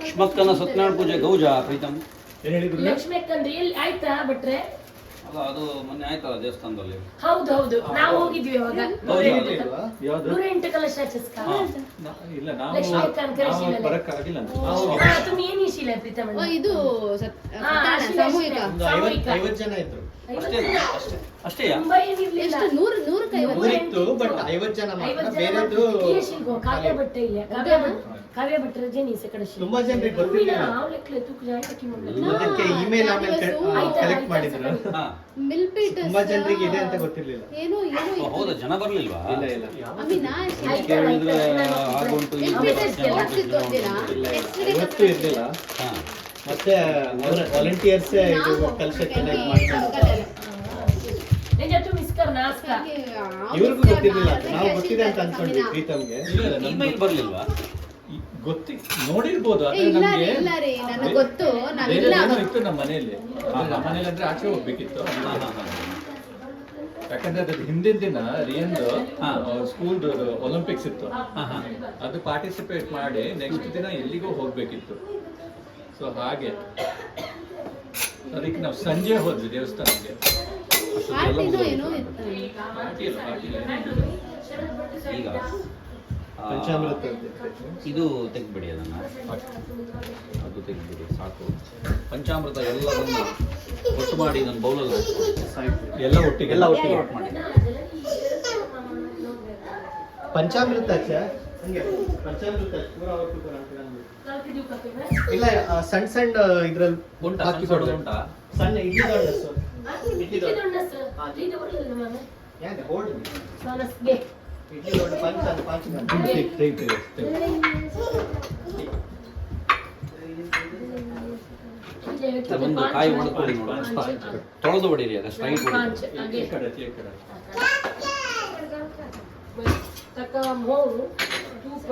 ಲಕ್ಷ್ಮಕ್ಕನ ಸತ್ಯನಾರಾಯಣ ಪೂಜೆ ಗೌಜ ಪ್ರೀತಮ್. ಏನ್ ಹೇಳಿದ್ರು? ಲಕ್ಷ್ಮಿ ಅಕ್ಕಂದ್ರೆ ಎಲ್ಲಿ ಆಯ್ತಾ ಭಟ್ರೆ? ಅಲ್ಲ ಅದು ಮೊನ್ನೆ ಆಯ್ತಲ್ಲ ದೇವಸ್ಥಾನದಲ್ಲಿ. ಹೌದು ಹೌದು, ನಾವು ಹೋಗಿದ್ವಿ ಅವಾಗ. ಯಾವ್ದು? 108 ಕಲಶಾಚಸ್ಕ. ಇಲ್ಲ ನಾವು ಲಕ್ಷ್ಮಿ ಅಕ್ಕನ ಕರೆಸಿಲ್ಲ. ಬರಕ್ಕಾಗಿಲ್ಲ ಅಂತ. तुम्ही ಏನಿ ಶಿಲೆ ಪ್ರೀತಮ್? ಇದು ಸಾಮೂಹಿಕ 50 ಜನ ಇದ್ರು. ಅಷ್ಟೇಯಾ? ತುಂಬಾ ಏನಿರ್ಲಿಲ್ಲ. ಎಷ್ಟು 100 ಇತ್ತು ಬಟ್ 50 ಜನ ಮಾತ್ರ. ಬೇರೆದು ಕಾವ್ಯ ಭಟ್ರೆ ಇಲ್ಲ. ಕಾವ್ಯ ಭಟ್ರೆ ಜನಿಸ ಕಡೆಸಿ ತುಂಬಾ ಜನರಿಗೆ ಗೊತ್ತಿಲ್ಲ. ಅದಕ್ಕೆ ಇಮೇಲ್ ಆಮೇಲೆ ಕಲೆಕ್ಟ್ ಮಾಡಿದ್ರು. ಮಿಲ್ಪೀಟ್ ತುಂಬಾ ಜನರಿಗೆ ಇದೆ ಅಂತ ಗೊತ್ತಿರ್ಲಿಲ್ಲ. ಏನೋ ಹೌದಾ, ಜನ ಬರ್ಲಿಲ್ವಾ? ಇಲ್ಲ ಇಲ್ಲ. ಅವಿನಾಶ್ ಕೇಳಿದ್ರೆ ಆಗುಂಟು ಇವತ್ತು ಇರ್ಲಿಲ್ಲ. ಮತ್ತೆ ವಾಲಂಟಿಯರ್ಸ್ ಇದು ಕಲ್ಚರ್ ಕನೆಕ್ಟ್ ಮಾಡ್ತಾರೆ. ಇವ್ರಿಗೂ ಗೊತ್ತಿರ್ಲಿಲ್ಲ. ನಾವು ಗೊತ್ತಿದೆ ಅಂತ ಅನ್ಕೊಂಡ್ವಿ ಪ್ರೀತಮ್ಗೆ. ಇಮೇಲ್ ಬರ್ಲಿಲ್ವಾ? ಗೊತ್ತಿ ನೋಡಿರ್ಬೋದು. ಆದ್ರೆ ಇಲ್ಲ ನಮ್ಗೆ ಇಲ್ಲ ರೀ, ನನಗೆ ಗೊತ್ತು. ಬೇರೆ ನಾವಿಲ್ಲ ಏನೋ ಇತ್ತು ನಮ್ಮ ಮನೆಯಲ್ಲಿ. ನಮ್ಮ ಮನೇಲಿ ಅಂದ್ರೆ ಆಚೆ ಹೋಗ್ಬೇಕಿತ್ತು. ಯಾಕಂದ್ರೆ ಅದ್ರ ಹಿಂದಿನ ದಿನ ರಿಯನ್ದು ಸ್ಕೂಲ್ ಒಲಿಂಪಿಕ್ಸ್ ಇತ್ತು. ಅದು ಪಾರ್ಟಿಸಿಪೇಟ್ ಮಾಡಿ ನೆಕ್ಸ್ಟ್ ದಿನ ಎಲ್ಲಿಗೋ ಹೋಗ್ಬೇಕಿತ್ತು. ಸೊ ಹಾಗೆ ಅದಕ್ಕೆ ನಾವು ಸಂಜೆ ಹೋದ್ವಿ ದೇವಸ್ಥಾನಕ್ಕೆ. ಪಾರ್ಟಿನೋ ಏನೋ ಇತ್ತು. ಈಗ ಪಂಚಾಮೃತ ಇದು ತೆಗ್ದ್ಬಿಡಿ, ಅದನ್ನ ಅದು ತೆಗ್ದ್ಬಿಡಿ ಸಾಕು. ಪಂಚಾಮೃತ ಎಲ್ಲದನ್ನು ಒಟ್ಟು ಮಾಡಿ ನನ್ನ ಬೌಲಲ್ಲಿ ಎಲ್ಲ ಒಟ್ಟಿಗೆ ಒಟ್ಟು ಮಾಡಿ. ಪಂಚಾಮೃತ ಹಂಗೆ ಪಂಚಾಮೃತ ಪೂರ ಒಟ್ಟು ಇಲ್ಲ. ಸಣ್ಣ ಸಣ್ಣ ಇದ್ರಲ್ಲಿ ಉಂಟಾ? ಹಾಕಿ ಸಣ್ಣ ಕೊಡೋದು. ಉಂಟಾ? ಸಣ್ಣ ಇಡ್ಲಿ ದೊಡ್ಡಸು ಇಡ್ಲಿ ದೊಡ್ಡ ಯಾಕೆ ಹೋಲ್ಡ್ ಇಡ್ಲಿ ದೊಡ್ಡ ಪಾಂಚ ಒಂದು ಕಾಯಿ ಹೊಡ್ಕೊಳ್ಳಿ ನೋಡು. ತೊಳೆದು ಹೊಡೀರಿ, ಅದು ಸ್ಟ್ರೈಟ್ ಹೊಡಿ. ತಕ್ಕ ಮೋರು ತೂಪ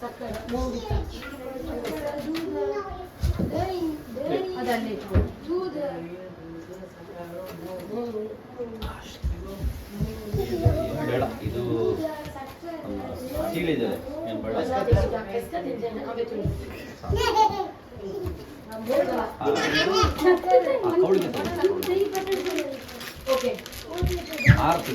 ಸಕ್ಕರೆ ಮೋರು ಅದಲ್ಲೇ ಬೇಡ, ಇದು ತಿಳಿದಿದೆ ಏನು ಬೇಡ. ಕೌಳಿಗೆ ಓಕೆ ಆರ್ತಿ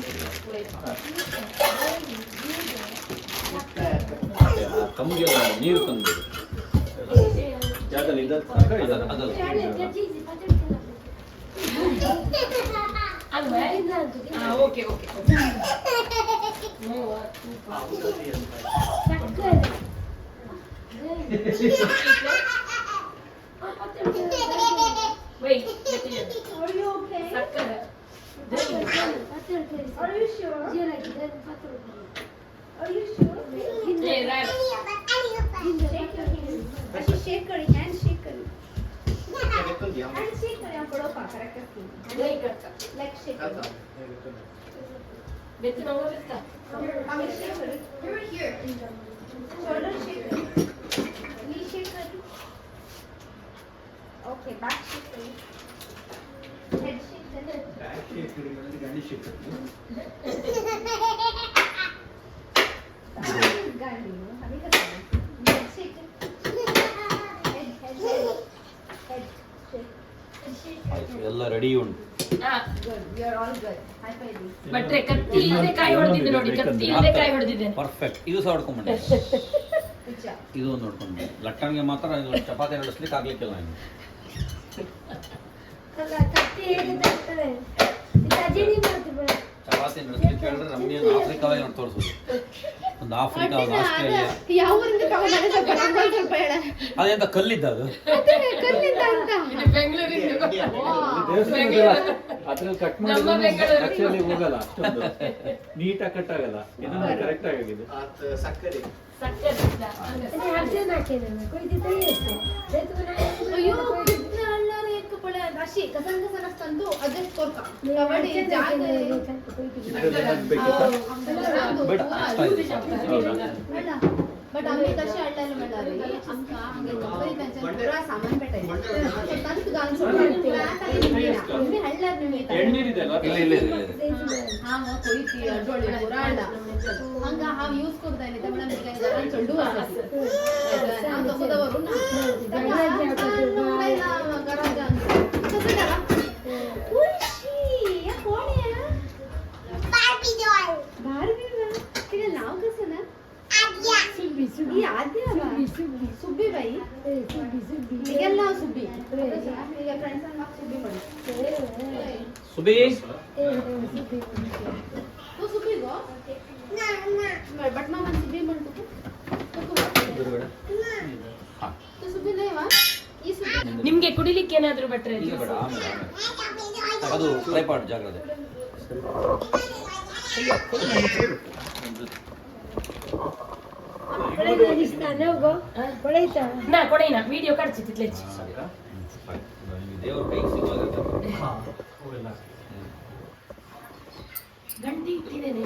ಕಮ್ಮಿಗೆ ನೀರು ತಂದು ಜಾಗದಲ್ಲಿ okay okay Wait, are you okay? Are you sure? Are you sure? Yeah, right. Shake ಕರಿ, ಹ್ಯಾಂಡ್ ಶೇಕ್ ಕರಿ. ಹ್ಯಾಂಡ್ ಶೇಕ್ ಕರಿ, ಆ ಕೊಡೋಪ ಕರೆಕ್ಟ್ ಲೈಕ್ ಶೇಕ್ ಕರಿ. Better know what it's got. ಆಮೇಲೆ ಶೇಕ್ ಕರಿ. You're here. Shoulder shake ಕರಿ. Knee shake ಕರಿ. Okay, back shake ಕರಿ. Head shake ಕರಿ. ಗಾಳಿ ಹನಿ ಕರಿ. Head shake. Head shake. ಎಲ್ಲ ರೆಡಿ ಉಂಟು. Good. You're all good. High five. ಬಟ್ರೆ ಕತ್ತಿ ಇಲ್ಲದೆ ಕಾಯಿ ಹೊಡೆದಿದ್ದೆ ನೋಡಿ, ಕತ್ತಿ ಇಲ್ಲದೆ ಕಾಯಿ ಹೊಡೆದಿದ್ದೇನೆ. ಪರ್ಫೆಕ್ಟ್. ಇದು ಸಹ ಹೊಡ್ಕೊಂಡ್ಬಂದೆ. Good job. ಇದು ಒಂದು ನೋಡ್ಕೊಂಡು ಲಟ್ಟಣಿಗೆ ಮಾತ್ರ ಚಪಾತಿ ನಡೆಸ್ಲಿಕ್ಕೆ ಆಗ್ಲಿಕ್ಕಿಲ್ಲ ಇನ್ನು. ಚಪಾತಿ ನಡೆಸ್ಲಿಕ್ಕೆ ಹೇಳಿದ್ರೆ ನಮಗೆ ಆಫ್ರಿಕಾವೇ ನೋಡಿ ತೋರಿಸೋದು. ಒಂದು ಆಫ್ರಿಕಾ, ಒಂದು ಆಸ್ಟ್ರೇಲಿಯಾ. ಯಾವ ಊರಿಂದ ತಗೊಂಡ್ರೆ ಸ್ವಲ್ಪ ಹೇಳ. ಅದೆಂತ ಕಲ್ಲಿದ್ದ ಅದು? ಕಲ್ಲಿಂದ ಅಂತ. ಇದು ಬೆಂಗಳೂರಿಂದ ಅದ್ರಲ್ಲಿ ಕಟ್ ಮಾಡಿದ್ರೆ ಆಕ್ಚುಲಿ ಹೋಗಲ್ಲ, ಅಷ್ಟೊಂದು ನೀಟಾಗಿ ಕಟ್ ಆಗಲ್ಲ. ಇದನ್ನ ಕರೆಕ್ಟ್ ಆಗಿದೆ. ಸಕ್ಕರೆ ಅಯ್ಯೋ कितना अल्लाह रे एक पड़े राशि कसन कसन ತಂದು ಅಡ್ಜಸ್ಟ್ ಕೊರ್ಕ ಕಬಡ್ಡಿ ಜಾಗ ಬಟ್ आम्ही कसे अडलायला मिळाले आमका हंगे कंपनी त्यांच्या पुरा सामान भेटायचं तंत घालून आम्ही हडलार नाही ಎಣ್ಣೀರಿದೆ ಅಲ್ವಾ? ಇಲ್ಲ हा मग कोई अडोळे पुराडा हंगा हा यूज करता येते त्यामुळे मी काय जरा चंडू असं हा तो गराजा नाव कसं ना सुब्बी ही आद्या सुब्बी बाई निघेल नाव सुब्बी या फ्रेंड्स नाव सुब्बी म्हण सुबी तू सुब्बी गो बट मामा सुब्बी म्हणतो तू सुब्बी नाही वा ಈ ಸುಬ್ಬಿ ನಿಮ್ಗೆ ಕುಡಿಲಿಕ್ಕೆ ಏನಾದ್ರೂ ಬಟ್ರೆ ಈಗ ಬೇಡ ಆಮೇಲೆ ಅದು ಟ್ರೈಪಾಡ್ ಜಾಗ್ರತೆ ನಾ ಕೊಡೈನ ವಿಡಿಯೋ ಕಡ್ಚಿತ್ತಿತ್ಲೆ ಸರಿನಾ ದೇವ್ರ ಕೈಗೆ ಸಿಗುವಾಗ ಗಂಟಿ ಇಟ್ಟಿದ್ದೇನೆ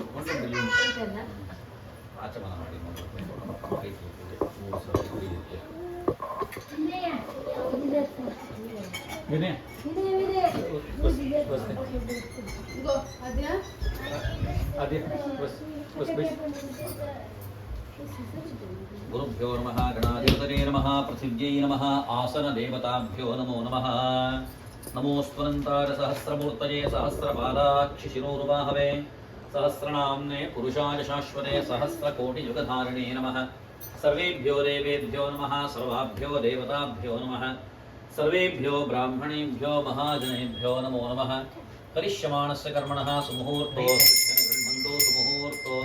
ಆಚಮನ ಮಾಡಿ ಕೈ ಸಿಗುತ್ತೆ 3 ಸಾವಿರ ಕುಡಿಯುತ್ತೆ ವಿನಯ ಗೋ ಆದ್ಯಾ आदि बस बस बस गुरुभ्यो नमः गणाधिपतये नमः पृथिव्यै नमः आसनदेवताभ्यो नमो नमः नमोऽस्त्वनन्तार सहस्रमूर्तये सहस्रपादाक्षिशिरोरुबाहवे सहस्रनाम्ने पुरुषाय शाश्वते सहस्रकोटियुगधारिणे नमः सर्वेभ्यो देवेभ्यो नमः सर्वाभ्यो देवताभ्यो नमः सर्वेभ्यो ब्राह्मणेभ्यो महाजनेभ्यो नमो नमः करिष्यमाणस्य कर्मणः सुमुहूर्तोऽस्तु सुमुहूर्तो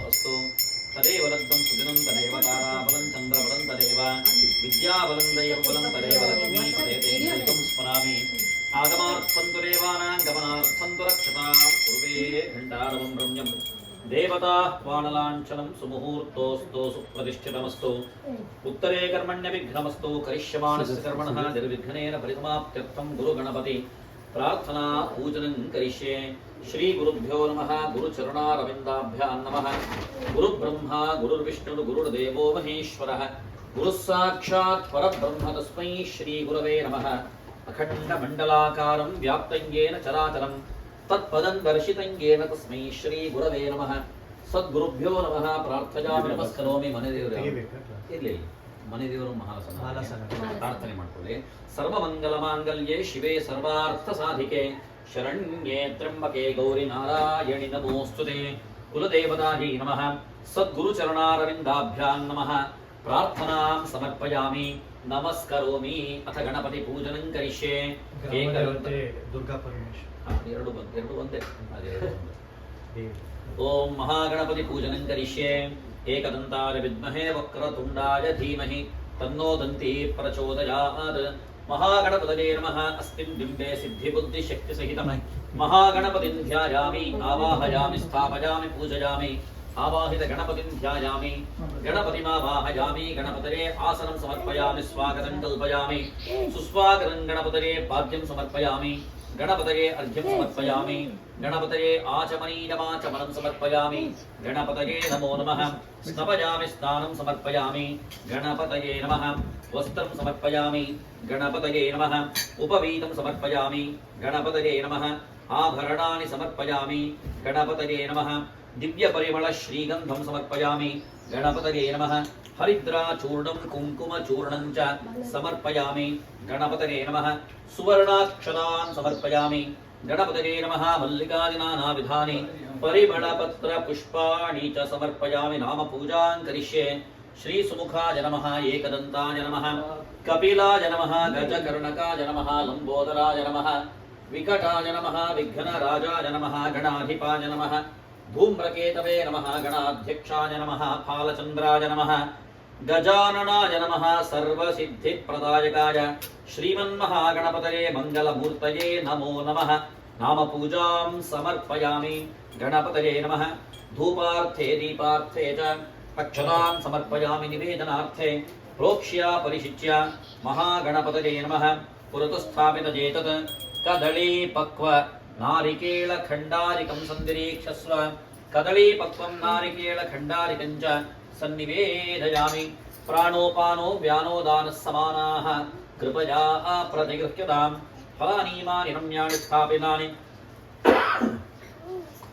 तदेव लग्नं सुदिनं तदेव ताराबलं चन्द्रबलं तदेव विद्याबलं दैवबलं तदेव लक्ष्मीपदेवं स्मरामि आगमार्थं तु देवानां गमनार्थं तु रक्षतां पूर्वे घण्टारवं रम्यं देवताः वाणलाञ्छनं सुमुहूर्तोऽस्तु सुप्रतिष्ठितमस्तु उत्तरे कर्मण्यविघ्नमस्तु करिष्यमाणस्य कर्मणः निर्विघ्नेन परिसमाप्त्यर्थं गुरुगणपति प्रार्थना पूजनं करिष्ये श्री गुरुभ्यो नमः गुरुचरणारविन्दाभ्यां नमः गुरुब्रह्मा गुरुर्विष्णुः गुरुर्देवो महेश्वरः गुरुः साक्षात् परब्रह्म तस्मै श्री गुरवे नमः अखण्डमण्डलाकारं व्याप्तं येन चराचरं तत्पदं दर्शितं येन तस्मै श्री गुरवे नमः सद्गुरुभ्यो नमः प्रार्थयामि नमस्करोमि मनेदेवरे इरಲಿ ಮನೆದೇವರು ಮಹಾಲಸನ ಪ್ರಾರ್ಥನೆ ಮಾಡ್ಕೊಳ್ಳಿ ಸರ್ವಮಂಗಲಮಾಂಗಲ್ಯೆ ಶಿವೆ ಸರ್ವಾರ್ಥ ಸಾಧಿಕೆ ಶರಣ್ಯೆ ತ್ರ್ಯಂಬಕೆ ಗೌರಿ ನಾರಾಯಣಿ ನಮೋಸ್ತುತೆ ಕುಲದೇವತಾಹಿ ನಮಃ ಸದ್ಗುರುಚರಣಾರವಿಂದಾಭ್ಯಾಂ ನಮಃ ಪ್ರಾರ್ಥನಾಂ ಸಮರ್ಪಯಾಮಿ ನಮಸ್ಕರೋಮಿ ಅಥ ಗಣಪತಿ ಪೂಜನಂ ಕರಿಷ್ಯೆ ದುರ್ಗಾ ಪರಮೇಶ್ವರ ಎರಡು ಒಂದೇ ಓಂ ಮಹಾಗಣಪತಿ ಪೂಜನಂ ಕರಿಷ್ಯೆ एकदन्ताय विद्महे वक्रतुण्डाय धीमहि तन्नो दन्ती प्रचोदयात् महागणपतये नमः अस्मिन् बिम्बे सिद्धिबुद्धिशक्तिसहितं महागणपतिं ध्यायामि आवाहयामि स्थापयामि पूजयामि आवाहित गणपतिं ध्यायामि गणपतिमावाहयामि गणपतये आसनं समर्पयामि स्वागतं कल्पयामि सुस्वागतं गणपतये पाद्यं समर्पयामि गणपतये अर्घ्यं समर्पयामि गणपतये आचमनीयमाचमनं समर्पयामि गणपतये नमो नमः स्नपयामि स्नानं समर्पयामि गणपतये नमः वस्त्रं समर्पयामि गणपतये नमः उपवीतं समर्पयामि गणपतये नमः आभरणानि समर्पयामि गणपतये नमः दिव्यपरिमळ श्रीगन्धं समर्पयामि गणपतये नमः हरिद्राचूर्णं कुङ्कुमचूर्णं च समर्पयामि गणपतये नमः सुवर्णाक्षरान् समर्पयामि गणपतये नमः मल्लिकादिनानाविधानि परिमलपत्रपुष्पाणि च समर्पयामि नामपूजां करिष्ये श्रीसुमुखाय नमः एकदन्ताय नमः कपिलाय नमः गजकर्णकाय नमः लम्बोदराय नमः विकटाय नमः विघ्नराजाय नमः गणाधिपाय नमः धूम्रकेतवे नमः गणाध्यक्षाय नमः फालचन्द्राय नमः गजाननाय नमः सर्वसिद्धिप्रदायकाय श्रीमन्महागणपतये मङ्गलमूर्तये नमो नमः नामपूजां समर्पयामि गणपतये नमः धूपार्थे दीपार्थे च अक्षतां समर्पयामि निवेदनार्थे प्रोक्ष्य परिशिच्य महागणपतये नमः पुरतस्थापितजेतत् कदलीपक्व नारिकेलखण्डारिकं सन्निरीक्षस्व कदलीपक्वं नारिकेलखण्डारिकं च सन्निवेदयामि प्राणोपानो व्यानोदानः समानाः कृपया प्रतिगृह्यतां फलानीमानि रम्याणि स्थापितानि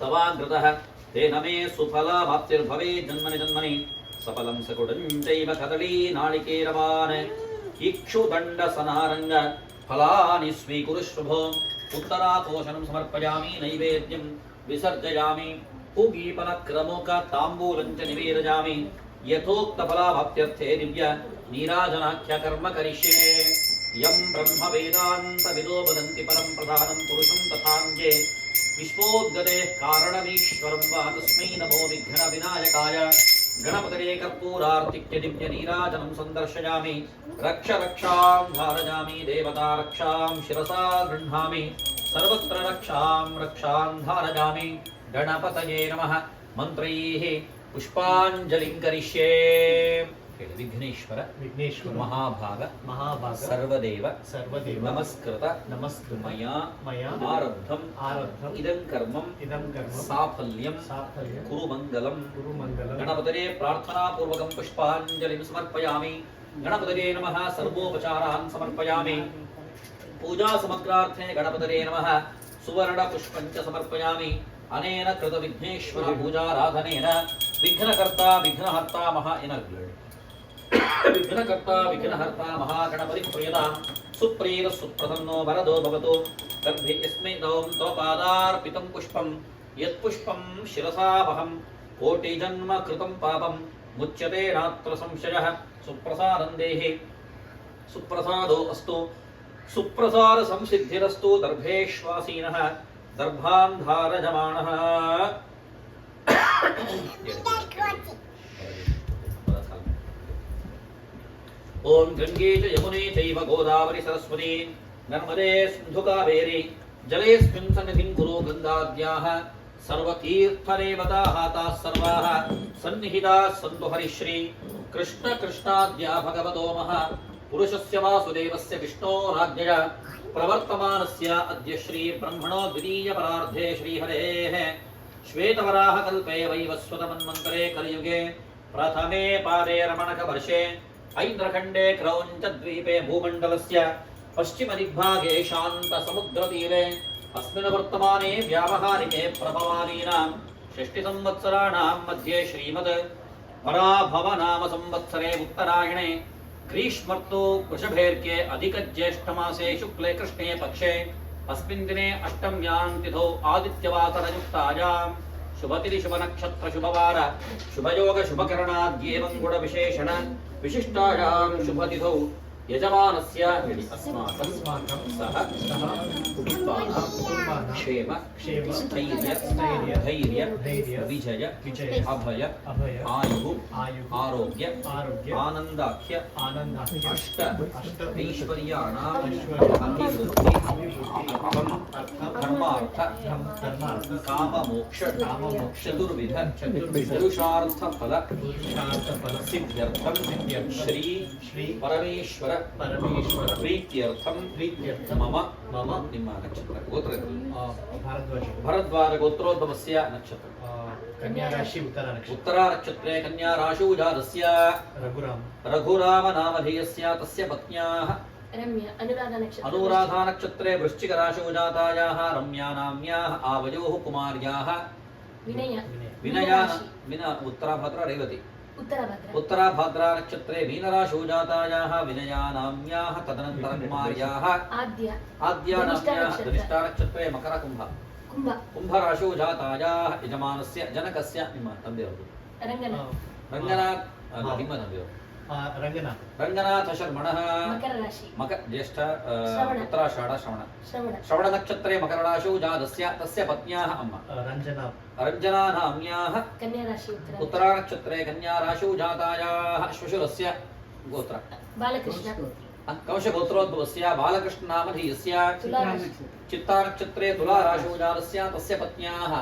तवाग्रतः तेन मे सुफलमाप्तिर्भवेत् जन्मनि जन्मनि सफलं सकुटं चैव कदली नारिकेलवान् इक्षुदण्ड सनारंग फलानि स्वीकुरुष्वभो उत्तरापोषणं समर्पयामि नैवेद्यं विसर्जयामि पूगीपनक्रमोक ताम्बूलं च निवेदयामि यथोक्तफलाभक्त्यर्थे दिव्य नीराजनाख्य कर्म करिष्ये यं ब्रह्म वेदान्त विदो वदन्ति परं प्रधानं पुरुषं तथान्ये विश्वोद्गते कारणमीश्वरं वा तस्मै नमो विघ्न विनायकाय गणपतये कर्पूरार्तिक्य दिव्य नीराजनं सन्दर्शयामि रक्ष रक्षां धारयामि देवता रक्षां शिरसा गृह्णामि सर्वत्र रक्षां धारयामि गणपतये नमः मंत्रैः पुष्पाञ्जलिं करिष्ये विघ्नेश्वर विघ्नेश्वर महाभाग महाभाग सर्वदेव सर्वदेव नमस्कृत नमस्कृत मया आरब्धम् इदं कर्मं साफल्यं कुरु मङ्गलं गणपतये प्रार्थनापूर्वकं पुष्पाञ्जलिं समर्पयामि गणपतये नमः सर्वोपचारान् समर्पयामि पूजा समग्रार्थे गणपतये नमः सुवर्ण पुष्पं च समर्पयामि अनेन कृत विघ्नेश्वर पूजाराधनेन विघ्नकर्ता विघ्नहर्ता विघ्नकर्ता विघ्नहर्ता महागणपति प्रियदा सुप्रीत सुप्रसन्नो वरदो भवतु गर्भे यस्मै तवपादार्पितं पुष्पं यत्पुष्पं शिरसावहं कोटिजन्म कृतं पापं मुच्यते नात्र संशयः सुप्रसादं देहि सुप्रसादो अस्तु सुप्रसाद संसिद्धिरस्तु दर्भेश्वासीनः दर्भान् धारजमानः ओम गंगे च यमुने चैव गोदावरी सरस्वती नर्मदे सिन्धु कावेरी जलेऽस्मिन् सन्निधिं कुरु गङ्गाद्याः सर्वतीर्थदेवताः ताः सर्वाः सन्निहिताः सन्तु हरिश्री कृष्ण कृष्णाद्या भगवतो महा पुरुषस्य वासुदेवस्य विष्णोराज्ञया प्रवर्तमानस्य अद्य श्री ब्रह्मणो द्वितीय परार्धे श्री हरेः श्वेतवराह कल्पे वैवस्वत मन्वन्तरे कलियुगे प्रथमे पादे रमणक वर्षे ऐन्द्रखण्डे क्रौञ्च द्वीपे भूमण्डलस्य पश्चिमदिग्भागे शान्त समुद्रतीरे अस्मिन् वर्तमाने व्यावहारिके प्रभवादीनां षष्टिसंवत्सराणां मध्ये श्रीमद् पराभव नाम संवत्सरे उत्तरायणे ग्रीष्मर्तौ वृषभेर्के अधिकज्येष्ठमासे शुक्ले कृष्णे पक्षे अस्मिन् दिने अष्टम्यां तिथौ आदित्यवासरयुक्तायां शुभतिथि शुभनक्षत्र शुभवार शुभयोग शुभकरणाद्येवं गुणविशेषण विशिष्टायां शुभतिथौ यजमानस्य अस्माकं सह कुटुम्बानां क्षेम स्थैर्य धैर्य विजय अभय आयुः आरोग्य आनन्दाख्य अष्ट ऐश्वर्याणां अभिवृद्धि धर्मार्थ काममोक्ष चतुर्विध पुरुषार्थ फल सिद्ध्यर्थं श्री परमेश्वर प्रीत्यर्थं मम ನಿಮ್ಮ ನಕ್ಷತ್ರ ಗೋತ್ರ ಭರದ್ವಾಜ ಗೋತ್ರೋದ್ಭವಸ್ಯ ನಕ್ಷತ್ರ कन्या राशि उत्तरा नक्षत्रे कन्या राशौ जातस्य रघुराम नामधेयस्य तस्य पत्न्याः अनुराधा नक्षत्रे वृश्चिक राशौ जातायाः रम्या नाम्याः आवयोः कुमार्याः विनया उत्तराभद्रा रेवती उत्तराभाद्रा नक्षत्रे मीनराशौ जातायाः विनया नाम्याः तदनन्तरं कुमार्याः आद्या नाम्याः धनिष्ठा नक्षत्रे मकर कुंभ कुंभराशौ जातायाः यजमानस्य जनकस्य ನಿಮ್ಮ ತಂದೆಯವರು ರಂಗನಾಥ್ ನಿಮ್ಮ ತಂದೆಯವರು ರಂಗನಾಥ ಶರ್ಮಣಃ मकर ज्येष्ठ उत्तराषाढ श्रवण नक्षत्रे मकर राशौ जातस्य तस्य पत्न्याः अम्मा रञ्जना नाम्याः उत्तरा नक्षत्रे कन्या राशौ जातायाः श्वशुरस्य गोत्र कंशगोत्रोद्भवस्य बालकृष्ण नामधेयस्य चित्ता नक्षत्रे तुला राशौ जातस्य तस्य पत्न्याः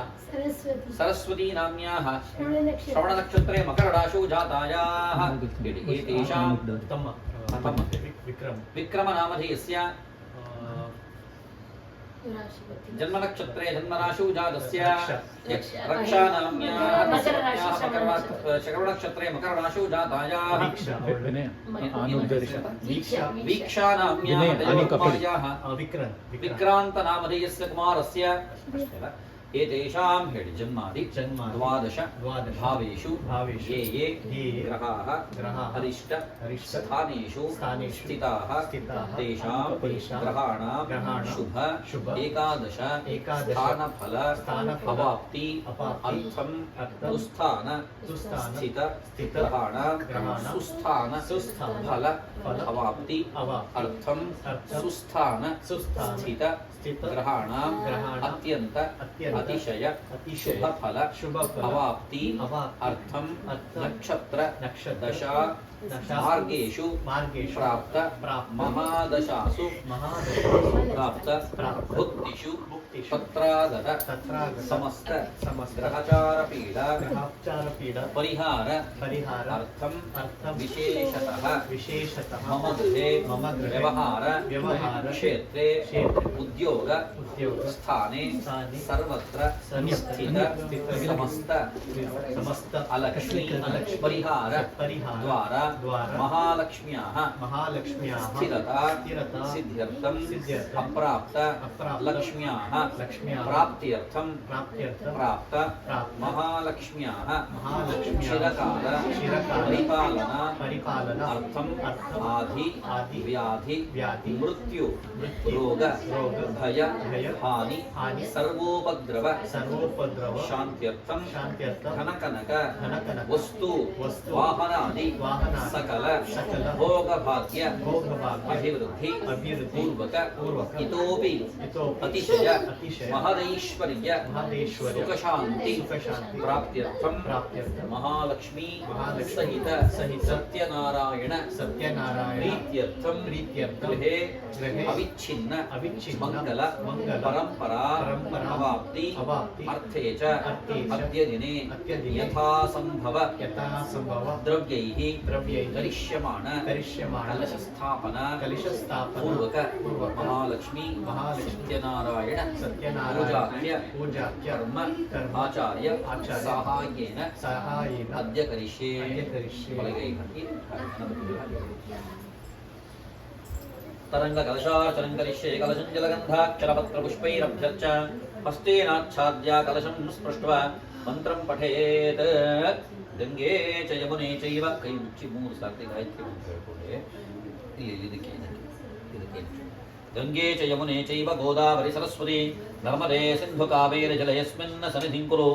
सरस्वती नाम्याः श्रवण नक्षत्रे मकर राशौ जातायाः एतेषां विक्रम नामधेयस्य जन्म नक्षत्रे जन्म राशौ जातस्य रक्षा नाम्याः शकल नक्षत्रे मकर राशौ जातायाः वीक्षा नाम्याः कुमार्याः विक्रांत नामधेयस्य कुमारस्य एतेषां हेळि जन्मादि जन्मादि द्वादश द्वादश भावेषु भावेषु ये ये ये ये ग्रहाः ग्रहाः अरिष्ट अरिष्ट स्थानेषु स्थानेषु स्थिताः स्थिताः तेषां तेषां ग्रहाणां शुभ एकादश स्थानफल स्थानफल अवाप्ति अवाप्ति अर्थं अर्थं दुस्थान दुस्थान स्थित स्थित ग्रहाणां ग्रहाणां सुस्थान सुस्थान फल फल अवाप्ति अवाप्ति अर्थं अर्थं सुस्थान सुस्थान स्थित स्थित ग्रहाणां ग्रहाणां अत्यंत अत्यंत अतिशय अतिशय शुभफल शुभफल अवाप्ति अवाप्ति अर्थं अर्थं नक्षत्र नक्षत्र दशा दशा मार्गेषु मार्गेषु प्राप्त प्राप्त महादशासु महादशासु प्राप्त प्राप्त भुक्तिषु भुक्तिषु तत्रागत तत्रागत समस्त समस्त ग्रहचारपीडा ग्रहाचारपीडा परिहार परिहार अर्थं अर्थं विशेषतः विशेषतः मम गृहे मम गृहे व्यवहार क्षेत्रे क्षेत्रे उद्योग उद्योग स्थाने स्थाने सर्वत्र सर्वत्र स्थित स्थित समस्त समस्त अलक्ष्मी अलक्ष्मी परिहार परिहार द्वारा द्वारा महालक्ष्म्याः महालक्ष्म्याः स्थिरता स्थिरता सिद्ध्यर्थं सिद्ध्यर्थं अप्राप्त अप्राप्त लक्ष्म्याः लक्ष्म्याः प्राप्त्यर्थं प्राप्त्यर्थं प्राप्त प्राप्त महालक्ष्म्याः महालक्ष्म्याः चिरकाल चिरकाल परिपालना परिपालना अर्थम् अर्थम् आदि आदि व्याधि व्याधि मृत्यु मृत्यु रोग रोग भय भय हानि हानि सर्वोपद्रव सर्वोपद्रव शान्त्यर्थं शान्त्यर्थं धनकनक धनकनक वस्तु वस्तु वाहनादि वाहनादि सकल सकल भोगभाग्य भोगभाग्य अभिवृद्धि अभिवृद्धि पूर्वक इतोपि अतिशय अतिशय महदैश्वर्य महदैश्वर्य सुखशान्ति सुखशान्ति प्राप्त्यर्थं प्राप्त्यर्थं महालक्ष्मी महालक्ष्मी सहित सत्यनारायण सत्यनारायण प्रीत्यर्थं प्रीत्यर्थं गृहे गृहे अविच्छिन्न अविच्छिन्न मंगल परंपरा अवाप्ति अवाप्ति अर्थे च अर्थे च अद्य दिने अद्यदिने यथा संभव यथा संभव द्रव्यैः द्रव्यैः करिष्यमाण कलशस्थापन कलशस्थापन पूर्वक महालक्ष्मी सत्यनारायण सत्यनारायण पूजाख्य कर्म आचार्य साहाय्येन सहायेन अद्य करिष्ये अद्य करिष्ये बलगै हाकि तरंग कलशार्चनं करिष्ये कलशं जलगन्धाक्षरपत्रपुष्पैरभ्यर्च हस्तेनाच्छाद्य कलशं स्पृष्ट्वा मन्त्रं पठेत् गंगे च यमुने चैव कೈ ಮುಚ್ಚಿ 3 ಸಾರ್ತಿ ಗಾಯತ್ರಿ ಮಂತ್ರ ಹೇಳ್ಕೊಳ್ಳಿ ಇದಕ್ಕೆ गंगे च यमुने चैव गोदावरी सरस्वती नर्मदे सिन्धु कावेरी जलयस्मिन् सन्निधिं कुरु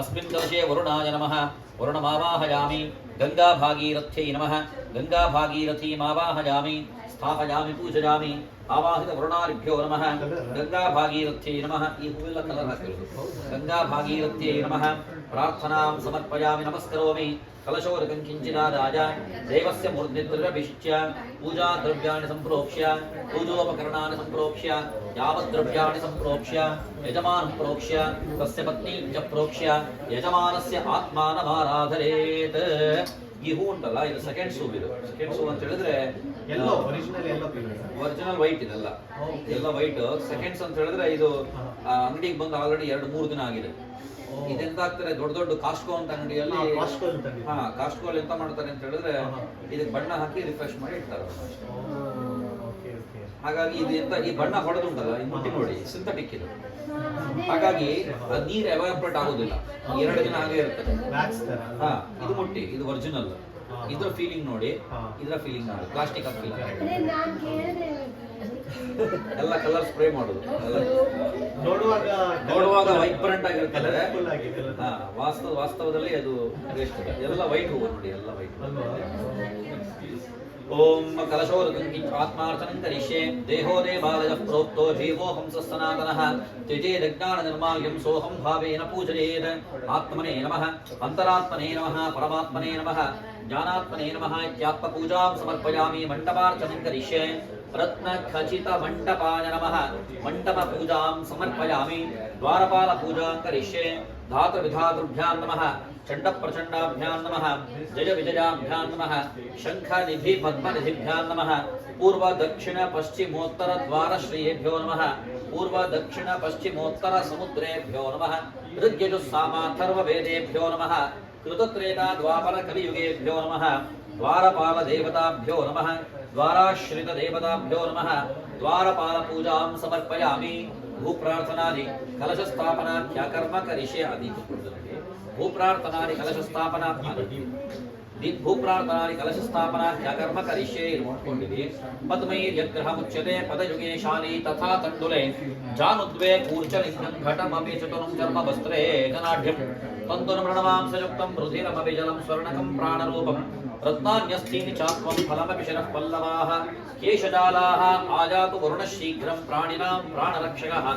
अस्मिन् कलशे वरुणाय नमः वरुणमावाहयामि गंगा भागीरथ्यै नमः गंगा भागीरथीमावाहयामि स्थापयामि पूजयामि आवाहित वरुणादिभ्यो नमः गंगा भागीरथ्यै नमः ಈ ಹೂವೆಲ್ಲ ಕಲರ್ ಹಾಕಿರೋದು गंगा भागीरथ्यै नमः प्रार्थनां समर्पयामि नमस्करोमि कलशोदकं किञ्चिदादाय देवस्य मूर्ध्निद्रभिषिच्य पूजा द्रव्याणि सम्प्रोक्ष्य पूजोपकरणानि सम्प्रोक्ष्य यावद्द्रव्याणि सम्प्रोक्ष्य यजमानं प्रोक्ष्य तस्य पत्नीं च प्रोक्ष्य यजमानस्य आत्मानमाराधरेत् ಈ ಹೂ ಉಂಟಲ್ಲ ಇದು ಸೆಕೆಂಡ್ ಸೂ ಇದು ಸೆಕೆಂಡ್ ಸೂ ಅಂತ ಹೇಳಿದ್ರೆ ಎಲ್ಲೋ ಒರಿಜಿನಲ್ ವೈಟ್ ಇದೆಲ್ಲ ಎಲ್ಲ ವೈಟ್ ಸೆಕೆಂಡ್ಸ್ ಅಂತ ಹೇಳಿದ್ರೆ ಇದು ಅಂಗಡಿಗೆ ಬಂದು ಆಲ್ರೆಡಿ 2-3 ದಿನ ಆಗಿದೆ ಇದೆಂತ ಆಗ್ತಾರೆ ದೊಡ್ಡ ದೊಡ್ಡ ಕಾಸ್ಟ್ಕೋ ಅಂತ ಅಂಗಡಿಯಲ್ಲಿ ಕಾಸ್ಟ್ಕೋ ಅಲ್ಲಿ ಎಂತ ಮಾಡ್ತಾರೆ ಅಂತ ಹೇಳಿದ್ರೆ ಇದಕ್ಕೆ ಬಣ್ಣ ಹಾಕಿ ರಿಫ್ರೆಶ್ ಮಾಡಿ ಇಡ್ತಾರೆ ಹಾಗಾಗಿ ಇದು ಎಂತ ಈ ಬಣ್ಣ ಹೊಡೆದುಂಟಲ್ಲ ಇದು ಮುಟ್ಟಿ ನೋಡಿ ಸಿಂಥೆಟಿಕ್ ಇದು ಹಾಗಾಗಿ ನೀರು ಎವಾಪರೇಟ್ ಆಗೋದಿಲ್ಲ 2 ದಿನ ಹಾಗೆ ಇರ್ತದೆ ಇದು ಮುಟ್ಟಿ ಇದು ಒರಿಜಿನಲ್ ಇದರ ಫೀಲಿಂಗ್ ನೋಡಿ ಇದರ ಫೀಲಿಂಗ್ ನೋಡಿ ಪ್ಲಾಸ್ಟಿಕ್ ಹಾಕಿಲ್ಲ ಎಲ್ಲ ಕಲರ್ ಸ್ಪ್ರೇ ಮಾಡೋದು ನೋಡುವಾಗ ವೈಬ್ರೆಂಟ್ ಆಗಿರ್ತದೆ ವಾಸ್ತವದಲ್ಲಿ ಅದು ವೇಸ್ಟ್ ಎಲ್ಲ ವೈಟ್ ಹೂವು ನೋಡಿ ಎಲ್ಲ ವೈಟ್ ओम कलशोदकं आत्मार्चनं करिष्ये देहो देवालयः प्रोक्तो जीवो हंसः सनातनः त्यजेदज्ञाननिर्माल्यं सोऽहं भावेन पूजयेत् आत्मने नमः अन्तरात्मने नमः परमात्मने नमः ज्ञानात्मने नमः इत्यात्मपूजां समर्पयामि मण्डपार्चनं करिष्ये रत्नखचितमण्डपाय नमः मण्डपपूजां समर्पयामि द्वारपालपूजां करिष्ये धातृविधातृभ्यां नमः चण्डप्रचण्डाभ्यां नमः जय विजयाभ्यां नमः शङ्खनिधि पद्मनिधिभ्यां नमः पूर्व दक्षिण पश्चिमोत्तर द्वारश्रीयेभ्यो नमः पूर्व दक्षिण पश्चिमोत्तर समुद्रेभ्यो नमः ऋग्यजुस्सामाथर्ववेदेभ्यो नमः कृतत्रेता द्वापर कलियुगेभ्यो नमः द्वारपाल देवताभ्यो नमः द्वाराश्रित देवताभ्यो नमः द्वारपाल पूजां समर्पयामि भूप्रार्थनादि कलश स्थापनाख्या कर्म करिष्यामि भूप्रार्थनादि कलश स्थापनादि भूप्रार्थनादि कलश स्थापनाख्या कर्म करिष्ये नोड्कोंडिदि पद्मैर्यग्रहमुच्यते पदयुगे शाली तथा तण्डुले जानुद्वे कूर्चलिङ्गं घटमपि चतुरं चर्म वस्त्रे जनाढ्यं तन्तुर्मृणमांसयुक्तं रुधिरमपि जलं स्वर्णकं प्राणरूपं रत्नान्यस्तीनि चात्वं फलमपि शिरः पल्लवाः केशजालाः आजातु वरुणशीघ्रं प्राणिनां प्राणरक्षकः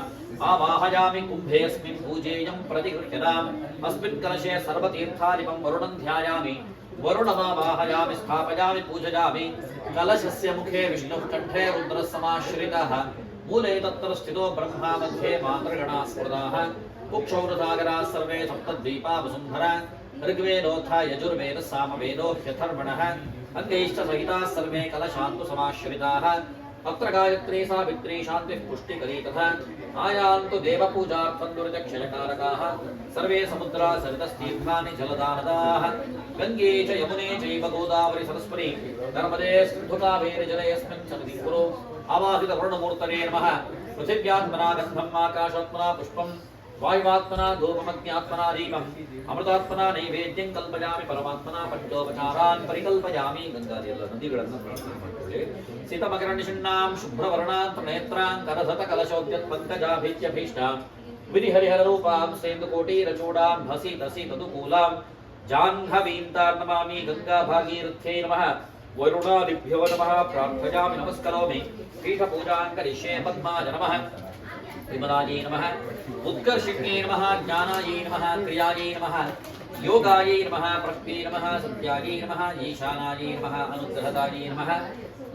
आवाहयामि कुम्भेऽस्मिन् पूजेयं प्रतिगृह्यताम् अस्मिन् कलशे सर्वतीर्थादिपं वरुणं ध्यायामि वरुणमावाहयामि स्थापयामि पूजयामि कलशस्य मुखे विष्णुः कण्ठे रुद्रः समाश्रितः मूले तत्र स्थितो ब्रह्मा मध्ये मातृगणाः स्मृताः कुक्षौ वृथागराः सर्वे सप्तद्वीपा वसुन्धरा ऋग्वेदोऽथ यजुर्वेदः सामवेदो ह्यथर्वणः अङ्गैश्च सहिताः सर्वे कलशान्तु समाश्रिताः अत्र गायत्री सावित्री शान्तिः पुष्टिकरी तथा आयान्तु देवपूजार्थं दुर्जक्षयकारकाः सर्वे समुद्रा सरितस्तीर्थानि जलदानदाः गङ्गे च यमुने चैव गोदावरी सरस्वती नर्मदे सिन्धु कावेरी जलेऽस्मिन् सन्निधिं कुरु आवाहित वरुणमूर्तये नमः पृथिव्यात्मना गन्धम् आकाशात्मना पुष्पं वायुवात्मना धूपमग्न्यात्मना दीपम् अमृतात्मना नैवेद्यं कल्पयामि परमात्मना पञ्चोपचारान् परिकल्पयामि गङ्गादेव नदिಗಳನ್ನು ಪ್ರಾರ್ಥನೆ ಮಾಡಿಕೊಳ್ಳಿ सीतमकरनिषण्णां शुभ्रवर्णां नेत्रां करधत कलशोद्यत् पङ्कजाभित्यभीष्टां विधिहरिहररूपां सेन्दुकोटीरचूडां भसि दसि तदुकूलां जाह्नवीं नमामि गङ्गाभागीरथ्यै नमः वरुणादिभ्यो नमः प्रार्थयामि नमस्करोमि पीठपूजां करिष्ये पद्माय नमः विमलायै नमः उत्कर्षिण्यै नमः ज्ञानायै नमः क्रियायै नमः योगायै नमः प्रकृत्यै नमः सत्यायै नमः ईशानायै नमः अनुग्रहदायै नमः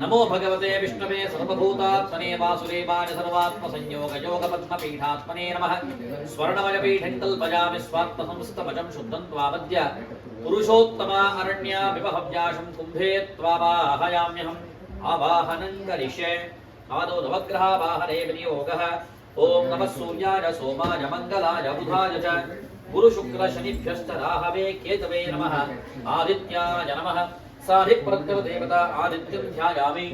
नमो भगवते विष्णवे सर्वभूतात्मने वासुदेवाय सर्वात्मसंयोगयोगपद्मपीठात्मने नमः स्वर्णमयपीठं कल्पयामि स्वात्मसंस्तमजं शुद्धं त्वामद्य पुरुषोत्तमा अरण्या विवहव्याशं कुम्भे त्वावाहयाम्यहम् आवाहनं करिष्ये आदौ नवग्रहावाहने विनियोगः ओम नमः सूर्याय सोमाय मंगलाय बुधाय च गुरुशुक्रशनिभ्यश्च राहवे केतवे नमः आदित्याय नमः साधिप्रत्यदेवता आदित्यं ध्यायामि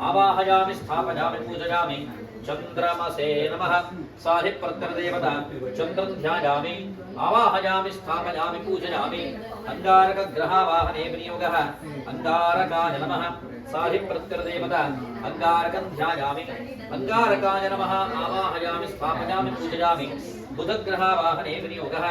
आवाहयामि स्थापयामि पूजयामि चन्द्रमसे नमः साधिप्रत्यदेवता चन्द्रं ध्यायामि आवाहयामि स्थापयामि पूजयामि अंगारकग्रहावाहने विनियोगः अंगारकाय नमः साधिप्रत्यदेवता अंगारकं ध्यायामि अंगारकाय नमः आवाहयामि स्थापयामि पूजयामि बुधग्रहावाहने विनियोगः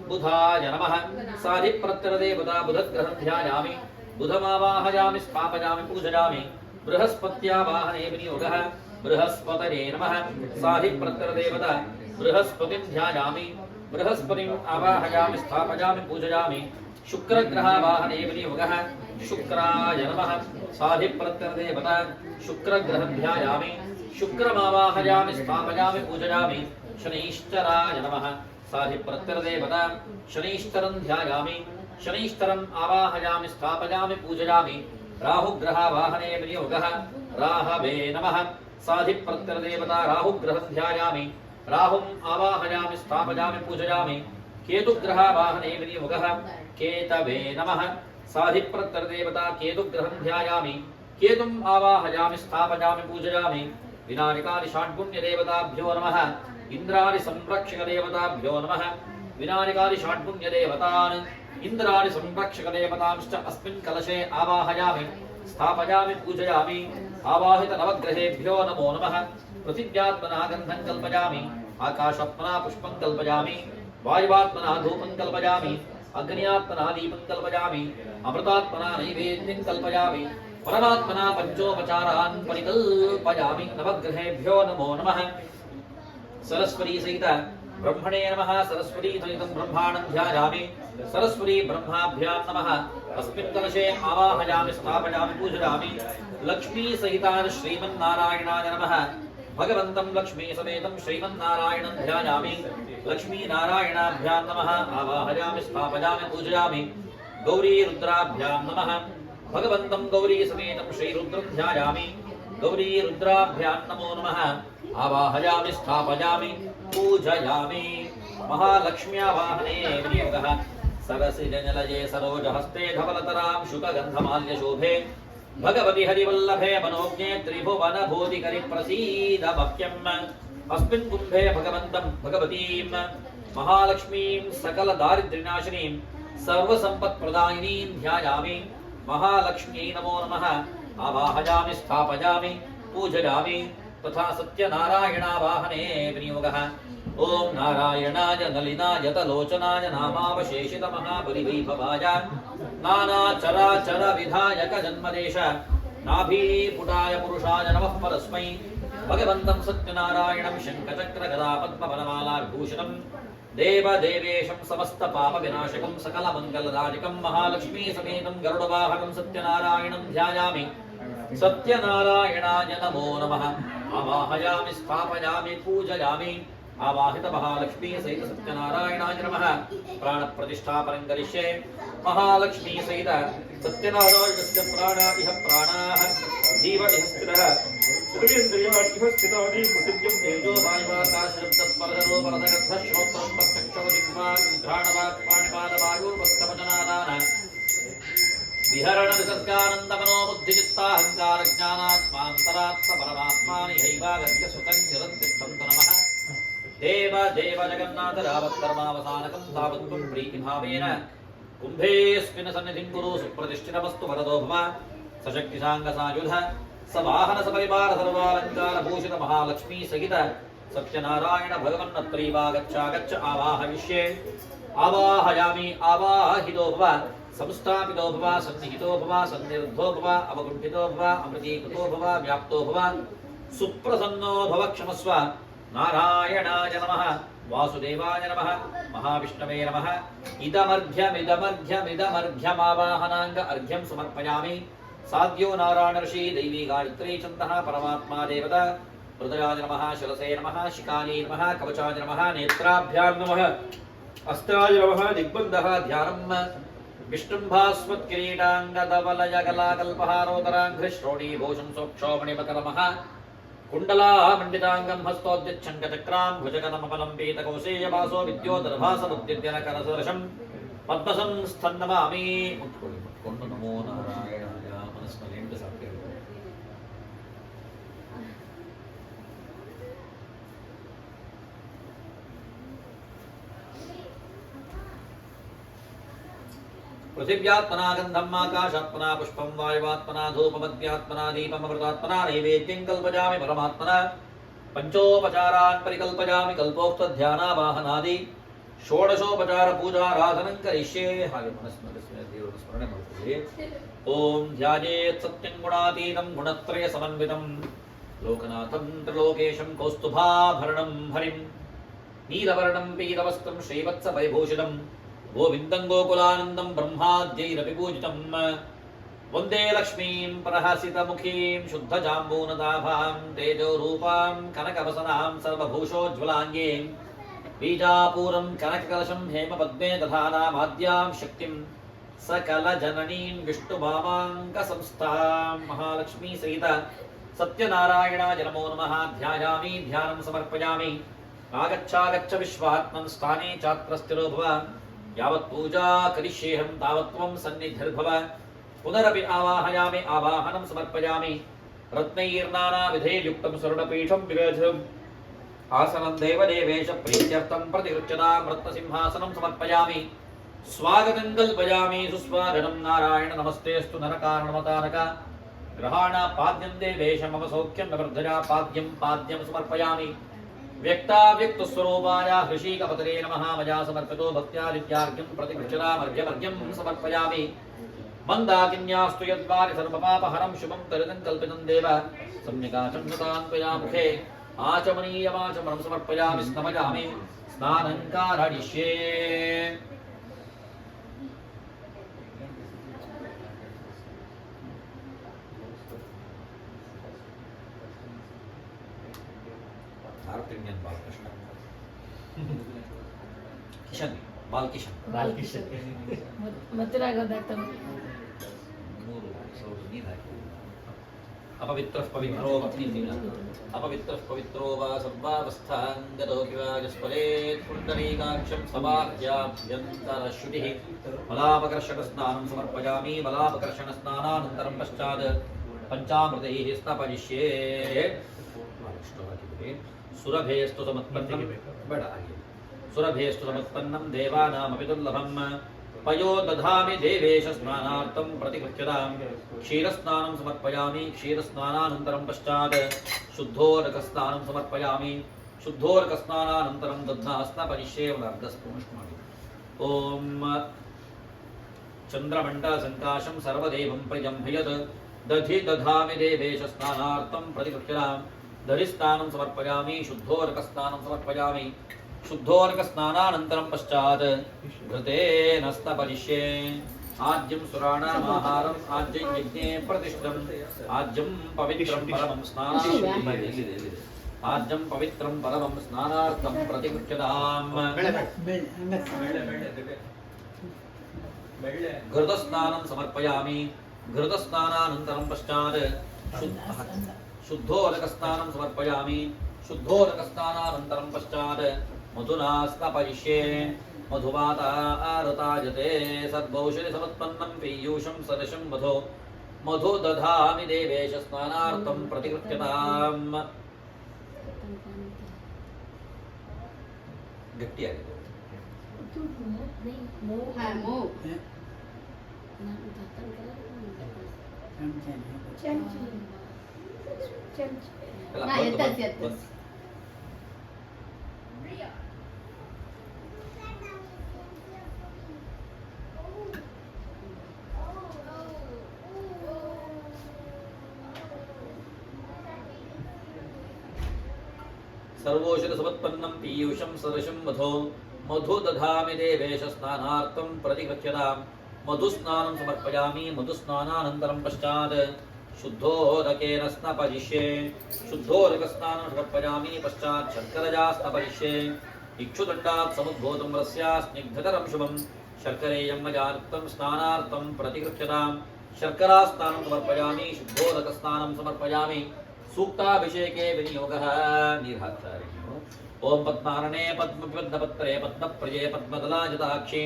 बुधाय नमः साधिप्रत्यदेवता बुधग्रहं ध्यायामि बुधमावाहयामि स्थापयामि पूजयामि बृहस्पत्यावाहने विनियोगः बृहस्पतये नमः साधिप्रत्यदेवता बृहस्पतिं ध्यायामि बृहस्पतिम् आवाहयामि स्थापयामि पूजयामि शुक्रग्रहावाहने विनियोगः शुक्राय नमः साधिप्रत्यदेवता शुक्रग्रहं ध्यायामि शुक्रमावाहयामि स्थापयामि पूजयामि शनैश्चराय नमः साधिप्रत्यदेवता शनैश्चरं ध्यायामि शनैश्चरम् आवाहयामि स्थापयामि पूजयामि राहुग्रहावाहने विनियोगः राहवे नमः साधिप्रत्यदेवता राहुग्रहं ध्यायामि राहुम् आवाहयामि स्थापयामि पूजयामि केतुग्रहावाहने विनियोगः केतवे नमः साधिप्रत्यदेवता केतुग्रहं ध्यायामि केतुम् आवाहयामि स्थापयामि पूजयामि विनायकादि षड्पुण्यदेवताभ्यो नमः इंद्रादि संरक्षकदेवताभ्यो नमः विनायकादि षड्पुण्यदेवतान् इंद्रादि संरक्षकदेवतांश्च अस्मिन् कलशे आवाहयामि स्थापयामि पूजयामि आवाहित नवग्रहेभ्यो नमो नमः पृथिव्यात्मना गन्धं कल्पयामि आकाशात्मना पुष्पं कल्पयामि वायुवात्मना धूपं कल्पयामि अग्न्यात्मना दीपं कल्पयामि अमृतात्मना नैवेद्यं कल्पयामि परमात्मना पंचोपचारान् परिकल्पयामि नवग्रहेभ्यो नमो नमः सरस्वती सहित ब्रह्मणे नमः सरस्वती सहितं ब्रह्माणं ध्यायामि सरस्वती ब्रह्माभ्यां नमः अस्मिन् कलशे आवाहयामि स्थापयामि पूजयामि लक्ष्मी सहितान् श्रीमन्नारायणाय नमः भगवन्तं लक्ष्मी समेतं श्रीमन्नारायणं ध्यायामि लक्ष्मी नारायणाभ्यां नमः आवाहयामि स्थापयामि पूजयामि गौरी रुद्राभ्यां नमः भगवन्तं गौरी समेतं श्रीरुद्रं ध्यायामि गौरी रुद्राभ्यां नमो नमः आवाहयामि स्थापयामि पूजयामि महालक्ष्म्यावाहने विनियोगः सरसिजनलये सरोजहस्ते धवलतरां शुकगन्धमाल्यशोभे भगवति हरिवल्लभे मनोज्ञे त्रिभुवनभूतिकरि प्रसीद मह्यम् अस्मिन् कुम्भे भगवन्तं भगवतीं महालक्ष्मीं सकलदारिद्र्यनाशिनीं सर्वसम्पत्प्रदायिनीं ध्यायामि। महालक्ष्म्यै नमो नमः। आवाहयामि, स्थापयामि, पूजयामि। तथा सत्यनारायणावाहने विनियोगः। ओम नारायणाय नलिनाय तलोचनाय नामावशेषित महाबलिवैभवाय नानाचराचर विधायक जन्मदेश नाभीपुटाय पुरुषाय नमः परस्मै। भगवन्तं सत्यनारायणं शङ्खचक्र गदा पद्मवनमाला विभूषणं देवदेवेशं समस्त पाप विनाशकं सकल मंगलदायकं महालक्ष्मी समेतं गरुडवाहनं सत्यनारायणं ध्यायामि। सत्यनारायणाय नमो नमः। आवाहयामि, स्थापयामि, पूजयामि। आवाहित महालक्ष्मी सहित सत्यनारायणाय नमः। प्राण प्रतिष्ठापनं करिष्ये। महालक्ष्मी सहित सत्यनारायणस्य प्राणाः प्राणाः जीव इह स्थितः सर्वेन्द्रियाणि इह स्थितानि पृथिव्यं तेजो वायुवाकाशब्दस्पर्शरोपरसगन्धः श्रोत्रं प्रत्यक्षवजिह्वान् घ्राणवाक् पाणिपादवायुर्वस्तवचनादान विहरण विसर्गानन्दमनो बुद्धिचित्ताहङ्कार ज्ञानात्मान्तरात्म परमात्मानि हैवागत्य सुखं चिरन्तिष्ठन्तु नमः। देव देव जगन्नाथ रावत्कर्मावसानकं तावत्त्वं प्रीतिभावेन कुम्भेऽस्मिन् सन्निधिं कुरु। सुप्रतिष्ठितमस्तु वरदो भव। सशक्तिसाङ्गसायुध सवाहन सपरिवार सर्वालङ्कार भूषित महालक्ष्मी सहित सत्यनारायण भगवन्नत्रैवागच्छागच्छ। आवाहयिष्ये। आवाहयामि, आवाहितो भव। संस्थापितो भव, सन्निहितो भव, सन्निरुद्धो भव, अवगुण्ठितो भव, अमृतीकृतो भव, व्याप्तो भव, सुप्रसन्नो भव। क्षमस्व। नारायणाय नमः। वासुदेवाय नमः। महाविष्णवे नमः। इदमर्घ्यमिदमर्घ्यमिदमर्घ्यमावाहनाङ्ग अर्घ्यं समर्पयामि। साध्यो नारायण ऋषि दैवी गायत्री छन्दः परमात्मा देवता। हृदयाय नमः। शिरसे नमः। शिकायै नमः। कवचाय नमः। नेत्राभ्यां नमः। अस्त्राय नमः। दिग्बन्धः ध्यानम् विष्णुम्भास्वत्किरीटाङ्गदवलयगलाकल्पहारोदराङ्घ्रिश्रोणीभूषं सोक्षोमणिमकरमः कुण्डलामण्डिताङ्गं हस्तोद्यच्छङ्कचक्रां भुजगनमपलं पीतकौशेयवासो विद्योदर्भासमुद्यद्यनकरसदृशं पद्मसंस्थन्नमामि। मुट्ಕೊಂಡು ನಮೋ ನಾರಾಯಣಾಯ ಮನಸ್ಸಿನಲ್ಲಿ 8 ಸಾಕು. पृथिव्यात्मना गन्धम् आकाशात्मना पुष्पं वायुवात्मना धूपमद्यात्मना दीपममृतात्मना नैवेद्यं कल्पयामि परमात्मना। पंचोपचारान् परिकल्पयामि। कल्पोक्तध्यानावाहनादि षोडशोपचार पूजाराधनं करिष्ये। हागे मनस्सिನಲ್ಲಿ ದೇವರ ಸ್ಮರಣೆ ಮಾಡುತ್ತೇವೆ। ಓಂ ಧ್ಯಾಯೇತ್ ಸತ್ಯಂ ಗುಣಾತೀತಂ ಗುಣತ್ರಯ ಸಮನ್ವಿತಂ ಲೋಕನಾಥಂ ತ್ರಿಲೋಕೇಶಂ ಕೌಸ್ತುಭಾಭರಣಂ ಹರಿಂ ನೀಲವರ್ಣಂ ಪೀತವಸ್ತ್ರಂ ಶ್ರೀವತ್ಸ ಪರಿಭೂಷಿತಂ गोविन्दं गोकुलानन्दं ब्रह्माद्यैरपि पूजितं। वन्दे लक्ष्मीं प्रहसितमुखीं शुद्धजाम्बूनदाभां तेजोरूपां कनकवसनां सर्वभूषोज्ज्वलाङ्गीं बीजापूरं कनककलशं हेमपद्मे दधानामाद्यां शक्तिं सकलजननीं विष्णुभावाङ्कसंस्थां महालक्ष्मी सहित सत्यनारायणाय नमो नमः। ध्यायामि, ध्यानं समर्पयामि। आगच्छागच्छ विश्वात्मन् स्थाने चात्रस्थिरो भव। यावत् पूजा करिष्येऽहं तावत्त्वं सन्निधिर्भव। पुनरपि आवाहयामि, आवाहनं समर्पयामि। रत्नैर्नानाविधैर्युक्तं स्वर्णपीठं विराजितम् आसनं देवदेवेश प्रीत्यर्थं प्रतिगृह्यतां रत्नसिंहासनं समर्पयामि। स्वागतं कल्पयामि। सुस्वागतं नारायण नमस्तेऽस्तु नरकारणमतारक ग्रहाण पाद्यं देवेश मम सौख्यं विवर्धया पाद्यं पाद्यं समर्पयामि। व्यक्ताव्यक्तस्वरूपाय हृषीकपतये नमः। मया समर्पितो भक्त्यादित्यार्घ्यं प्रतिगृह्यतामर्घ्यमर्घ्यं समर्पयामि। मन्दाकिन्यास्तु यद्वारि सर्वपापहरं शुभं तरितं कल्पितं देव सम्यगाचम्यतां त्वया मुखे आचमनीयमाचमनं समर्पयामि। स्नपयामि, स्नानं कारयिष्ये। इंडियन बालकृष्ण किशन बालकिशन ಮತ್ತರಾಗೋದಾಗ್ತದೆ. अपवित्रः पवित्रो अपवित्रः पवित्रो वा सर्वावस्थाङ्गतोऽपि वा यस्परेत् पुण्डरीकाक्षं समाह्याभ्यन्तरश्रुतिः। मलापकर्षणस्नानं समर्पयामि। मलापकर्षणस्नानानन्तरं पश्चात् पञ्चामृतैः स्नापयिष्ये। ಸುರಭೇಸ್ತು ಸಮತ್ಪನ್ನಂ ಬೇಡ ಹಾಗೆ ಸುರಭೇಸ್ತು ಸಮತ್ಪನ್ನಂ ದೇವಾನಾಮಪಿ ದುರ್ಲಭಂ ಪಯೋ ದಧಾಮಿ ದೇವೇಶ ಸ್ನಾನಾರ್ಥಂ ಪ್ರತಿಗೃಹ್ಯತಾಂ ಕ್ಷೀರಸ್ನಾನಂ ಸಮರ್ಪಯಾಮಿ ಕ್ಷೀರಸ್ನಾನಾನಂತರಂ ಪಶ್ಚಾತ್ ಶುದ್ಧೋರಕಸ್ನಾನಂ ಸಮರ್ಪಯಾಮಿ ಶುದ್ಧೋರಕಸ್ನಾನಾನಂತರಂ ದಧ್ನಾಸ್ನಪರಿಶ್ಯೇವನರ್ಧಸ್ಪೃಷ್ಟ್ ಮಾಡಿ ಓಂ ಚಂದ್ರಮಂಡಲ ಸಂಕಾಶಂ ಸರ್ವದೇವಂ ಪ್ರಿಯಂಭಯತ್ ದಧಿ ದಧಾಮಿ ದೇವೇಶ ಸ್ನಾನಾರ್ಥಂ ಪ್ರತಿಗೃಹ್ಯತಾಂ ದಧಿಸ್ನಾನಂ ಸಮರ್ಪಯಾಮಿ ಶುದ್ಧೋರಕಸ್ನಾನಂ ಸಮರ್ಪಯಾಮಿ ಶುದ್ಧೋರ್ಗಸ್ನಾನಾನಂತರಂ ಪಶ್ಚಾತ್ ಘೃತೇನ ಸ್ತಪರಿಷ್ಯೆ ಆಜ್ಯಂ ಸುರಾಣಾಮಾಹಾರಂ ಆಜ್ಯಂ ಯಜ್ಞೇ ಪ್ರತಿಷ್ಠಂ ಆಜ್ಯಂ ಪವಿತ್ರಂ ಪರಮಂ ಆಜ್ಯಂ ಪವಿತ್ರಂ ಪರಮಂ ಸ್ನಾನಾರ್ಥಂ ಪ್ರತಿಗೃಹ್ಯತಾಂ ಘೃತಸ್ನಾನಂ ಸಮರ್ಪಯಾಮಿ ಘೃತಸ್ನಾನಾನಂತರಂ ಪಶ್ಚಾತ್ ಶುದ್ಧೋರಕಸ್ನಾನಂ ಸಮರ್ಪಯಾಮಿ ಶುದ್ಧೋರಕಸ್ನಾನಾನಂತರಂ ಪಶ್ಚಾತ್ ಮಧುನಾ ಸ್ನಪಯಿಷ್ಯೆ ಮಧುಮಾತಾ ಆರತಾಯತೆ ಸದ್ಭೌಷಧಿ ಸಮತ್ಪನ್ನಂ ಪೀಯೂಷಂ ಸದಶಂ ಮಧು ಮಧು ದಧಾಮಿ ದೇವೇಶ ಸ್ನಾನಾರ್ಥಂ ಪ್ರತಿಗೃಹ್ಯತಾಂ ಗಟ್ಟಿಯಾಗಿದೆ হ্যাঁ মো ಎಲ್ಲ ನಾ ಬಂತು, ಎತ್ತಸ್ ಬಂತು, ಎತ್ತಸ್ ಬಂತು. ಸರ್ವೋಷಧ ಸಮತ್ಪನ್ನಂ ಪೀಯೂಷಂ ಸದಶಂ ಮಧು ಮಧು ದಧಾಮಿ ದೇವೇಶ ಸ್ನಾನಾರ್ಥಂ ಪ್ರತಿಗೃಹ್ಯತಾಂ ಮಧು ಸ್ನಾನಂ ಸಮರ್ಪಯಾಮಿ ಮಧು ಸ್ನಾನಾನಂತರಂ ಪಶ್ಚಾತ್ ಶುದ್ಧೋದಕೇನ ಸ್ನಪಯಿಷ್ಯೆ ಶುದ್ಧೋದಕ ಸ್ನಾನಂ ಸಮರ್ಪಯಾಮಿ ಪಶ್ಚಾತ್ ಶರ್ಕರಜಾ ಸ್ನಪಯಿಷ್ಯೆ ಇಕ್ಷುದಂಡಾತ್ ಸಮುದ್ಭೂತಂ ರಸ್ಯ ಸ್ನಿಗ್ಧತರಂ ಶುಭಂ ಶರ್ಕರೇಯಂ ಮಜಾರ್ಥಂ ಸ್ನಾನಾರ್ಥಂ ಪ್ರತಿಗೃಹ್ಯತಾಂ ಶರ್ಕರಾ ಸ್ನಾನಂ ಸಮರ್ಪಯಾಮಿ ಶುದ್ಧೋದಕ ಸ್ನಾನಂ ಸಮರ್ಪಯಾಮಿ ಸೂಕ್ತಾಭಿಷೇಕೆ ವಿನಿಯೋಗಃ ನೀರು ಹಾಕ್ತಾರೆ ಓಂ ಪದ್ಮಾರಣೆ ಪದ್ಮಪತ್ರೇ ಪದ್ಮಪ್ರಿಯೇ ಪದ್ಮದಲಾಜತಾಕ್ಷಿ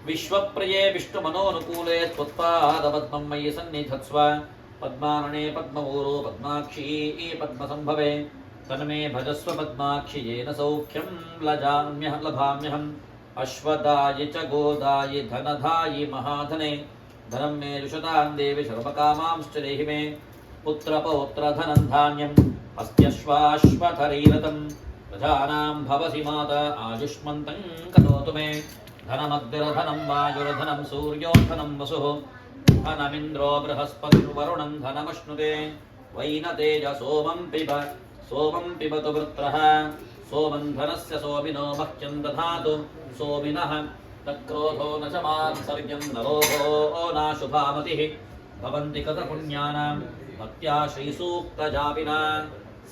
ವಿಶ್ವಪ್ರಿಯೇ ವಿಷ್ಣುಮನೋನುಕೂಲೆ ತ್ವತ್ಪಾದಪದ್ಮಂ ಮಯಿ ಸನ್ನಿಧತ್ಸ್ವ ಪದ್ಮಾರಣೆ ಪದ್ಮವೂರೋ ಪದ್ಮಾಕ್ಷಿ ಪದ್ಮಸಂಭವೆ ತನ್ಮೇ ಭಜಸ್ವ ಪದ್ಮಾಕ್ಷಿ ಯೇನ ಸೌಖ್ಯಂ ಲಭಾಮ್ಯಹಂ ಅಶ್ವದಾಯಿ ಚ ಗೋದಾಯಿ ಧನಧಾಯಿ ಮಹಾಧನೆ ಧನಂ ಮೇ ಯುಷತಾಂ ದೇವಿ ಸರ್ವಕಾಮಾಂಶ್ಚ ದೇಹಿ ಮೇ पुत्रपौत्रधनं धान्यम् अस्त्यश्वाश्वथरीरथं प्रजानां भवसि माता आयुष्मन्तं करोतु मे धनमग्निर्धनं वायुर्धनं सूर्योधनं वसुः धनमिन्द्रो बृहस्पतिर्वरुणं धनमश्नुते वैनतेज सोमं पिबतु वृत्रः सोमं धनस्य सोमिनो मह्यं दधातु सोमिनः तक्रोधो न च मात्सर्यं न लोभो नाशुभामतिः भवन्ति कथपुण्यानां भक्त्या श्रीसूक्तजापिना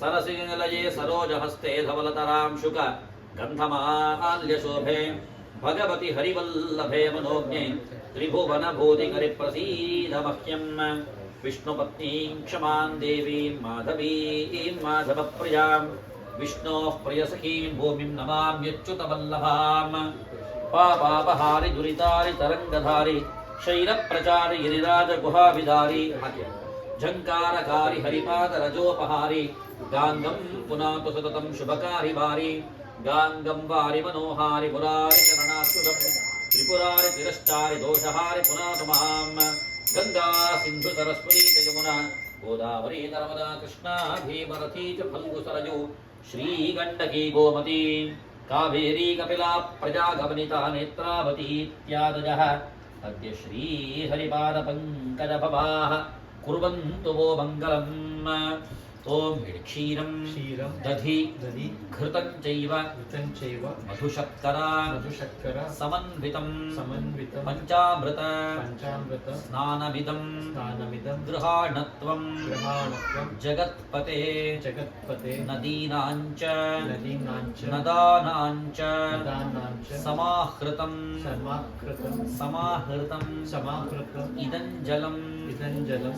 सरसिनिलये सरोजहस्ते धवलतरां शुक गन्धमाल्यशोभे भगवति हरिवल्लभे मनोज्ञे त्रिभुवनभूतिकरिप्रसीद मह्यं विष्णुपत्नीं क्षमां देवीं माधवीं माधवप्रियां विष्णोः प्रियसखीं भूमिं नमाम्यच्युतवल्लभां पापापहारि दुरितारि तरङ्गधारि शैलप्रचारि गिरिराजगुहाविदारि झंकारकारी हरिपाद रजोपहारी गांगम पुनातु सततं शुभकारी वारी गांगम वारि मनोहारि मुरारि चरणाच्युतं त्रिपुरारि तिरश्चारि दोषहारि पुनातु मां गंगा सिंधु सरस्वती च यमुना गोदावरी नर्मदा कृष्णा भीमरथी च फल्गु सरयू श्रीगण्डकी गोमती कावेरी कपिला प्रजागमनिता नेत्रावती इत्यादयः अद्य श्रीहरिपादपङ्कजभवाः कुर्वन्तु वो मङ्गलम् ओम क्षीरं दधि घृतं चैव मधुशर्करा समन्वितं पंचामृत स्नानमिदं गृहाणत्वं जगत्पते नदीनाञ्च नदानाञ्च समाहृतं इदं जलं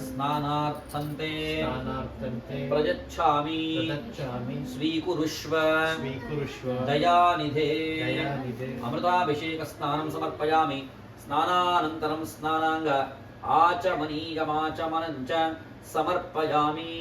स्नानार्थन्ते प्रयच्छामि स्वीकुरुष्व दयानिधे अमृताभिषेक स्नानं समर्पयामि स्नानानन्तरं स्नानांग आचमनीयमाचमनं च समर्पयामि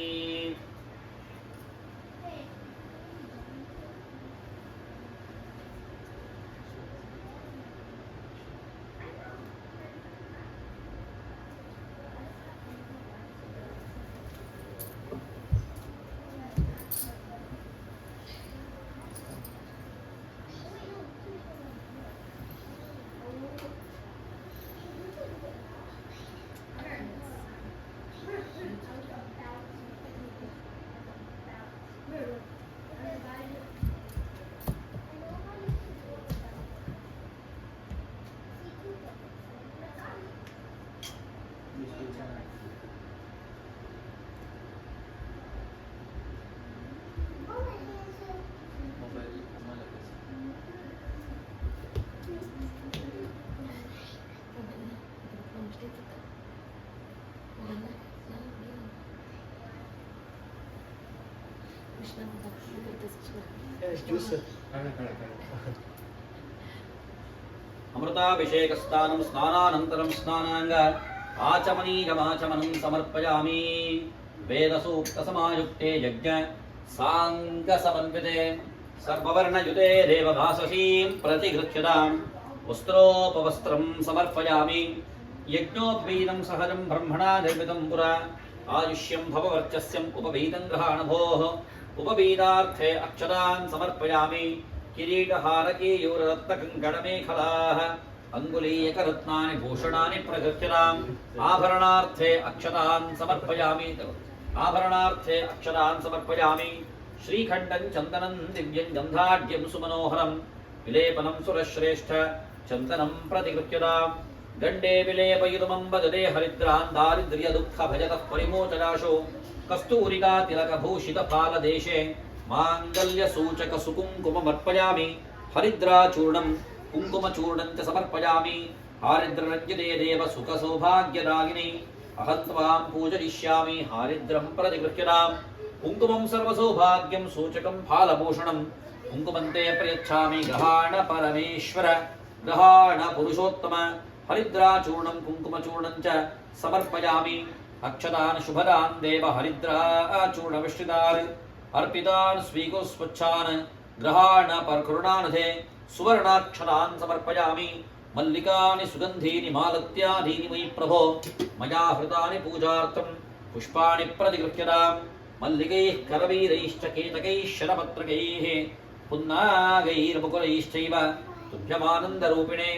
ಜ್ಯೂಸ್ ಅಮೃತಾಭಿಷೇಕಸ್ನಾನಂ ಸ್ನಾನಾನಂತರಂ ಸ್ನಾನಾಂಗ ಆಚಮನೀಯಮಾಚಮನಂ ಸಮರ್ಪಯಾಮಿ ವೇದಸೂಕ್ತಸಮಾಯುಕ್ತೆ ಯಜ್ಞ ಸಾಂಗಸಮನ್ವಿತೆ ಸರ್ವವರ್ಣಯುತೆ ದೇವಭಾಸಸೀಂ ಪ್ರತಿಗೃಹ್ಯತಾಂ ವಸ್ತ್ರೋಪವಸ್ತ್ರಂ ಸಮರ್ಪಯಾಮಿ ಯಜ್ಞೋಪವೀತಂ ಸಹಜಂ ಬ್ರಹ್ಮಣಾ ನಿರ್ಮಿತಂ ಪುರ ಆಯುಷ್ಯಂ ಭವವರ್ಚಸ್ಯಂ ಉಪವೀತಂ ಗೃಹಾಣಭೋಃ ಉಪವೀತಾರ್ಥೆ ಅಕ್ಷತಾನ್ ಸಮರ್ಪಯಾಮಿ किरीटहारकेयूररत्नकङ्कणमेखलाः अङ्गुलीयकरत्नानि भूषणानि प्रगृह्यताम् आभरणार्थे अक्षतान् समर्पयामि आभरणार्थे अक्षतान् समर्पयामि श्रीखण्डं चन्दनं दिव्यं गन्धाढ्यं सुमनोहरं विलेपनं सुरश्रेष्ठ चन्दनं प्रतिगृह्यताम् गण्डे विलेपयुतमम्बददे हरिद्रान् दारिद्र्यदुःखभजतः परिमोचनाशो कस्तूरिका तिलकभूषितफालदेशे मांगल्यसूचक सुकुङ्कुममर्पयामि हरिद्राचूर्णं कुङ्कुमचूर्णं च समर्पयामि हारिद्ररञ्जिते देव सुखसौभाग्यदायिनि अहं त्वां पूजयिष्यामि हारिद्रं प्रतिगृह्यताम् कुङ्कुमं सर्वसौभाग्यं सूचकं फालभूषणं कुङ्कुमन्ते प्रयच्छामि ग्रहाण परमेश्वर ग्रहाण पुरुषोत्तम हरिद्राचूर्णं कुङ्कुमचूर्णं च समर्पयामि अक्षतान् शुभदान् देव हरिद्राचूर्णमिश्रितान् अर्पितान् स्वीकुस्वच्छान् ग्रहाण परकरुणानधे सुवर्णाक्षरान् समर्पयामि मल्लिकानि सुगन्धीनि मालत्यादीनि मयि प्रभो मया हृतानि पूजार्थं पुष्पाणि प्रतिगृह्यताम् मल्लिकैः करवीरैश्च केतकैः शरपत्रकैः पुन्नागैर्मुकुलैश्चैव तुभ्यमानन्दरूपिणे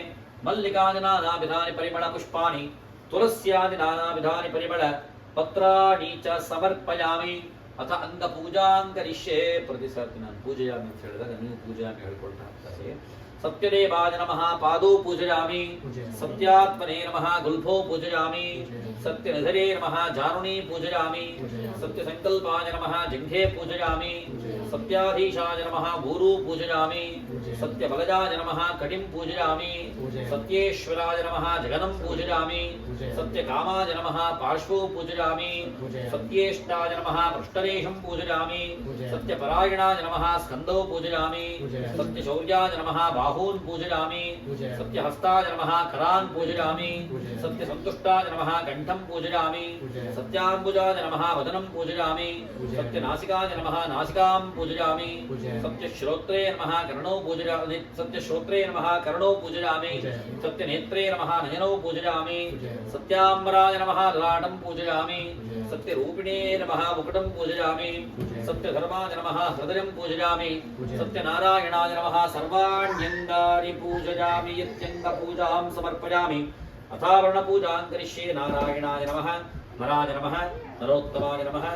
मल्लिकानि नानाविधानि परिमलपुष्पाणि तुलस्यादि नानाविधानि परिमल पत्राणि च समर्पयामि अथ अंगपूजां करिष्ये प्रतिसर्ति ನಾನು ಪೂಜೆಯಾಮಿ ಅಂತ ಹೇಳಿದಾಗ ನೀವು ಪೂಜೆಯಾಮಿ ಹೇಳ್ಕೊಳ್ತಾ ಇರ್ತಾರೆ सत्यदेवाय नमः पादौ पूजयामि सत्यात्मने नमः गुल्फो पूजयामि सत्यनिधरे नमः जानुनी पूजयामि सत्यसंकल्पाय नमः जिह्वे पूजयामि सत्याधीशाय नमः भूरु पूजयामि सत्यबलजाय नमः कटिं पूजयामि सत्येश्वराय नमः जगनं पूजयामि सत्यकामाय नमः पार्श्वौ पूजयामि सत्येष्टाय नमः पृष्ठदेशं पूजयामि सत्यपरायणाय नमः स्कन्दौ पूजयामि सत्यशौर्याय नमः बाहून् पूजयामि सत्यहस्ताय नमः करान् पूजयामि सत्यसन्तुष्टाय नमः कण्ठं पूजयामि सत्याम्बुजाय नमः वदनं पूजयामि सत्यनासिकाय नमः नासिकां पूजयामि सत्यश्रोत्रे नमः कर्णौ पूजयामि सत्यश्रोत्रे नमः कर्णौ पूजयामि सत्यनेत्रे नमः नयनौ पूजयामि सत्याम्बराय नमः ललाटं पूजयामि सत्यरूपिणे नमः मुकुटं पूजयामि सत्यधर्माय नमः हृदयं पूजयामि सत्यनारायणाय नमः सर्वाण्यङ्गानि पूजयामि यत्यङ्गपूजां समर्पयामि अथावरणपूजां करिष्ये नारायणाय नमः नराय नमः नरोत्तमाय नमः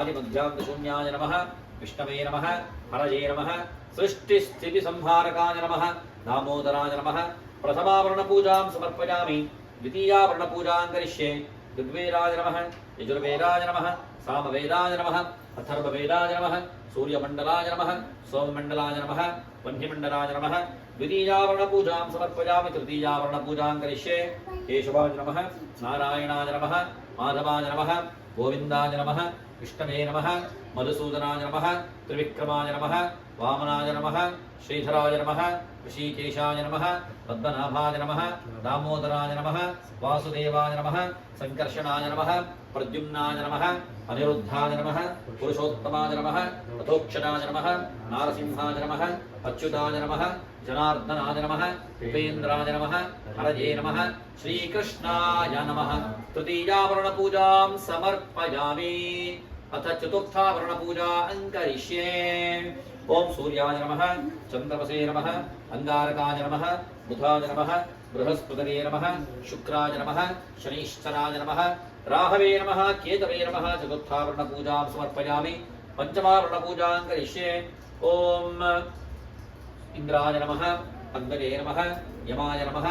आदिमध्यान्तशून्याय नमः विष्णवे नमः हरये नमः सृष्टिस्थितिसंहारकाय नमः दामोदराय नमः प्रथमावरणपूजां समर्पयामि द्वितीयावरणपूजां करिष्ये ऋग्वेदाय नमः यजुर्वेदाय नमः सामवेदाय नमः अथर्ववेदाय नमः सूर्यमण्डलाय नमः सोममण्डलाय नमः वह्निमण्डलाय नमः द्वितीयावरणपूजां समर्पयामि तृतीयावरणपूजां करिष्ये केशवाय नमः नारायणाय नमः माधवाय नमः गोविन्दाय नमः विष्णवे नमः मधुसूदनाय नमः त्रिविक्रमाय नमः वामनाय नमः श्रीधराय नमः ऋषिकेशाय नमः पद्मनाभाय नमः दामोदराय नमः वासुदेवाय नमः संकर्षणाय नमः प्रद्युम्नाय नमः अनिरुद्धाय नमः पुरुषोत्तमाय नमः अथोक्षणाय नमः नारसिंहाय नमः अच्युताय नमः जनार्दनाय नमः उपेन्द्राय नमः हरये नमः श्रीकृष्णाय नमः तृतीयावरणपूजां समर्पयामि अथ चतुर्थावरणपूजां करिष्ये ओम सूर्याय नमः चन्द्रमसे नमः अंगारकाय नमः बुधाय नमः बृहस्पतये नमः शुक्राय नमः शनिश्चराय नमः राहवे नमः केतवे नमः चतुर्थावरणपूजां समर्पयामि पंचमावरणपूजां करिष्ये ओम इंद्राय नमः अग्नये नमः यमाय नमः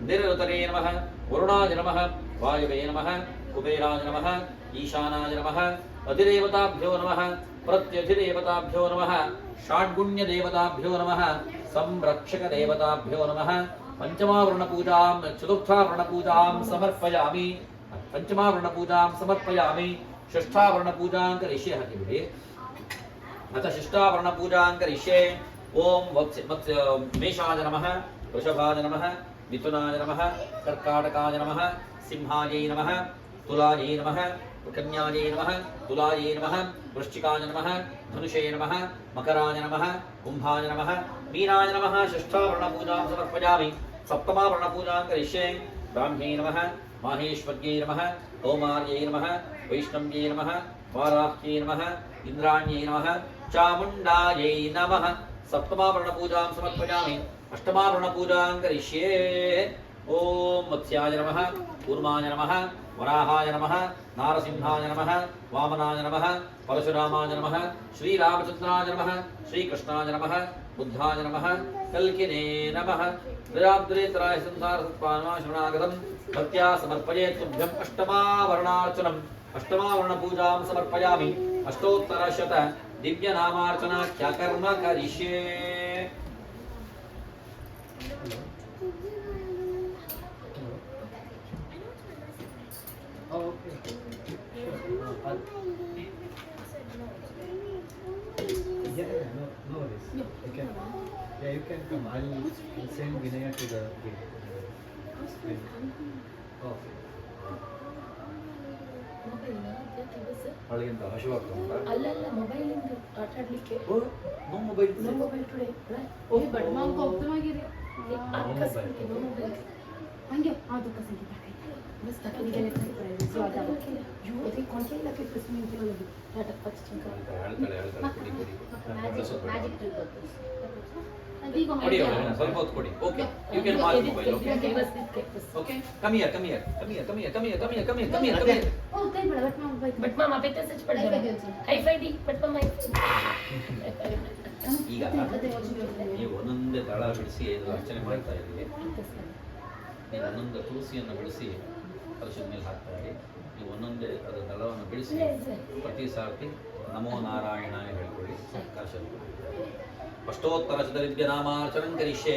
निरृतये नमः वरुणाय नमः वायुवे नमः कुबेराय नमः ईशानाय नमः अधिदेवताभ्यो नमः प्रत्यधिदेवताभ्यो नमः षाड्गुण्यदेवताभ्यो नमः संरक्षकदेवताभ्यो नमः पंचमावरणपूजां चतुर्थावरणपूजां समर्पयामि पंचमावरणपूजां समर्पयामि षष्ठावरणपूजां करिष्ये अथ षष्ठावरणपूजां करिष्ये ಓಂ ಮೇಷಾಯ ನಮಃ ವೃಷಭಾಯ ನಮಃ ಮಿಥುನಾಯ ನಮಃ ಕರ್ಕಾಟಕಾಯ ನಮಃ ಸಿಂಹಾಯ ನಮಃ ತುಲಾಯ ನಮಃ ಕನ್ಯಾಯ ನಮಃ ತುಲಾಯ ನಮಃ ವೃಶ್ಚಿಕಾಯ ನಮಃ ಧನುಷೇ ನಮಃ ಮಕರಾಯ ನಮಃ ಕುಂಭಾಯ ನಮಃ ಮೀನಾಯ ನಮಃ ಷಷ್ಠಾವರ್ಣಪೂಜಾಂ ಸಮರ್ಪಯಾಮಿ ಸಪ್ತಮಾವರ್ಣಪೂಜಾಂ ಕರಿಷ್ಯೆ ಬ್ರಾಹ್ಮೇ ನಮಃ ಮಾಹೇಶ್ವರ್ಯೈ ನಮಃ ಕೌಮಾರ್ಯೈ ನಮಃ ವೈಷ್ಣವ್ಯೈ ನಮಃ ವಾರಾಹ್ಯೈ ನಮಃ ಇಂದ್ರಾಣ್ಯೈ ನಮಃ ಚಾಮುಂಡಾಯೈ ನಮಃ ಸಪ್ತಮಾವರ್ಣಪೂಜಾಂ ಸಮರ್ಪಯಾಮಿ ಅಷ್ಟಮಾವರ್ಣಪೂಜಾಂ ಕರಿಷ್ಯೆ ಓಂ ಮತ್ಸ್ಯಾಯ ನಮಃ ಕೂರ್ಮಾಯ ನಮಃ ವರಾಹಾಯ ನಮಃ ನಾರಸಿಂಹಾಯ ನಮಃ ವಾಮನಾಯ ನಮಃ ಪರಶುರಾಮಾಯ ನಮಃ ಶ್ರೀರಾಮಚಂದ್ರಾಯ ನಮಃ ಶ್ರೀಕೃಷ್ಣಾಯ ನಮಃ ಬುದ್ಧಾಯ ನಮಃ ಕಲ್ಕಿನೇ ನಮಃ ಪ್ರಜಾಬ್ಧರೇತರಾಯ ಸಂಸಾರ ಸತ್ಪಾನಶರಣಾಗತಂ ಭಕ್ತ್ಯಾ ಸಮರ್ಪಯೇತ್ ತುಭ್ಯಂ ಅಷ್ಟಮಾವರ್ಣಾರ್ಚನಂ ಅಷ್ಟಮಾವರ್ಣಪೂಜಾಂ ಸಮರ್ಪಯಾಮಿ ಅಷ್ಟೋತ್ತರಶತ ದಿವ್ಯನಾಮಾರ್ಚನಾಖ್ಯ ಕರ್ಮ ಕರಿಷ್ಯೆ No worries. You can come. I'll send Vinaya to the gate. Okay. ಅಳಿಯಂತ ಹಸಿವಾಗ್ತುಂಟ ಅಲ್ಲಲ್ಲ ಮೊಬೈಲ್ ಆಟ ಆಡ್ಲಿಕ್ಕೆ no mobile no mobile today but mom ಕೊಪ್ತವಾಗಿರಿ ಹಂಗೆ ಅದು ಕಸಂತಿ बस तक निकले थे प्राइवेसी ज्यादा यू अभी कौन सी लगे किस्म में तो लगी नाटक पच चुका ಮ್ಯಾಜಿಕ್ ಟ್ರಿಕ್ ಕೊಡಿ ಸ್ವಲ್ಪ ಹೊತ್ತು ಕೊಡಿ okay you can mark mobile okay बस ಓಕೆ ಕಮ್ ಹಿಯರ್ ಓ ಕೈ ಬಡ बट मामा पे तो सच पड़ गया हाई फाई दी बट मामा ಈಗ ನೀವು ಒಂದೊಂದೇ ದಳ ಬಿಡಿಸಿ ಇದು ಅರ್ಚನೆ ಮಾಡ್ತಾ ಇದ್ದೀವಿ ನೀವು ಒಂದೊಂದು ತುಳಸಿಯನ್ನು ಬಿಡಿಸಿ ಕಲಶದ ಮೇಲೆ ಹಾಕ್ತಾ ಇರಿ ನೀವು ಒಂದೊಂದೇ ಅದರ ದಳವನ್ನು ಬಿಡಿಸಿ ಪ್ರತಿ ಸಾರ್ತಿ ನಮೋ ನಾರಾಯಣಾಯ ಹೇಳ್ಕೊಳ್ಳಿ ಕಲಶ ಅಷ್ಟೋತ್ತರ ಶತದಿವ್ಯ ನಾಮಾರ್ಚನಂ ಕರಿಷ್ಯೆ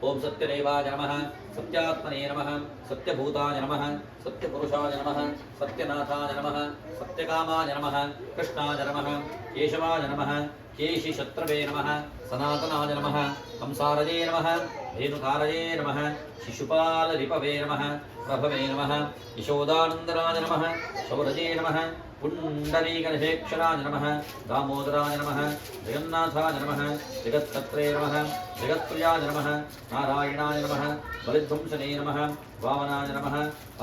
ಓಂ ಸತ್ಯದೇವಾಯ ನಮಃ ಸತ್ಯಾತ್ಮನೇ ನಮಃ ಸತ್ಯಭೂತಾಯ ನಮಃ ಸತ್ಯಪುರುಷಾಯ ನಮಃ ಸತ್ಯನಾಥಾಯ ನಮಃ ಸತ್ಯಕಾಮಾಯ ನಮಃ ಕೃಷ್ಣಾಯ ನಮಃ ಕೇಶವಾಯ ನಮಃ ಕೇಶಿಶತ್ರವೇ ನಮಃ ಸನಾತನಾಯ ನಮಃ ಕಂಸಾರಜೇ ನಮಃ ಧೇನುಕಾರಜೇ ನಮಃ ಶಿಶುಪಾಲರಿಪವೇ ನಮಃ ಪ್ರಭವೇ ನಮಃ ಯಶೋದಾನಂದರಾಯ ನಮಃ ಶೌರಜೇ ನಮಃ ಪುಂಡರೀಕನಿಷೇಕ್ಷರಾಯ ನಮಃ ದಾಮೋದರಾಯ ನಮಃ ಜಗನ್ನಾಥಾಯ ನಮಃ ಜಗತ್ಕರ್ತ್ರೇ ನಮಃ ಜಗತ್ಪ್ರಿಯಾಯ ನಮಃ ನಾರಾಯಣಾಯ ನಮಃ ಬಲಿಧ್ವಂಸನೇ ನಮಃ ವಾಮನಾಯ ನಮಃ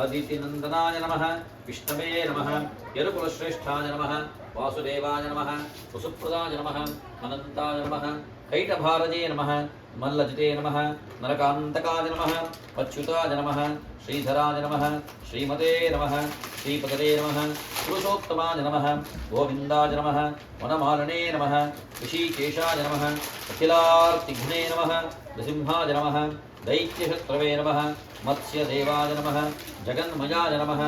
ಅದಿತಿನಂದನಾಯ ನಮಃ ವಿಷ್ಣವೇ ನಮಃ ಯದುಕುಲಶ್ರೇಷ್ಠಾಯ ನಮಃ ವಾಸುದೇವಾಯ ನಮಃ ವಸುಪ್ರದಾಯ ನಮಃ ಅನಂತಾಯ ನಮಃ ಕೈಟಭಾರಜೇ ನಮಃ ಮಲ್ಲಜಿತೆ ನಮಃ ನರಕಾಂತಕಾಯ ನಮಃ ಅಚ್ಯುತಾಯ ನಮಃ ಶ್ರೀಧರಾಯ ನಮಃ ಶ್ರೀಮತೆ ನಮಃ ಶ್ರೀಪತೇ ನಮಃ ಪುರುಷೋತ್ತಮಾಯ ನಮಃ ಗೋವಿಂದಾಯ ನಮಃ ವನಮಾಲನೇ ನಮಃ ಋಷಿಕೇಶಾಯ ನಮಃ ಅಖಿಲಾರ್ತಿಘ್ನೇ ನಮಃ ನೃಸಿಂಹಾಯ ನಮಃ ದೈತ್ಯಶತ್ರವೇ ನಮಃ ಮತ್ಸ್ಯದೇವಾಯ ನಮಃ ಜಗನ್ಮಯಾಯ ನಮಃ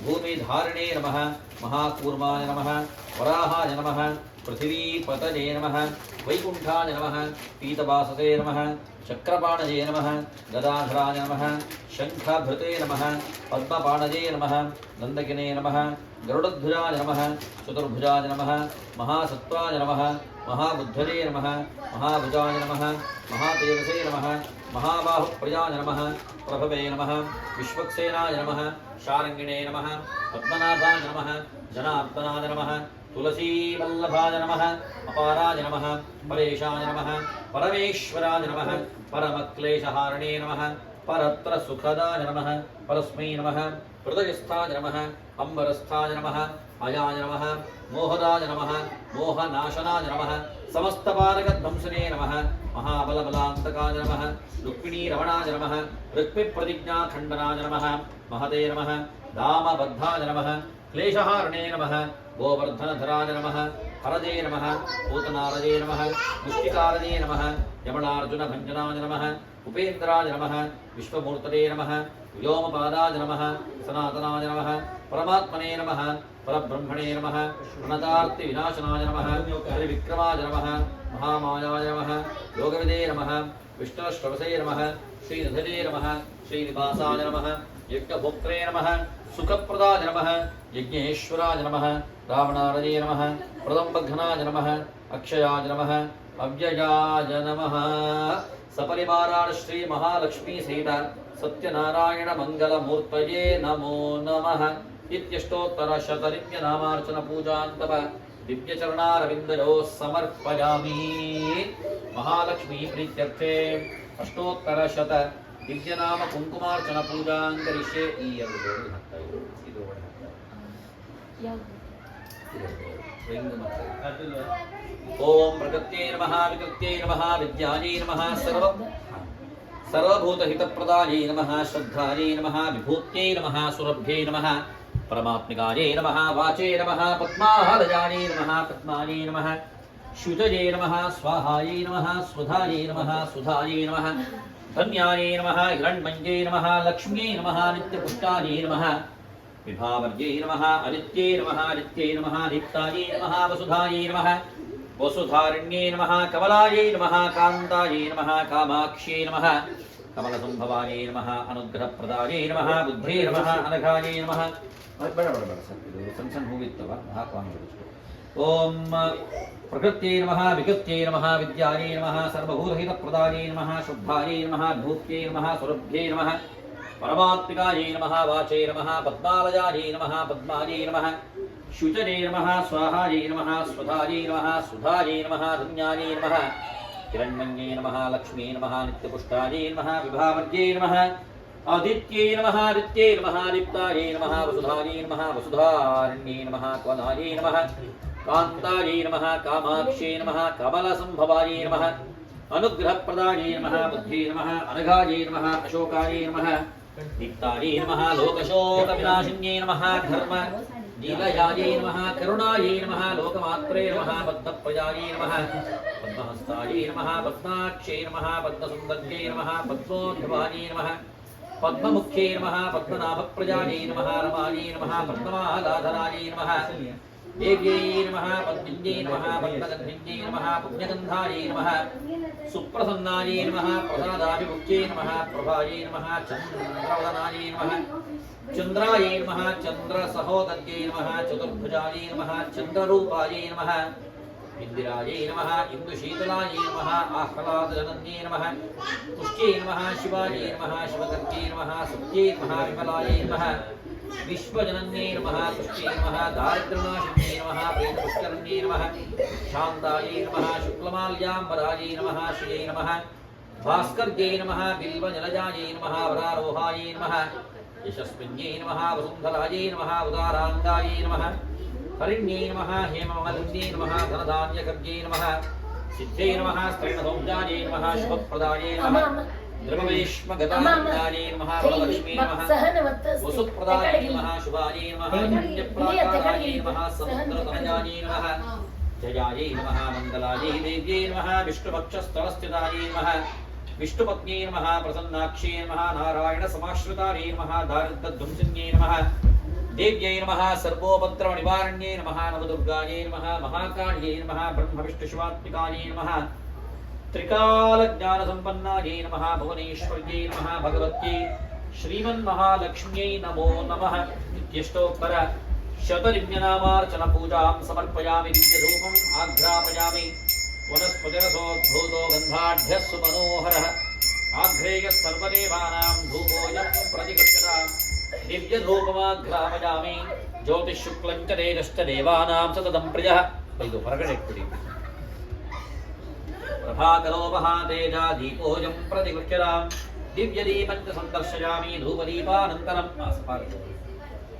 ಭೂಮಿಧಾರಿಣೇ ನಮಃ ಮಹಾಕೂರ್ಮಾಯ ನಮಃ ವರಾಹಾಯ ನಮಃ ಪೃಥಿವೀಪತಯೇ ನಮಃ ವೈಕುಂಠಾಯ ನಮಃ ಪೀತವಾಸಸೇ ನಮಃ ಚಕ್ರಪಾಣಜೇ ನಮಃ ಗದಾಧರಾಯ ನಮಃ ಶಂಖಭೃತೆ ನಮಃ ಪದ್ಮಪಾಣಜೇ ನಮಃ ನಂದಕಿನೇ ನಮಃ ಗರುಡಧ್ವಜಾಯ ನಮಃ ಚತುರ್ಭುಜಾಯ ನಮಃ ಮಹಾಸತ್ವಾಯ ನಮಃ ಮಹಾಬುದ್ಧಜೇ ನಮಃ ಮಹಾಭುಜಾಯ ನಮಃ ಮಹಾತೇಜಸೇ ನಮಃ ಮಹಾಬಾಹುಪ್ರಜಾಯ ನಮಃ ಪ್ರಭವೇ ನಮಃ ವಿಶ್ವಕ್ಸೇನಾಯ ನಮಃ ಶಾರಂಗಿಣೇ ನಮಃ ಪದ್ಮನಾಭಾಯ ನಮಃ ಜನಾರ್ದನಾಯ ನಮಃ ತುಳಸೀವಲ್ಲಭಾಯ ನಮಃ ಅಪಾರಾಯ ನಮಃ ಪರೇಶಾಯ ನಮಃ ಪರಮೇಶ್ವರಾಯ ನಮಃ ಪರಮಕ್ಲೇಶಹಾರಣೇ ನಮಃ ಪರತ್ರ ಸುಖದಾಯ ನಮಃ ಪರಸ್ಮೈ ನಮಃ ಹೃದಯಸ್ಥಾಯ ನಮಃ ಅಂಬರಸ್ಥಾಯ ನಮಃ ಅಯಾಯ ನಮಃ ಮೋಹದಾಯ ನಮಃ ಮೋಹನಾಶನಾಯ ನಮಃ ಸಮಸ್ತಪಾರಕಧ್ವಂಸನೇ ನಮಃ ಮಹಾಬಲಬಲಾಂತಕಾಯ ನಮಃ ರುಕ್ಮಿಣೀರಮಣಾಯ ನಮಃ ಋಕ್ಮಿಪ್ರತಿಜ್ಞಾಖಂಡನಾಯ ನಮಃ ಮಹದೇ ನಮಃ ದಾಮಬದ್ಧಾಯ ನಮಃ ಕ್ಲೇಶಹಾರಣೇ ನಮಃ ಗೋವರ್ಧನಧರಾಯ ನಮಃ ಹರಜೇ ನಮಃ ಪೂತನಾರಜೇ ನಮಃ ಮುಷ್ಟಿಕಾರಜೇ ನಮಃ ಯಮಣಾರ್ಜುನಭಂಜನಾಯ ನಮಃ ಉಪೇಂದ್ರಾಯ ನಮಃ ವಿಶ್ವಮೂರ್ತರೇ ನಮಃ ವ್ಯೋಮಪಾದಾಯ ನಮಃ ಸನಾತನಾಯ ನಮಃ ಪರಮಾತ್ಮನೇ ನಮಃ ಪರಬ್ರಹ್ಮಣೇ ನಮಃ ಪ್ರಣತಾರ್ತಿ ವಿನಾಶನಾಯ ನಮಃ ತ್ರಿವಿಕ್ರಮಾಯ ನಮಃ ಮಹಾಮಾಯಾಯ ನಮಃ ಯೋಗವಿದೇ ನಮಃ ವಿಷ್ಣುಶ್ರವಸೇ ನಮಃ ಶ್ರೀನಿಧನೇ ನಮಃ ಶ್ರೀನಿವಾಸಾಯ ನಮಃ ಯಜ್ಞಭೋಕ್ತ್ರೇ ನಮಃ ಸುಖಪ್ರದಾಯ ನಮಃ ಯಜ್ಞೇಶ್ವರಾಯ ನಮಃ ರಾವಣಾರಜೇ ನಮಃ ಪ್ರದಂಬಘ್ನಾಯ ನಮಃ ಅಕ್ಷಯಾಯ ನಮಃ अव्ययाय नमः सपरिवाराण श्री महालक्ष्मी सहित सत्यनारायण मंगलमूर्तये नमो नमः इत्यष्टोत्तर शतदिव्य नामार्चन पूजान्तप दिव्यचरणारविन्दयोः समर्पयामि महालक्ष्मी प्रीत्यर्थे अष्टोत्तर शत दिव्यनाम कुंकुमार्चन पूजां करिष्ये ಈ ಎರಡು ಗೋಡೆ ಹಾಕ್ತಾ ಇದ್ರು ಇದು ಗೋಡೆ ಹಾಕ್ತಾ ಇದ್ರು ओम प्रकृत्यै नमः विकृत्यै नमः विद्यायै नमः सर्वभूतहितप्रदायै नमः श्रद्धायै नमः विभूत्यै नमः सुरभ्यै नमः परमात्मिकायै नमः वाचे नमः पद्मालयायै नमः पद्मायै नमः शुचये नमः स्वाहायै नमः स्वधायै नमः सुधायै नमः धन्यायै नमः हिरण्मये नमः लक्ष्म्यै नमः नित्यपुष्टायै नमः विभावर्यै नमः अनित्यै नमः नित्यै नमः नित्यायै नमः वसुधायै नमः वसुधारण्ये नमः कमलायै नमः कान्तायै नमः कामाक्ष्यै नमः कमलसंभवायै नमः अनुग्रहप्रदायै नमः बुद्धे नमः अनघायै नमः बड़ सर सಣ್ಣ ಸಣ್ಣ ಹೂವಿತ್ತವ ಹಾಕುವಂತ ओम प्रकृत्यै नमः विकृत्यै नमः विद्यायै नमः सर्वभूतहितप्रदायै नमः शुद्धायै नमः भूत्यै नमः सुरभ्यै नमः परमात्मिकायै नमः वाचे नमः पद्मालयायै नमः पद्मायै नमः शुचये नमः स्वाहायै नमः स्वधायै नमः सुधायै नमः धन्यायै नमः हिरण्मये नमः लक्ष्मी नमः नित्यपुष्टायै नमः विभावर्यै नमः आदित्यै नमः आदित्यै नमः दीप्तायै नमः वसुधायै नमः वसुधारण्यै नमः क्वनायै नमः कान्तायै नमः कामाक्ष्यै नमः कमलसंभवायै नमः अनुग्रहप्रदायै नमः बुद्धे नमः अनघायै नमः अशोकायै नमः दीप्तायै नमः लोकशोकविनाशिन्यै नमः धर्म नीलयायै नमः करुणायै नमः लोकमात्रे नमः पद्मप्रजायै नमः पद्महस्तायै नमः पद्माक्ष्यै नमः पद्मसुन्दर्यै नमः पद्मोद्भवायै नमः पद्ममुख्यै नमः पद्मनाभप्रजायै नमः रमायै नमः पद्ममालाधरायै नमः देव्यै नमः पद्मिन्यै नमः पद्मगन्धिन्यै नमः पुण्यगन्धायै नमः सुप्रसन्नायै नमः प्रसादाभिमुख्यै नमः प्रभायै नमः चन्द्रवदनायै नमः चन्द्रायै नमः चन्द्रसहोदर्यै नमः चतुर्भुजायै नमः चन्द्ररूपायै नमः इंदिरायै नमः इंदुशीतलायै नमः आह्लादजनन्यै नमः पुष्ट्यै नमः शिवायै नमः शिवगर्गै नमः सत्यै नमः विमलायै नमः विश्वजनन्यै नमः तुष्ट्यै नमः दारिद्र्यनाशिन्यै नमः प्रेमपुष्करण्यै नमः शान्तायै नमः शुक्लमाल्याम्बरायै नमः श्रियै नमः भास्कर्यै नमः बिल्वजलजायै नमः वरारोहायै नमः यशस्विन्यै नमः वसुन्धरायै नमः उदाराङ्गायै नमः हरिण्यै नमः हेममलिन्यै नमः धनधान्यकर्यै नमः सिद्धै नमः स्त्रीणसौजायै नमः शुभप्रदायै नमः द्रववेश्मगतानन्दायै नमः वरलक्ष्मी नमः वसुप्रदायै नमः शुभायै नमः नित्यप्राकारायै नमः समुद्रतनयायै नमः जयायै नमः मङ्गलायै देव्यै नमः विष्णुपक्षस्थलस्थितायै नमः विष्णुपत्न्यै नमः प्रसन्नाक्ष्यै नमः नारायणसमाश्रितायै नमः दारिद्र्यध्वंसिन्यै नमः देव्यै नमः सर्वोपद्रवनिवारण्यै नमः नवदुर्गायै नमः महाकाल्यै नमः ब्रह्मविष्णुशिवात्मिकायै नमः त्रिकालज्ञानसम्पन्नायै नमः भुवनेश्वर्यै नमः भगवत्यै श्रीमन्महालक्ष्म्यै नमो नमः इत्यष्टोत्तर शतदिव्यनामार्चन पूजां समर्पयामि दिव्यधूपम् आघ्रापयामि वनस्पतिरसोद्भूतो गन्धाढ्यः सुमनोहरः आघ्रेयः सर्वदेवानां धूपोऽयं प्रतिगच्छताम् दिव्यधूपमाघ्रापयामि ज्योतिःशुक्लं च तेजश्च देवानां सततं प्रियः ಇದು ಹೊರಗಡೆ ಇಟ್ಬಿಡಿ प्रभाकरोपहातेजा दीपोऽयं प्रतिगृह्यताम् दिव्यदीपं च सन्दर्शयामि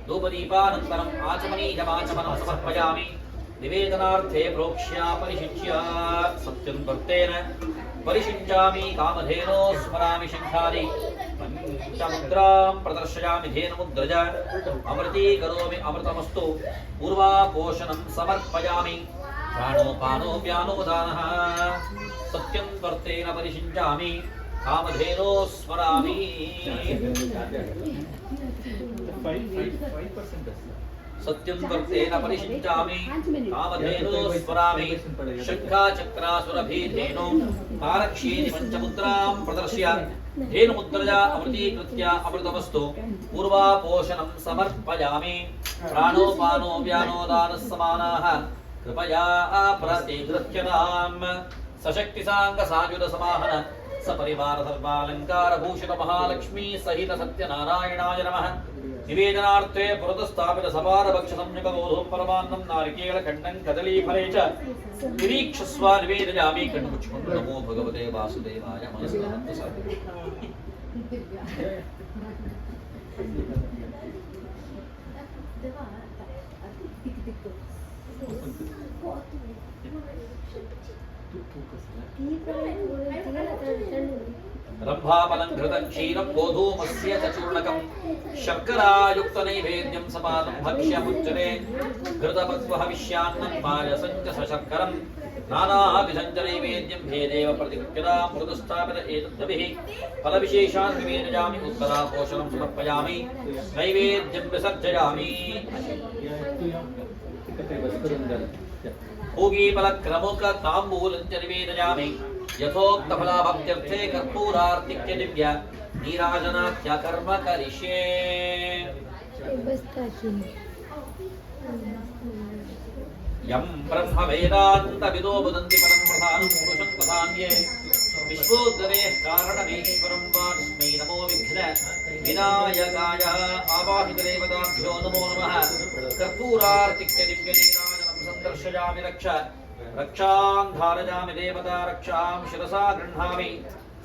धूपदीपानन्तरम् आचमनीयमाचमनं समर्पयामि निवेदनार्थे प्रोक्ष्या परिशिच्य सत्यं भक्तेन परिशिञ्चामि कामधेनो स्मरामि शङ्खादि पञ्चमुद्रां प्रदर्शयामि धेनुमुद्रज अमृतीकरोमि अमृतमस्तु पूर्वापोषणं समर्पयामि प्राणोपानो व्यानोदानः सत्यं वर्तेन परिशिञ्चामि कामधेनो स्मरामि सत्यं वर्तेन परिशिञ्चामि कामधेनो स्मरामि शङ्खाचक्रासुरभीधेनो आरक्ष्येति पञ्चमुद्रां प्रदर्श्य धेनुमुद्रया अमृतीकृत्य अमृतमस्तु पूर्वापोषणं समर्पयामि प्राणोपानो व्यानोदानः समानाः कृपया प्रतिगृह्यताम् सशक्ति सांग सायुध समाहन सपरिवार सर्वालंकार भूषित महालक्ष्मी सहित सत्यनारायणाय नमः। निवेदनार्थे पुरतस्थापित सपार भक्ष सम्यक गोधूम परमान्नं नारिकेल खण्डं कदली फले च निरीक्षस्व निवेदयामि। कण्मुच्चिकोण्डु नमो भगवते वासुदेवाय मनस्सहन्तु सर्वे। रंभापलंकृतं क्षीरं गोधूमस्य च चूर्णकं शर्करायुक्त नैवेद्यं समानं भक्ष्यमुच्यते। घृतपक्वहविष्यान्नं पायसं च सशर्करं नानाविधं च नैवेद्यं भेदेव प्रतिकृत्यतां मृदुस्थापित एतद्भिः फलविशेषान् निवेदयामि। उत्तरापोषणं समर्पयामि नैवेद्यं विसर्जयामि। पूगीफलक्रमुक ताम्बूलं च निवेदयामि। यथोक्तफलाभक्त्यर्थे कर्पूरार्तिक्य दिव्य नीराजनाख्य कर्म करिष्ये। यं ब्रह्म वेदान्तविदो वदन्ति परं प्रधानं पुरुषं प्रधान्ये विश्वोत्तरेः कारणमीश्वरं वा तस्मै नमो विघ्न विनायकाय। आवाहितदेवताभ्यो नमो नमः। कर्पूरार्तिक्य दिव्य नीराजनं सन्दर्शयामि। रक्षां धारयामि देवता रक्षां शिरसा गृह्णामि।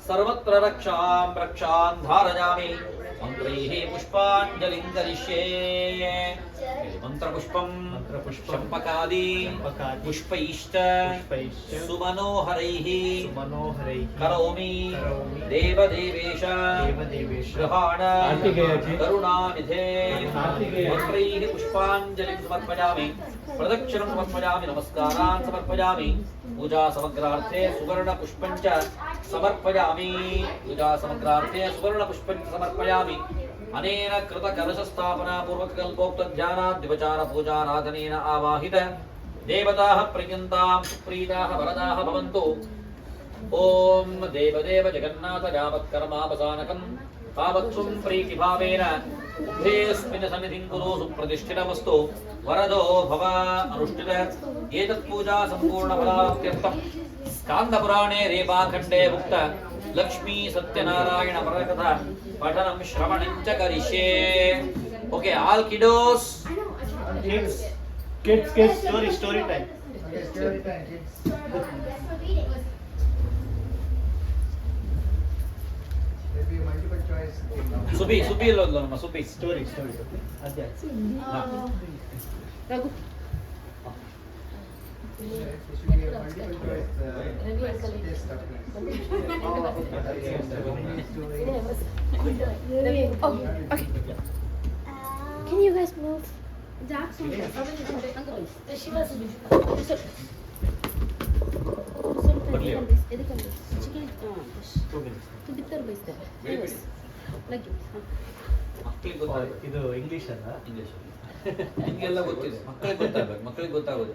सर्वत्र रक्षां धारयामि। मन्त्रैः पुष्पाञ्जलिं करिष्ये। मंत्रपुष्पं चम्पकादि पुष्पैश्च सुमनोहरैः करोमि देवदेवेश गृहाण करुणानिधे। मंत्रैः पुष्पाञ्जलिं समर्पयामि। प्रदक्षिणं समर्पयामि। नमस्कारान् समर्पयामि। पूजा समग्रार्थे सुवर्णपुष्पं च समर्पयामि। पूजा समग्रार्थे सुवर्णपुष्पं च समर्पयामि। अनेन कृत कलशस्थापना पूर्वक कल्पोक्त ध्यानात् द्विचार पूजाराधनेन आवाहित देवताः प्रियन्तां सुप्रीताः वरदाः भवन्तु। ओम देवदेव जगन्नाथ यावत्कर्मावसानकं तावत्त्वं प्रीतिभावेन उभयेऽस्मिन् सन्निधिं कुरु सुप्रतिष्ठितमस्तु। वरदो भव अनुष्ठित। एतत्पूजा सम्पूर्णफलाप्त्यर्थं स्कान्दपुराणे रेवाखण्डे उक्त लक्ष्मी सत्यनारायण वरकथा पठनं श्रवणं च करिष्ये। Okay all kiddos kids story time. Maybe multiple choice. सुबी लोग सुबी Story. अध्याय. Raghu It should be a multiple choice test of Can you guys move? ಮಕ್ಕಳಿಗೆ ಗೊತ್ತಾಗುತ್ತೆ. ಇದು ಇಂಗ್ಲಿಷ್ ಅಲ್ಲ ಇಂಗ್ಲಿಷ್ ನಿಮಗೆಲ್ಲ ಗೊತ್ತಿದೆ. ಮಕ್ಕಳಿಗೆ ಗೊತ್ತಾಗೋದು.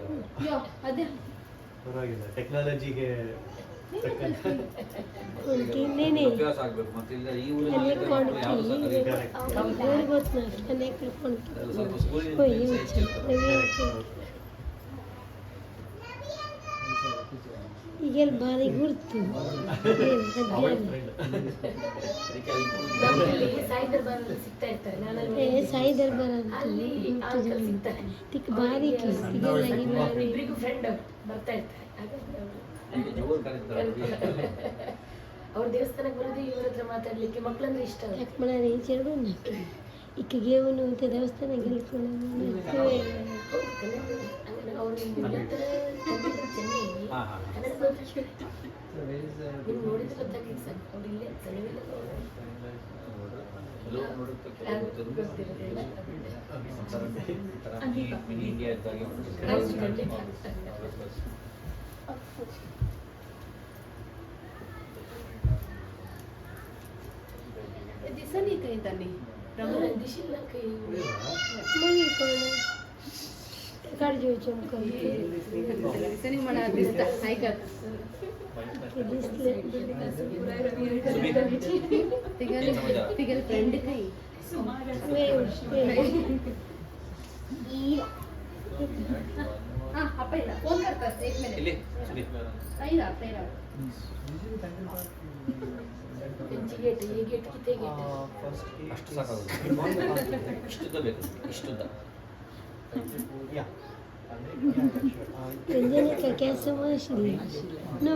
ಪರವಾಗಿಲ್ಲ ಟೆಕ್ನಾಲಜಿಗೆ ಅಭ್ಯಾಸ ಆಗ್ಬೇಕು. ಮತ್ತೆ ಇಲ್ಲ ಈ ಊರಲ್ಲಿ ಯಾರು ಸಹ ಕಲಿತಾರೆ. ಸ್ವಲ್ಪ ಸ್ಕೂಲಿನ ಈಗೆಲ್ಲ ಭಾರಿ ಗುರ್ತು ಸಾಯಿ ದರ್ಬಾರ್ ಅಂತ ತಿಕ್ ಭಾರಿ ಇಬ್ಬರಿಗೂ ಫ್ರೆಂಡ್ ಬರ್ತಾ ಇರ್ತಾರೆ. ಜೋರು ಕರೀತಾರೆ. ಅವ್ರ ದೇವಸ್ಥಾನಕ್ಕೆ ಬರೋದು ಇವ್ರ ಹತ್ರ ಮಾತಾಡ್ಲಿಕ್ಕೆ ಮಕ್ಕಳಂದ್ರೆ ಇಷ್ಟ. ಯಾಕೆ ಮಾಡಾರೆ ಈ ಚೆರಡು ಇಕ್ಕಿಗೆ ಅವನು ಅಂತ ದೇವಸ್ಥಾನ ಗೆಲ್ಸ್ಕೊಂಡು ಅವ್ರು ಚೆನ್ನೈ ಹಾ ಹಾ ಕನ್ನಡ ನೀವು ನೋಡಿದ್ರೆ ಗೊತ್ತಾಗ್ಲಿಕ್ಕೆ ಸರ್ ಅವ್ರು ಇಲ್ಲೇ ಕೆಲವು ನೋಡುತ್ತೆ, ಕೆಲವು ಗೊತ್ತಿರೋದಿಲ್ಲ. ಒಂಥರ ಮಿನಿ ಇಂಡಿಯಾ ಇದ್ದಾಗೆ ಉಂಟು. दिसा नहीं कहीं तनी दिशेला काही मग काढ जो चमकल दिसा नहीं म्हणा दिसता हाय कर दिसले तिगल फ्रेंड काही हाँ अप्ಪ ಇಲ್ಲ ಫೋನ್ करता है एक मिनट ಇಲ್ಲಿ ಸುನಿ सही रहा ಹೆಂಚಿ ಗೇಟ್ ಈ ಗೇಟ್ ಕಿತ್ತೆ ಗೇಟ್ ಅಷ್ಟು ಸಾಕಾಗುತ್ತೆ ಇಷ್ಟುದ್ದ ಬೇಕು ಇಷ್ಟುದ್ದ Renjana कैसे माशिले no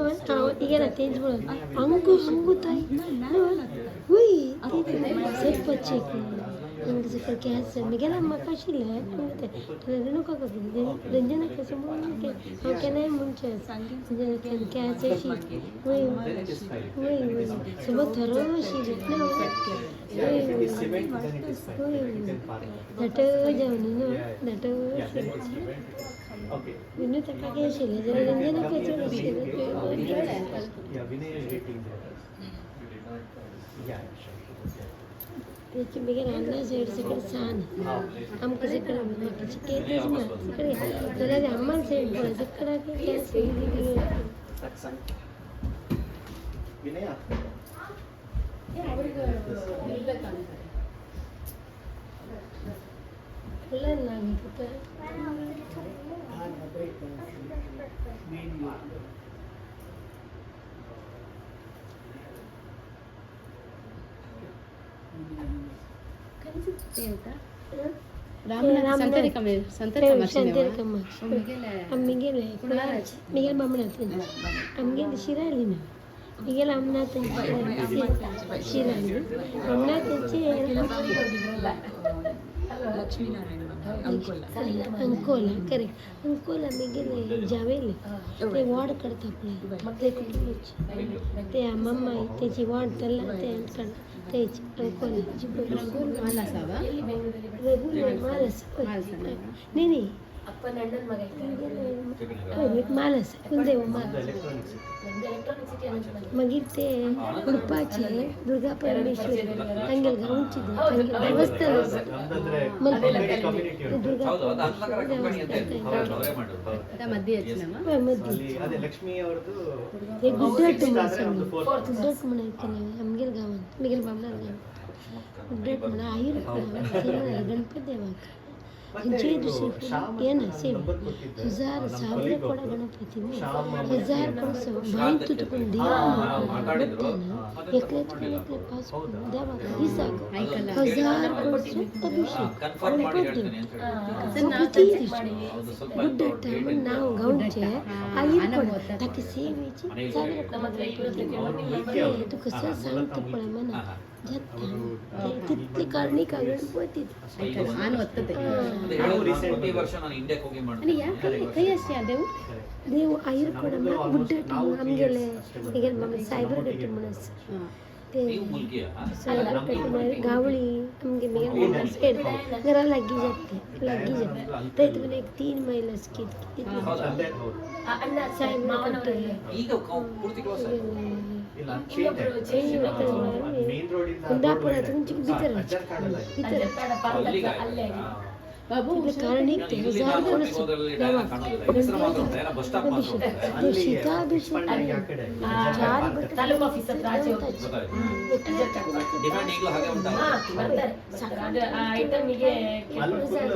igara तेज बोल अंगु ताई no oui सब बच्चे अंग से कर कैसे मिगेला मकाशिले रेनो का Renjana कैसे बोल के हम कहने मुंचे Renjana कैसे शी oui सब thorough she no नटो जाऊनी no नटो Okay. Vinay taka keshile jara Renjana कैसे keshile Yeah, Vinay is waiting there. Yeah, sure. लेकिन मेरे अन्ना साइड से कर सान हम कैसे कर किसी के केस में करे जरा अम्मा साइड पर से करा के कैसे Vinay. ಅವರಿಗೆ ಇರ್ಬೇಕಂತ ಎಲ್ಲ ನಾಗಿರುತ್ತೆ ಸಂತರಿ ಕಮ್ಮಿ ಸಂತರಿ ಕಮ್ಮ Miguel Miguel mamna tin Miguel shiralina Miguel amna tin shiralina amna tin Ankola correct Ankola मिगेले जावेले ते वार्ड करता आपले ते ते मम्मा त्याची वार्ड त्याला ते अंकल तेच अंकोला ರಂಗೋಲಿ ಮಾಲಸವ रेगुलर मालस नहीं ಅಪ್ಪನ ಅಣ್ಣನ ಮಗ मालस कुलदेव मालस Electronics. ನಮ್ದು ಎಲೆಕ್ಟ್ರಾನಿಕ್ ಸಿಟಿ ಅನ್ನೋದು मागीर ते उडपाचे दुर्गा परमेश्वरी हंगेल गांवची देवस्थान ನಮ್ದಂದ್ರೆ ಮಲ್ಪೆ community ಉಂಟು. दुर्गा ಹೌದು ಅದು ಅನ್ನಕರ ಕಂಪನಿ ಅಂತ ಹೌದು ಅವರೇ ಮಾಡೋದು ಅದ ಮಧ್ಯೆ ಹೆಚ್ಚಿನವ ಮದ್ದಿ ಅಲ್ಲಿ ಅದೇ ಲಕ್ಷ್ಮಿ ಅವ್ರದ್ದು हे गुड्डट ಆದ್ರೆ ಒಂದು fourth. गुड्डट म्हणा केलं आमगेल गावात मिगेल बामणार गाव गुड्डट म्हणा आयर गणपती देवाक ಮತ್ತೆ ಇದು ಶ್ಯಾಮ್ ಏನ ಅಂತ ಸೇವೆ ನಂಬರ್ ಕೊಟ್ಟಿದ್ದೆ. 1000 ನಮ್ಮ ಸಾವಿರ colleague ಕೊಡ ಒಬ್ರು. ಗಣಪತಿ ಶ್ಯಾಮ್ 1000 ಕೊಡ್ಸೋ ಬಾಯಿ ತುತ್ಕೊಂಡು ಮಾತಾಡಿದ್ರು एकले पास देवा दिसाक ಐಕಲ್ಲ 1000 ಕೊಡ್ಸೋ ಅಭಿಷೇಕ ಕನ್ಫರ್ಮ್ ಮಾಡಿ ಹೇಳ್ತೀನಿ ಅಂತ ಹೇಳಿ ಹೌದು ಸ್ವಲ್ಪ ಗುಡ್ಡಟ ನಾವು ಗೌಂಚೆ ಆಯಿರ್ ಕೊಡ ताकि ಸೇವೆಚಿ ಸಾವಿರ ನಮ್ಮ ಹತ್ರ ಇರುತ್ತೆ तू कसं सांगतो पण मना तिथली कारणी का गणपती ನಾನು ಒತ್ತತೆ ಅದು ಹೇಳೋದು ಪ್ರತಿ ವರ್ಷ ನಾನು ಇಂಡಿಯಾಕ್ಕೆ ಹೋಗಿ आणि ಮಾಡ್ತೀನಿ या ಕೈ ಅಷ್ಟೇ ಅದೇವು देव आयर कोण गुड्डट आमगेले इगेल मम्मी सायबर गट्टी म्हणस ते ನೀವು ಮುಲ್ಕಿಯಾ सायबर गट्टी म्हणे गावळी आमगे मेल सेड घरा लागी जाते ते तुम्ही एक 3 मैलस कित ತಂದೆ ಹೌದು. ಅಣ್ಣ सायबर ಮಾವನವರೇ ಈಗ ಪೂರ್ತಿ ಕ್ಲೋಸ್ ಆಯ್ತು ಇಲ್ಲ change ಆಯ್ತು. ಮೇನ್ ರೋಡ್ ಇಂದ ಕುಂದಾಪುರ तुमची भीतर ಅಜ್ಜರ್ ಕಾಡಲ್ಲ ಇದೆ. भीतर ಅಲ್ಲಿಗೆ ಅಲ್ಲೇ ಬಾಬು कारण एक 1000 ಕೊಡ್ಸೋ ಹೋದಲ್ಲಿ ಡೈರೆಕ್ಟ್ ಕಾಣೋದಿಲ್ಲ ಹೆಸರು ಮಾತ್ರ ಉಂಟು ಎಲ್ಲ ಬಸ್ ಸ್ಟಾಪ್ ಮಾತ್ರ ಉಂಟು ಅಲ್ಲಿ ಶೀತಾಭಿಷೇಕ ಪಂಡಿಗೆ ಆ ಕಡೆ ಚಾರ್ ತಾಲೂಕು ಆಫೀಸ್ ಹತ್ರ ಆಚೆ ಹೋಗಿ ಗೊತ್ತಾಯ್ತು ಡಿಮ್ಯಾಂಡ್ ಈಗಲೂ ಹಾಗೆ ಉಂಟಲ್ಲ ಬರ್ತಾರೆ ಅದು ಆ ಐಟಮಿಗೆ ಅಲ್ಲಿ ಫುಲ್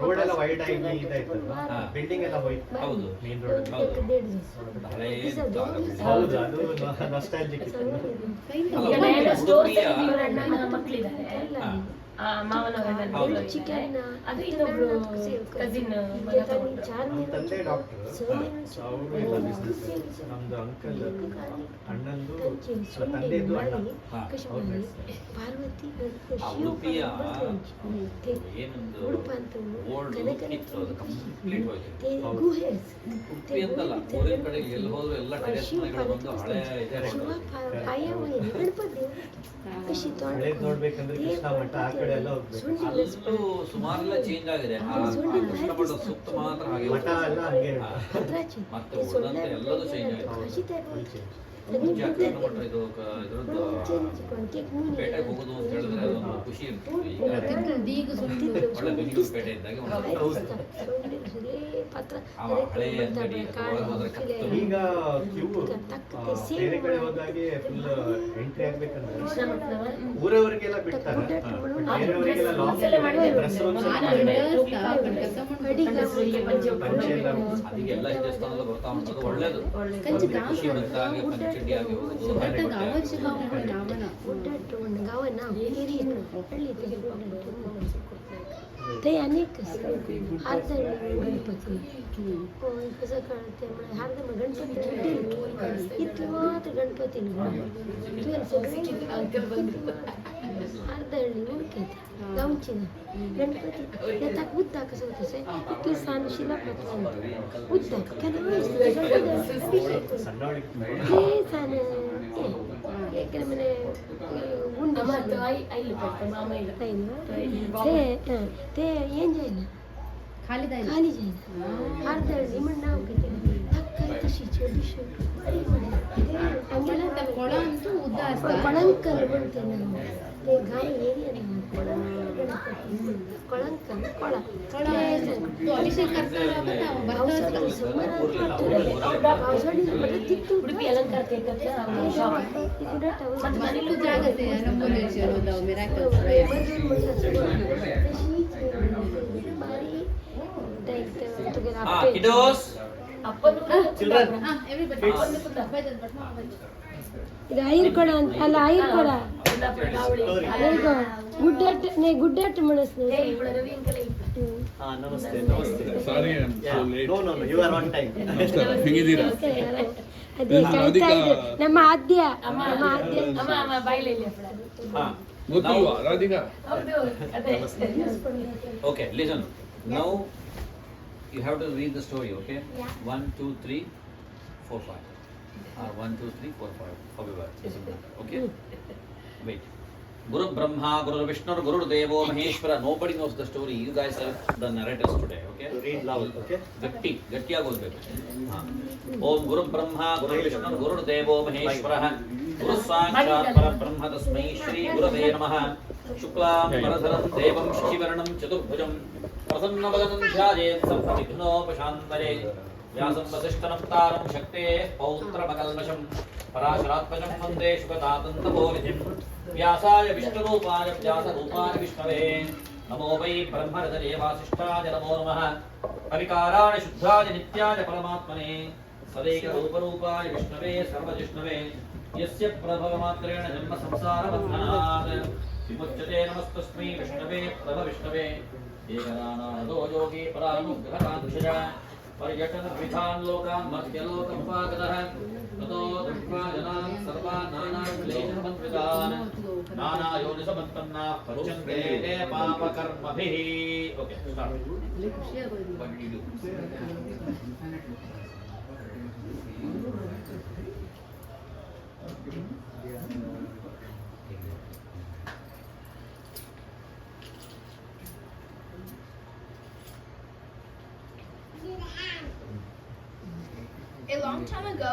ರೋಡ್ ಎಲ್ಲ ವೈಡ್ ಆಗಿ ಇದಾಯ್ತಲ್ವಾ ಹಾ. ಬಿಲ್ಡಿಂಗ್ ಎಲ್ಲ ಹೋಯ್ತು ಹೌದು ಮೇನ್ ರೋಡ್ ಹೌದು. ಹಳೆ ಹೌದು ಅದು ನಾಸ್ಟಾಲ್ಜಿಕ್ ಇತ್ತು. ಅಲ್ಲ, ಸ್ಟೋರ್ ಉಡುಪಿಯ ಅಣ್ಣನ ಮಕ್ಕಳಿದ್ದಾರೆ ಮಾವನವರ ಹೌದು. ಚಿಕನ್ ಅದು ಇನ್ನೊಬ್ರು ಕಸಿನ್ ಮಗ ತಗೊಂಡ್ರು. ನಮ್ಮ ತಂದೆ ಡಾಕ್ಟರ್ ಅವರು ಎಲ್ಲ ಬಿಸ್ನೆಸ್ ನಮ್ದು ಅಂಕಲ್ ಅಣ್ಣಂದು ತಂದೆದು ಅಣ್ಣ ಹಾ. ಅವ್ರು ನಡೆಸ್ತಾರೆ. ಪಾರ್ವತಿ ಆ ಉಡುಪಿಯ ಏನೊಂದು ಓಲ್ಡ್ ಲುಕ್ ಇತ್ತು ಅದು ಕಂಪ್ಲೀಟ್ ಹೋಯ್ತು ಉಡುಪಿ ಅಂತಲ್ಲ ಊರಿನ ಕಡೆ ಎಲ್ಲಿ ಹೋದ್ರು ಎಲ್ಲ ಟೆರೆಸ್ ಮನೆಗಳು ಬಂದು ಹಳೆ ಇದೆ ಹಳೇದ್ ನೋಡ್ಬೇಕಂದ್ರೆ ಕೃಷ್ಣ ಮಠ ಆ ಕಡೆ ಎಲ್ಲ ಹೋಗ್ಬೇಕು. ಅಲ್ಲೂ ಸುಮಾರೆಲ್ಲ ಚೇಂಜ್ ಆಗಿದೆ ಆ ಕೃಷ್ಣಮಠದ ಸುತ್ತ ಮಾತ್ರ ಹಾಗೆ ಮಠ ಎಲ್ಲ ಹಂಗೆ ಹಾ. ಮತ್ತೆ ಉಳಿದಂತೆ ಎಲ್ಲದೂ ಚೇಂಜ್ ಆಯ್ತು ಮುಂಚೆ ಕೃಷ್ಣ ಭಟ್ರು ಇದು ಇದ್ರದ್ದು ಪೇಟೆಗೆ ಹೋಗೋದು ಅಂತ ಹೇಳಿದ್ರೆ ಅದೊಂದು ಖುಷಿ ಇತ್ತು. ಈಗ ಒಳ್ಳೆ ಬೆಂಗಳೂರು ಪೇಟೆ ಇದ್ದಾಗ ಹಳೆಯ ಅಂಗಡಿ ಒಳಗೆ ಹೋದ್ರೆ ಕತ್ತಲು. ಈಗ ಕ್ಯೂ ಬೇರೆ ಕಡೆ ಹೋದಾಗೆ ಫುಲ್ ಎಂಟ್ರಿ ಆಗ್ಬೇಕಂದ್ರೆ ಊರವರಿಗೆಲ್ಲ ಬಿಡ್ತಾರೆ, ಬೇರೆಯವರಿಗೆಲ್ಲ ಲಾಕ್ ಅದಕ್ಕೆಲ್ಲ ದೇವಸ್ಥಾನದಲ್ಲಿ ಬರ್ತಾ ಉಂಟು, ಒಳ್ಳೇದು. ಖುಷಿ ಬಂದಾಗೆ ಪಂಚಂಡಿ ಆಗಿ ಹೋಗೋದು. ते अनेक हार्दळ गणपती कसं कळते हार्दळ गणपती इतलं मात्र गणपती हार्दळली ओळखत गावची ना गणपती येतात उद्दा कसं होतं इतकी सानशीला पत्र उद्दा ते सान ಏಕರೆ ಮನೆ ಗುಂಡು ते ಏನ್ ಜಾಯ್ನ खाली खाली जाईन अर्धळली म्हण नाव किती धक्का कशी छोटीशी ಕೊಳ ಅಂತೂ ಉದ್ದ असतात. ಕೊಳಂಕಲ್ म्हणते ನಾವು ते गाव एरिया ना ಕೊಳಂಕಲ್ ಕೊಳ तो अभिषेक करताना ಉಡುಪಿ ಅಲಂಕಾರ ಜಾಗತೆ ನಮ್ಮೂರಲ್ಲಿ ಹೋದವು ಮಿರಾಕಲ್ಸ್ kiddos, ಇದು ಐರ್ಕೊಡ ಅಂತ ಅಲ್ಲ ಐರ್ಕೊಡ ಗುಡ್ಡಟ್ ಗುಡ್ಡಟ್ ಮನಸ್ ನಮಸ್ತೆ ನಮಸ್ತೆ. Sorry no no you are on time. ಹೇಗಿದ್ದೀರಾ? ಅದೇ ಕಾಯ್ತಾ ಇದೆ ನಮ್ಮ ಆದ್ಯ ಬಾಯಿಲಿ ಗೊತ್ತಿಲ್ವಾ Radhika? okay, listen. Now you have to read the story, okay? 1 2 3 4 5 or 1 2 3 4 5 however, okay? Wait. Guru Brahma, Guru Vishnu, Guru Devo Maheshwara. Nobody knows the story. You guys are the narrators today, okay? Read loud, okay? ಗಟ್ಟಿಯಾಗಿ ಓದಬೇಕು. ಓಂ ಗುರು ಬ್ರಹ್ಮ ಗುರು ವಿಷ್ಣು ಗುರು ದೇವೋ ಮಹೇಶ್ವರ ಗುರು ಸಾಕ್ಷಾತ್ ಪರಬ್ರಹ್ಮ ತಸ್ಮೈ ಶ್ರೀ ಗುರವೇ ನಮಃ. ಶುಕ್ಲಾಂ ವರಧರಂ ದೇವಂ ಶಶಿವರ್ಣಂ ಚತುರ್ಭುಜಂ ಪ್ರಸನ್ನವದನಂ ಧ್ಯಾಯೇತ್ ಸರ್ವವಿಘ್ನೋಪಶಾಂತಯೇ. ವ್ಯಾಸಂ ವಸಿಷ್ಠನಪ್ತಾರಂ ಶಕ್ತೇಃ ಪೌತ್ರಮಕಲ್ಮಷಂ ಪರಾಶರಾತ್ಮಜಂ ವಂದೇ ಶುಕತಾತಂತಪೋನಿಧಿಂ. ವ್ಯಾಸಾಯ ವಿಷ್ಣುರೂಪಾಯ ವ್ಯಾಸರೂಪಾಯ ವಿಷ್ಣವೇ ನಮೋ Y ಬ್ರಹ್ಮರದರೇ ವಾಸಿಷ್ಠಾಯ ನಮೋ ನಮಃ. ಪರಿಕಾರಾಣಿ ಶುದ್ಧಾಯ ನಿತ್ಯಾಯ ಪರಮಾತ್ಮನೇ ಸದೈಕರೂಪರೂಪಾಯ ವಿಷ್ಣವೇ ಸರ್ವಜಿಷ್ಣವೇ. ಯಸ್ಯ ಪ್ರಭವಮಾತ್ರೇಣ ಜನ್ಮ ಸಂಸಾರಬಂಧನಾತ್ ವಿಮುಚ್ಯತೆ. ನಮಸ್ತಸ್ಮೈ ವಿಷ್ಣವೇ ಪ್ರಭವಿಷ್ಣವೇ. ಏಕನಾನಾದೋ ಯೋಗಿ ಪರಾನುಗ್ರಹಕಾಂಕ್ಷಯ पर्यटन विधान लोकान् मध्यलोकमुपागतः ततो दृष्ट्वा जनान् सर्वान् नानाक्लेशसमन्वितान् नानायोनिसमत्पन्नाः पच्यन्ते ते पापकर्मभिः. Okay start. What did you do? A long time ago,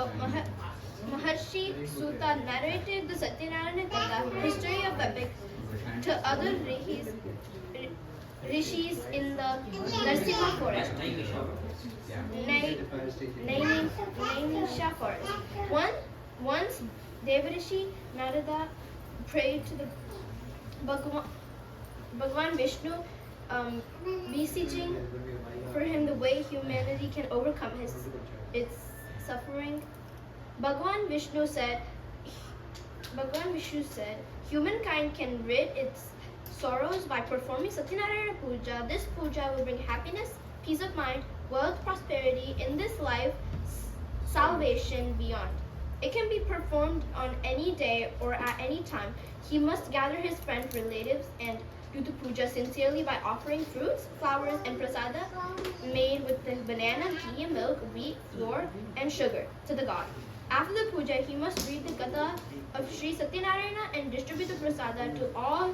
Maharshi Suta narrated the Satyanarayana Katha, history of epic, to other rishis in the Narsimha forest, Naimisha forest. Once Devarishi Narada prayed to the Bhagwan Vishnu, beseeching for him the way humanity can overcome its suffering. Bhagwan Vishnu said, humankind can rid its sorrows by performing Satyanarayana Puja. This puja will bring happiness, peace of mind, wealth, prosperity in this life, salvation beyond. It can be performed on any day or at any time. He must gather his friends, relatives, and do the puja sincerely by offering fruits, flowers, and prasada made with the banana, ghee, milk, wheat, flour, and sugar to the god. After the puja, he must read the Gatha of Sri Satyanarayana and distribute the prasada to all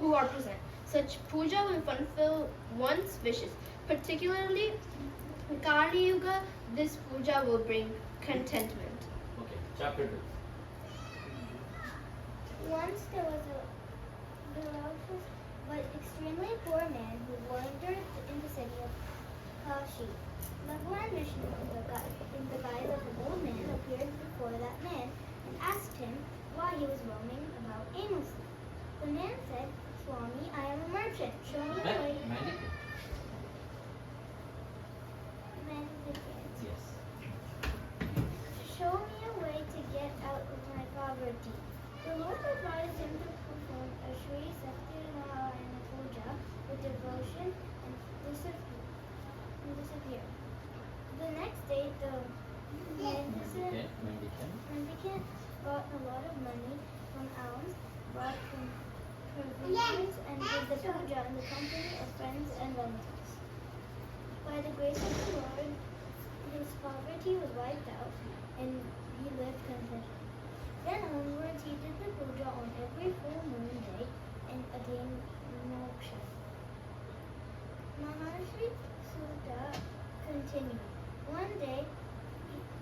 who are present. Such puja will fulfill one's wishes. Particularly in Kali Yuga, this puja will bring contentment. Chapter 2. Once there was a virtuous but extremely poor man who wandered in the city of Kashi. Bhagwan Vishnu, in the guise of an old man, appeared before that man and asked him why he was roaming about aimlessly. The man said, Swami, I am a merchant. Show me the way. Mendicant. Mendicant. Yes. Show me a way to get out of my poverty. The Lord advised him to perform a Sri Satyanarayana Puja with devotion and disappear. The next day, the mendicant got a lot of money from alms, bought from provisions, and did the puja in the company of friends and relatives. By the grace of the Lord, his poverty was wiped out, and he lived contented. Then onwards, he did the puja on every full moon day and attained moksha. Maharshi Sudha continued. One day,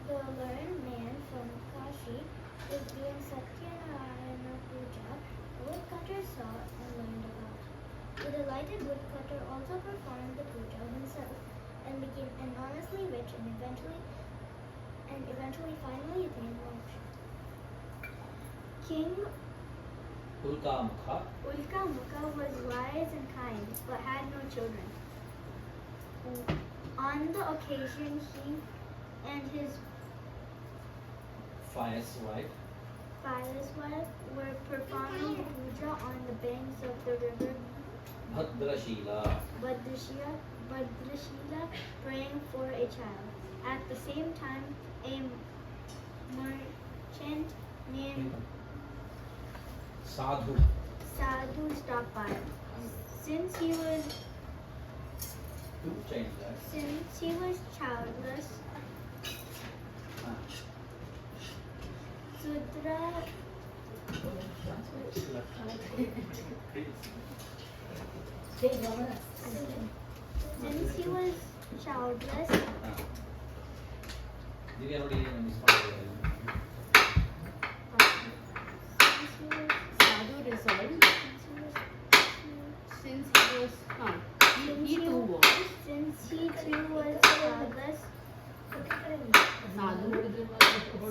the learned man from Kashi was doing Satyanarayana Puja. A woodcutter saw and learned about it. The delighted woodcutter also performed the puja himself and became enormously rich and eventually finally attained moksha. King Ulkamukha. Ulkamukha was wise and kind, but had no children. On the occasion, he and his Pious wife. pious wife were performing puja on the banks of the river Bhadrashila. Bhadrashila, praying for a child. At the same time, a merchant named Sadhu. Sadhu stopped by. Since he was Change that. childless, Sudra since he was childless, Divya ನೋಡಿ miss ಮಾಡಿದ್ದಾರೆ. Sadhu resolved since he was he too was since he too was childless,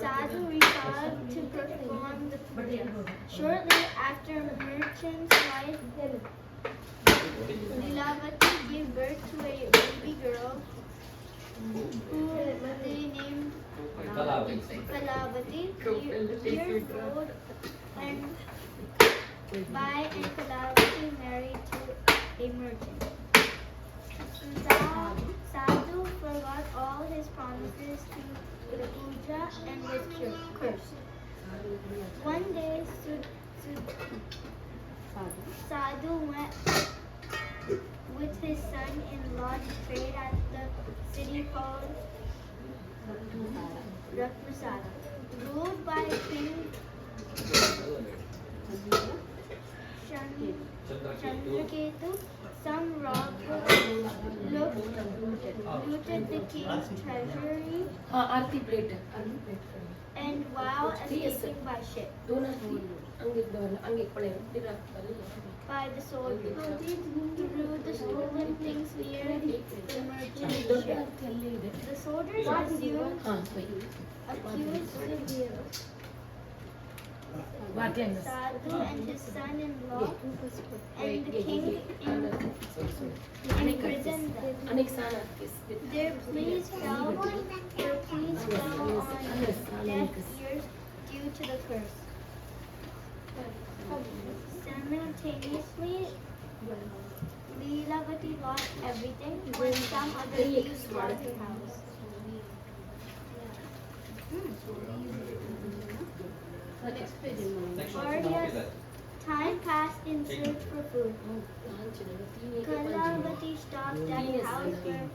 Sadhu resolved to perform the puja. Shortly after, merchant's wife Lilavati gave birth to a baby girl who they named Kalavati. Kalavati. Years old, and by and Kalavati married to a merchant. Sadhu forgot all his promises to the puja and was cursed. One day, Sadhu went with his son-in-law to trade at the city called Ratnasara. Ruled by King Chandraketu, some robbers looted the king's treasury Aarti plate and while escaping by ship. ಹಂಗಿದ್ದವಲ್ಲ ಹಂಗೆ ಕೊಳೆ By the soldiers threw the stolen things near the merchant ship. The soldiers accused Sadhu and his son-in-law and the king imprisoned them. Their pleas fell on deaf ears due to the curse. Simultaneously, Lilavati lost everything when some other thieves bought her house. Next page. Arya's time passed in search for food. Kalavati stopped at a house where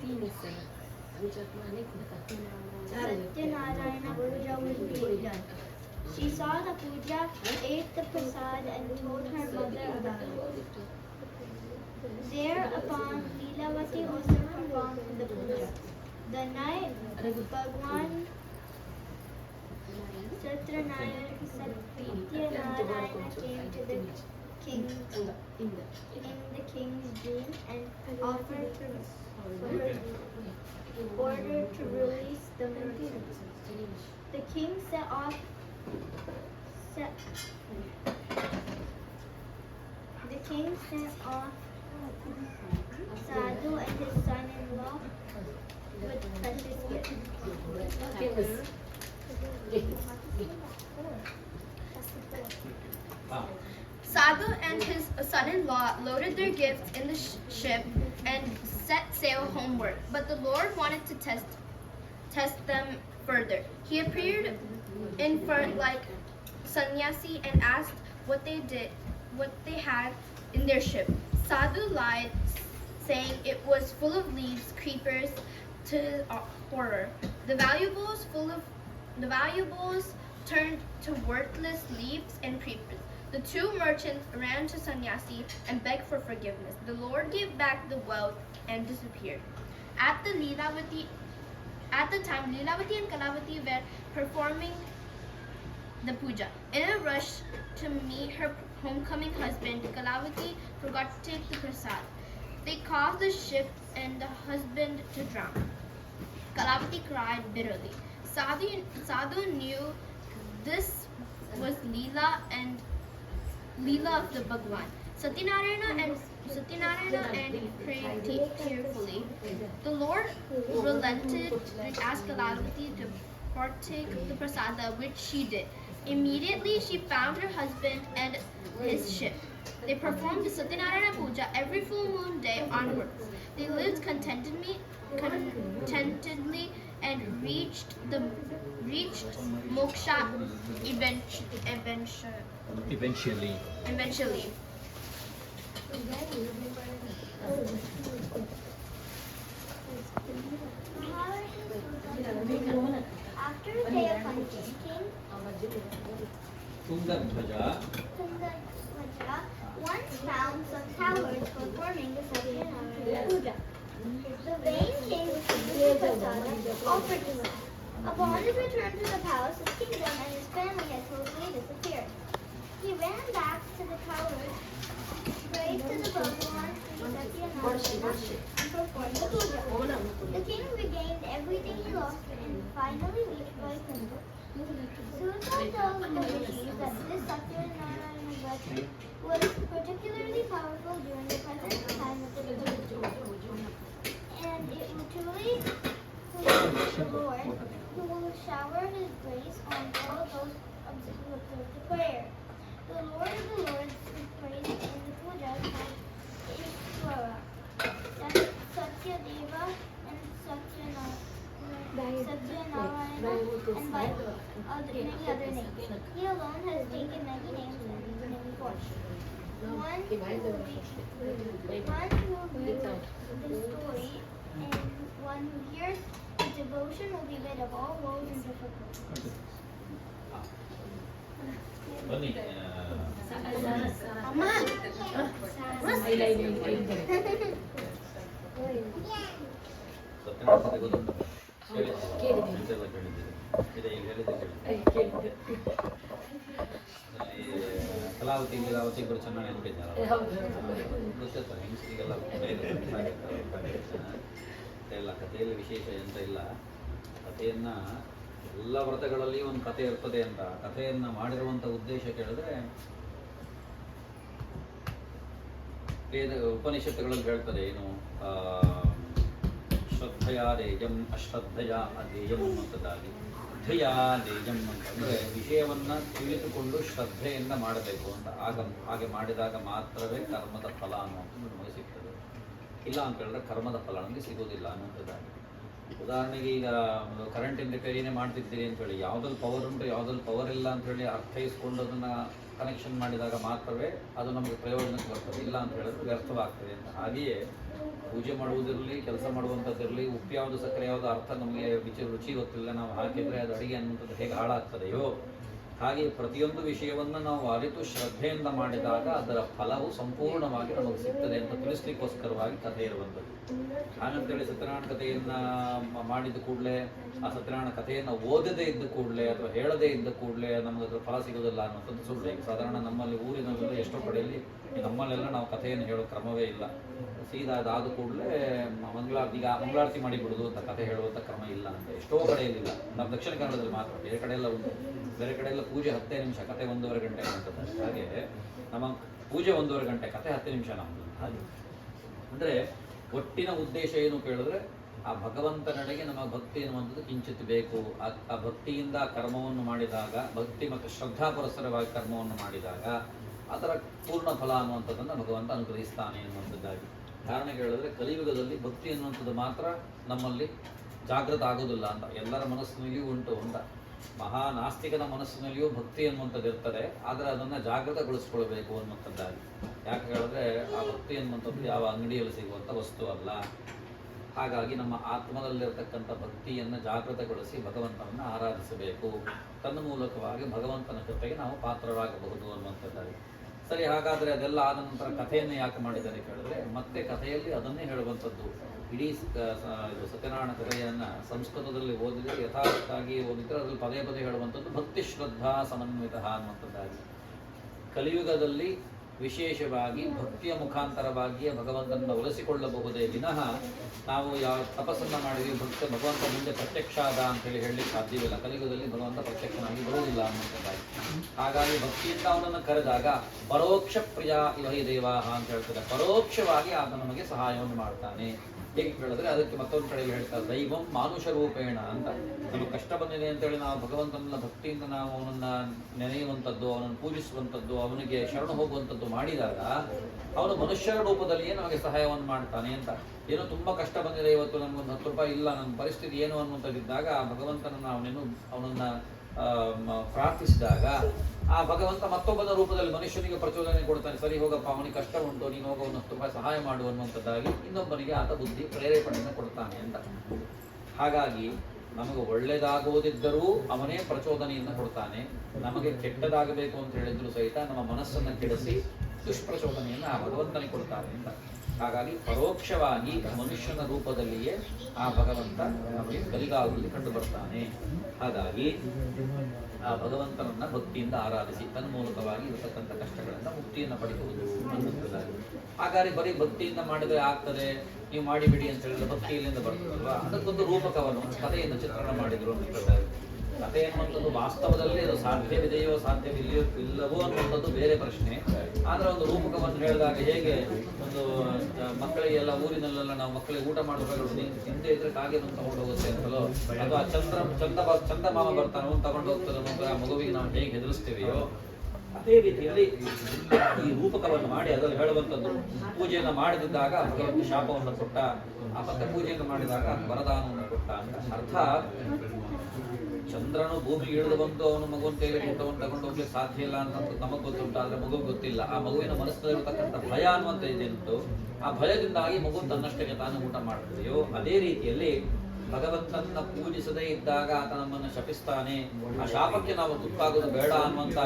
Satyanarayana Puja was being done. She saw the puja, ate the prasad, and told her mother about it. Thereupon, Lilavati also performed the puja. The night Bhagwan Satyanarayana came to the king in the king's dream and offered to order to release the Mundus. The king set off Sadhu and his son-in-law with precious gifts. Sadhu and his son-in-law loaded their gifts in the ship and set sail homeward. But the Lord wanted to test them further. He appeared in front like sannyasi and asked what they had in their ship. Sadhu lied, saying it was full of leaves, creepers, to his horror. The valuables turned to worthless leaves and creepers. The two merchants ran to sannyasi and begged for forgiveness. The Lord gave back the wealth and disappeared. At the time, Leelavati and Kalavati were performing the puja. In a rush to meet her homecoming husband, Kalavati forgot to take the prasad. They caused the ship and the husband to drown. Kalavati cried bitterly. Sadhu knew this was Leela of the Bhagwan. Satyanarayana and prayed tearfully. The Lord relented and asked Kalavati to partake of the prasada, which she did. Immediately she found her husband and his ship. They performed the Satyanarayana puja every full moon day onwards. They lived contentedly and reached moksha Eventually. After a day of hunting, King Tungandhvaja once found some cowards performing the Satyanarayana puja. The vain king received the prasada offered to him. Upon his return to the palace, his kingdom and his family had totally disappeared. He ran back to the cowards, prayed to the Bhagwan Satyanarayana, and performed the puja. The king regained everything he lost and finally reached Vaikuntha. Suta tells the rishis that this Satyanarayana Vrata was particularly powerful during the present time of the Buddha, and it will truly please the Lord, who will shower His grace on all those who observe the prayer. The Lord of the Lords is praised in the puja called Ishvara, Satyadeva, and Satyanarayana, and by many other names. He alone has taken many names and many forms. One who reads the story and one who hears the devotion will be rid of all woes and difficulties. ಬನ್ನಿ Amma! Satyanarayana ಗೊತ್ತುಂಟು ಕೇಳಿದ್ದೀರಿ ಇದೆ ಈಗ ಹೇಳಿದ್ದೆ ಕೇಳಿದ್ದೆ ಕಲಾವತಿ ಲೀಲಾವತಿ ಇಬ್ಬರು ಚೆನ್ನಾಗಿ ನೆನಪಿದ್ದಾರೆ ಗೊತ್ತಿರ್ತಾರೆ ಹೆಂಗಸರಿಗೆಲ್ಲ ಎಲ್ಲ ಕಥೆಯಲ್ಲಿ ವಿಶೇಷ ಎಂತ ಇಲ್ಲ ಕಥೆಯನ್ನು ಎಲ್ಲ ವ್ರತಗಳಲ್ಲಿ ಒಂದು ಕಥೆ ಇರ್ತದೆ ಅಂತ ಕಥೆಯನ್ನು ಮಾಡಿರುವಂಥ ಉದ್ದೇಶ ಕೇಳಿದ್ರೆ ಉಪನಿಷತ್ತುಗಳಲ್ಲಿ ಹೇಳ್ತದೆ ಏನು ಶ್ರದ್ಧೆಯ ದೇಜಂ ಅಶ್ರದ್ಧೆಯ ಅದೇಜಂ ಅನ್ನುವಂಥದ್ದಾಗಿ ಶ್ರದ್ಧೆಯ ದೇಜಂ ಅಂತಂದರೆ ವಿಷಯವನ್ನು ತಿಳಿದುಕೊಂಡು ಶ್ರದ್ಧೆಯಿಂದ ಮಾಡಬೇಕು ಅಂತ ಹಾಗೆ ಮಾಡಿದಾಗ ಮಾತ್ರವೇ ಕರ್ಮದ ಫಲ ಅನ್ನುವಂಥದ್ದು ನಮಗೆ ಸಿಗ್ತದೆ. ಇಲ್ಲ ಅಂತ ಹೇಳಿದ್ರೆ ಕರ್ಮದ ಫಲ ನಮಗೆ ಸಿಗೋದಿಲ್ಲ ಅನ್ನುವಂಥದ್ದಾಗಿ. ಉದಾಹರಣೆಗೆ ಈಗ ಕರೆಂಟಿಂದ ರಿಪೇರಿನೇ ಮಾಡ್ತಿದ್ದೀರಿ ಅಂತೇಳಿ ಯಾವುದ್ರಲ್ಲಿ ಪವರ್ ಉಂಟು ಯಾವುದ್ರಲ್ಲಿ ಪವರ್ ಇಲ್ಲ ಅಂತೇಳಿ ಅರ್ಥೈಸ್ಕೊಂಡು ಅದನ್ನು ಕನೆಕ್ಷನ್ ಮಾಡಿದಾಗ ಮಾತ್ರವೇ ಅದು ನಮಗೆ ಪ್ರಯೋಜನಕ್ಕೆ ಬರ್ತದೆ. ಇಲ್ಲ ಅಂತ ಹೇಳಿದ್ರೆ ವ್ಯರ್ಥವಾಗ್ತದೆ ಅಂತ. ಹಾಗೆಯೇ ಪೂಜೆ ಮಾಡುವುದಿರಲಿ ಕೆಲಸ ಮಾಡುವಂಥದ್ದಿರಲಿ ಉಪ್ಪು ಯಾವುದು ಸಕ್ಕರೆ ಯಾವುದು ಅರ್ಥ ನಮಗೆ ರುಚಿ ಗೊತ್ತಿಲ್ಲ ನಾವು ಹಾಕಿದರೆ ಅದು ಅಡುಗೆ ಅನ್ನುವಂಥದ್ದು ಹೇಗೆ ಹಾಳಾಗ್ತದೆಯೋ ಹಾಗೆ ಪ್ರತಿಯೊಂದು ವಿಷಯವನ್ನು ನಾವು ಅರಿತು ಶ್ರದ್ಧೆಯಿಂದ ಮಾಡಿದಾಗ ಅದರ ಫಲವು ಸಂಪೂರ್ಣವಾಗಿ ನಮಗೆ ಸಿಗ್ತದೆ ಅಂತ ತಿಳಿಸ್ಲಿಕ್ಕೋಸ್ಕರವಾಗಿ ಕಥೆ ಇರುವಂಥದ್ದು. ಹಾಗಂತೇಳಿ ಸತ್ಯನಾರಾಯಣ ಕಥೆಯನ್ನ ಮಾಡಿದ ಕೂಡಲೇ ಆ ಸತ್ಯನಾರಾಯಣ ಕಥೆಯನ್ನು ಓದದೇ ಇದ್ದ ಕೂಡಲೇ ಅಥವಾ ಹೇಳದೇ ಇದ್ದ ಕೂಡಲೇ ನಮಗೆ ಅದರ ಫಲ ಸಿಗೋದಿಲ್ಲ ಅನ್ನೋಂಥದ್ದು ಸುಳ್ಳು. ಈಗ ಸಾಧಾರಣ ನಮ್ಮಲ್ಲಿ ಊರಿನಲ್ಲೆಲ್ಲ ಎಷ್ಟೋ ಕಡೆಯಲ್ಲಿ ನಮ್ಮಲ್ಲೆಲ್ಲ ನಾವು ಕಥೆಯನ್ನು ಹೇಳೋ ಕ್ರಮವೇ ಇಲ್ಲ. ಸೀದಾ ಅದಾದ ಕೂಡಲೇ ಮಂಗಳಾರತಿ ಮಾಡಿಬಿಡುದು ಅಂತ ಕಥೆ ಹೇಳುವಂಥ ಕ್ರಮ ಇಲ್ಲ ಅಂತ ಎಷ್ಟೋ ಕಡೆಯಲ್ಲಿಲ್ಲ. ನಮ್ಮ ದಕ್ಷಿಣ ಕನ್ನಡದಲ್ಲಿ ಮಾತ್ರ, ಬೇರೆ ಕಡೆ ಎಲ್ಲ ಉಂಟು. ಬೇರೆ ಕಡೆ ಎಲ್ಲ ಪೂಜೆ 10 ನಿಮಿಷ, ಕತೆ 1.5 ಗಂಟೆ ಅಂತದ್ದು. ಹಾಗೆ ನಮ್ಮ ಪೂಜೆ 1.5 ಗಂಟೆ, ಕತೆ 10 ನಿಮಿಷ ನಮ್ಮದು. ಹಾಗೆ ಅಂದರೆ ಒಟ್ಟಿನ ಉದ್ದೇಶ ಏನು ಕೇಳಿದ್ರೆ ಆ ಭಗವಂತನೆಡೆಗೆ ನಮ್ಮ ಭಕ್ತಿ ಎನ್ನುವಂಥದ್ದು ಕಿಂಚಿತ್ ಬೇಕು. ಆ ಭಕ್ತಿಯಿಂದ ಕರ್ಮವನ್ನು ಮಾಡಿದಾಗ, ಭಕ್ತಿ ಮತ್ತು ಶ್ರದ್ಧಾ ಪುರಸ್ಸರವಾಗಿ ಕರ್ಮವನ್ನು ಮಾಡಿದಾಗ ಅದರ ಪೂರ್ಣ ಫಲ ಅನ್ನುವಂಥದ್ದನ್ನು ಭಗವಂತ ಅನುಗ್ರಹಿಸ್ತಾನೆ ಎನ್ನುವಂಥದ್ದಾಗಿ. ಕಾರಣ ಹೇಳಿದ್ರೆ ಕಲಿಯುಗದಲ್ಲಿ ಭಕ್ತಿ ಎನ್ನುವಂಥದ್ದು ಮಾತ್ರ ನಮ್ಮಲ್ಲಿ ಜಾಗೃತ ಆಗೋದಿಲ್ಲ ಅಂತ ಎಲ್ಲರ ಮನಸ್ಸಿನಲ್ಲಿಯೂ ಉಂಟು ಅಂತ. ಮಹಾನಾಸ್ತಿಕನ ಮನಸ್ಸಿನಲ್ಲಿಯೂ ಭಕ್ತಿ ಎನ್ನುವಂಥದ್ದು ಇರ್ತದೆ, ಆದರೆ ಅದನ್ನು ಜಾಗೃತಗೊಳಿಸ್ಕೊಳ್ಬೇಕು ಅನ್ನುವಂಥದ್ದಾಗಿ. ಯಾಕೆ ಹೇಳಿದ್ರೆ ಆ ಭಕ್ತಿ ಎನ್ನುವಂಥದ್ದು ಯಾವ ಅಂಗಡಿಯಲ್ಲಿ ಸಿಗುವಂಥ ವಸ್ತು ಅಲ್ಲ. ಹಾಗಾಗಿ ನಮ್ಮ ಆತ್ಮದಲ್ಲಿರ್ತಕ್ಕಂಥ ಭಕ್ತಿಯನ್ನು ಜಾಗೃತಗೊಳಿಸಿ ಭಗವಂತನನ್ನು ಆರಾಧಿಸಬೇಕು. ತನ್ನ ಮೂಲಕವಾಗಿ ಭಗವಂತನ ಕೃಪೆಗೆ ನಾವು ಪಾತ್ರರಾಗಬಹುದು ಅನ್ನುವಂಥದ್ದಾಗಿ. ಸರಿ, ಹಾಗಾದರೆ ಅದೆಲ್ಲ ಆದ ನಂತರ ಕಥೆಯನ್ನು ಯಾಕೆ ಮಾಡಿದ್ದಾರೆ ಕೇಳಿದ್ರೆ ಮತ್ತೆ ಕಥೆಯಲ್ಲಿ ಅದನ್ನೇ ಹೇಳುವಂಥದ್ದು. ಇಡೀ ಸತ್ಯನಾರಾಯಣ ಕಥೆಯನ್ನು ಸಂಸ್ಕೃತದಲ್ಲಿ ಓದಿದರೆ ಯಥಾರ್ಥವಾಗಿ ಓದಿದರೆ ಅದರಲ್ಲಿ ಪದೇ ಪದೇ ಹೇಳುವಂಥದ್ದು ಭಕ್ತಿ ಶ್ರದ್ಧಾ ಸಮನ್ವಿತ ಅನ್ನುವಂಥದ್ದಾಗಿ. ಕಲಿಯುಗದಲ್ಲಿ ವಿಶೇಷವಾಗಿ ಭಕ್ತಿಯ ಮುಖಾಂತರವಾಗಿಯೇ ಭಗವಂತನನ್ನು ಒಲಿಸಿಕೊಳ್ಳಬಹುದೇ ವಿನಃ ನಾವು ಯಾವ ತಪಸ್ಸನ್ನು ಮಾಡಿದ್ವಿ ಭಗವಂತ ಮುಂದೆ ಪ್ರತ್ಯಕ್ಷ ಆದ ಅಂತೇಳಿ ಹೇಳಲಿಕ್ಕೆ ಸಾಧ್ಯವಿಲ್ಲ. ಕಲಿಯುಗದಲ್ಲಿ ಭಗವಂತ ಪ್ರತ್ಯಕ್ಷನಾಗಿ ಬರುವುದಿಲ್ಲ ಅನ್ನುವಂಥದ್ದಾಗಿ. ಹಾಗಾಗಿ ಭಕ್ತಿಯಿಂದ ಅವನನ್ನು ಕರೆದಾಗ ಪರೋಕ್ಷ ಪ್ರಿಯ ಇವ ಹಿ ದೇವಾಹ ಅಂತ ಹೇಳ್ತಾರೆ. ಪರೋಕ್ಷವಾಗಿ ಆತ ನಮಗೆ ಸಹಾಯವನ್ನು ಮಾಡ್ತಾನೆ. ಹೇಗೆ ಹೇಳಿದ್ರೆ ಅದಕ್ಕೆ ಮತ್ತೊಂದು ಕಡೆಯಲ್ಲಿ ಹೇಳ್ತಾರೆ ದೈವಂ ಮಾನುಷ ರೂಪೇಣ ಅಂತ. ನಮಗೆ ಕಷ್ಟ ಬಂದಿದೆ ಅಂತೇಳಿ ನಾವು ಭಗವಂತನ ಭಕ್ತಿಯಿಂದ ನಾವು ಅವನನ್ನು ನೆನೆಯುವಂಥದ್ದು, ಅವನನ್ನು ಪೂಜಿಸುವಂಥದ್ದು, ಅವನಿಗೆ ಶರಣ ಹೋಗುವಂಥದ್ದು ಮಾಡಿದಾಗ ಅವನು ಮನುಷ್ಯರ ರೂಪದಲ್ಲಿಯೇ ನಮಗೆ ಸಹಾಯವನ್ನು ಮಾಡ್ತಾನೆ ಅಂತ. ಏನೋ ತುಂಬ ಕಷ್ಟ ಬಂದಿದೆ, ಇವತ್ತು ನಮಗೊಂದು 10 ರೂಪಾಯಿ ಇಲ್ಲ, ನನ್ನ ಪರಿಸ್ಥಿತಿ ಏನು ಅನ್ನುವಂಥದ್ದಿದ್ದಾಗ ಆ ಭಗವಂತನನ್ನು ಅವನನ್ನು ಪ್ರಾರ್ಥಿಸಿದಾಗ ಆ ಭಗವಂತ ಮತ್ತೊಬ್ಬನ ರೂಪದಲ್ಲಿ ಮನುಷ್ಯನಿಗೆ ಪ್ರಚೋದನೆ ಕೊಡ್ತಾನೆ. ಸರಿ ಹೋಗಪ್ಪ, ಅವನಿಗೆ ಕಷ್ಟ ಉಂಟು, ನೀನು ಹೋಗೋ 10 ರೂಪಾಯಿ ಸಹಾಯ ಮಾಡು ಅನ್ನುವಂಥದ್ದಾಗಿ ಇನ್ನೊಬ್ಬನಿಗೆ ಆತ ಬುದ್ಧಿ ಪ್ರೇರೇಪಣೆಯನ್ನು ಕೊಡ್ತಾನೆ ಅಂತ. ಹಾಗಾಗಿ ನಮಗೆ ಒಳ್ಳೆಯದಾಗುವುದಿದ್ದರೂ ಅವನೇ ಪ್ರಚೋದನೆಯನ್ನು ಕೊಡ್ತಾನೆ. ನಮಗೆ ಕೆಟ್ಟದಾಗಬೇಕು ಅಂತ ಹೇಳಿದ್ರು ಸಹಿತ ನಮ್ಮ ಮನಸ್ಸನ್ನು ಕೆಡಿಸಿ ದುಷ್ಪ್ರಚೋದನೆಯನ್ನು ಆ ಭಗವಂತನಿಗೆ ಕೊಡ್ತಾನೆ ಅಂತ. ಹಾಗಾಗಿ ಪರೋಕ್ಷವಾಗಿ ಮನುಷ್ಯನ ರೂಪದಲ್ಲಿಯೇ ಆ ಭಗವಂತ ನಮಗೆ ಕಲಿಗಾಲದಲ್ಲಿ ಕಂಡು ಬರ್ತಾನೆ. ಹಾಗಾಗಿ ಆ ಭಗವಂತನನ್ನ ಭಕ್ತಿಯಿಂದ ಆರಾಧಿಸಿ ತನ್ನ ಮೂಲಕವಾಗಿ ಇರತಕ್ಕಂಥ ಕಷ್ಟಗಳಿಂದ ಮುಕ್ತಿಯನ್ನು ಪಡೆಯುವುದು ಅನ್ನುವಂಥದ್ದಾಗಿ. ಹಾಗಾಗಿ ಬರೀ ಭಕ್ತಿಯಿಂದ ಮಾಡಿದರೆ ಆಗ್ತದೆ, ನೀವು ಮಾಡಿಬಿಡಿ ಅಂತ ಹೇಳಿದ್ರೆ ಭಕ್ತಿ ಇಲ್ಲಿಂದ ಬರ್ತದಲ್ವಾ, ಅದಕ್ಕೊಂದು ರೂಪಕವನ್ನು ಕಥೆಯನ್ನು ಚಿತ್ರಣ ಮಾಡಿದ್ರು ಅನ್ನುವಂಥದ್ದಾಗಿ. ಕಥೆ ಅನ್ನುವಂಥದ್ದು ವಾಸ್ತವದಲ್ಲಿ ಅದು ಸಾಧ್ಯವಿದೆಯೋ ಇಲ್ಲವೋ ಅನ್ನುವಂಥದ್ದು ಬೇರೆ ಪ್ರಶ್ನೆ. ಆದರೆ ಒಂದು ರೂಪಕವನ್ನು ಹೇಳಿದಾಗ ಹೇಗೆ ಒಂದು ಮಕ್ಕಳಿಗೆಲ್ಲ ಊರಿನಲ್ಲೆಲ್ಲ ನಾವು ಮಕ್ಕಳಿಗೆ ಊಟ ಮಾಡಬೇಕಾದ್ರು ಹಿಂದೆ ಇದ್ರೆ ಕಾಗೆ ತಗೊಂಡು ಹೋಗುತ್ತೆ ಅಂತಲೋ, ಅಥವಾ ಚಂದಮಾಮ ಬರ್ತಾನೋ ತಗೊಂಡು ಹೋಗ್ತದೆ ಆ ಮಗುವಿಗೆ ನಾವು ಹೇಗೆ ಹೆದರಿಸ್ತೀವಿಯೋ ಅದೇ ರೀತಿಯಲ್ಲಿ ಈ ರೂಪಕವನ್ನು ಮಾಡಿ ಅದರಲ್ಲಿ ಹೇಳುವಂಥದ್ದು. ಪೂಜೆಯನ್ನು ಮಾಡದಿದ್ದಾಗ ಭಗವಂತ ಶಾಪವನ್ನು ಕೊಟ್ಟ, ಆ ಮತ್ತೆ ಪೂಜೆಯನ್ನು ಮಾಡಿದಾಗ ವರದಾನವನ್ನು ಕೊಟ್ಟ ಅಂತ. ಅರ್ಥಾತ್ ಚಂದ್ರನು ಭೂಮಿಗೆ ಇಳಿದು ಬಂದು ಅವನು ಮಗುವಿನ ಕೈಲಿ ಊಟವನ್ನು ತಗೊಂಡು ಹೋಗ್ಲಿಕ್ಕೆ ಸಾಧ್ಯ ಇಲ್ಲ ಅಂತ ನಮಗೆ ಗೊತ್ತುಂಟು, ಆದರೆ ಮಗು ಗೊತ್ತಿಲ್ಲ. ಆ ಮಗುವಿನ ಮನಸ್ಸಿನಲ್ಲಿರತಕ್ಕಂಥ ಭಯ ಅನ್ನುವಂಥ ಇದೇನುಂಟು, ಆ ಭಯದಿಂದಾಗಿ ಮಗು ತನ್ನಷ್ಟಕ್ಕೆ ತಾನು ಊಟ ಮಾಡ್ತದೆಯೋ ಅದೇ ರೀತಿಯಲ್ಲಿ ಭಗವಂತನ ಪೂಜಿಸದೇ ಇದ್ದಾಗ ಆತ ನಮ್ಮನ್ನು ಶಪಿಸ್ತಾನೆ. ಆ ಶಾಪಕ್ಕೆ ನಾವು ತುತ್ತಾಗೋದು ಬೇಡ ಅನ್ನುವಂಥ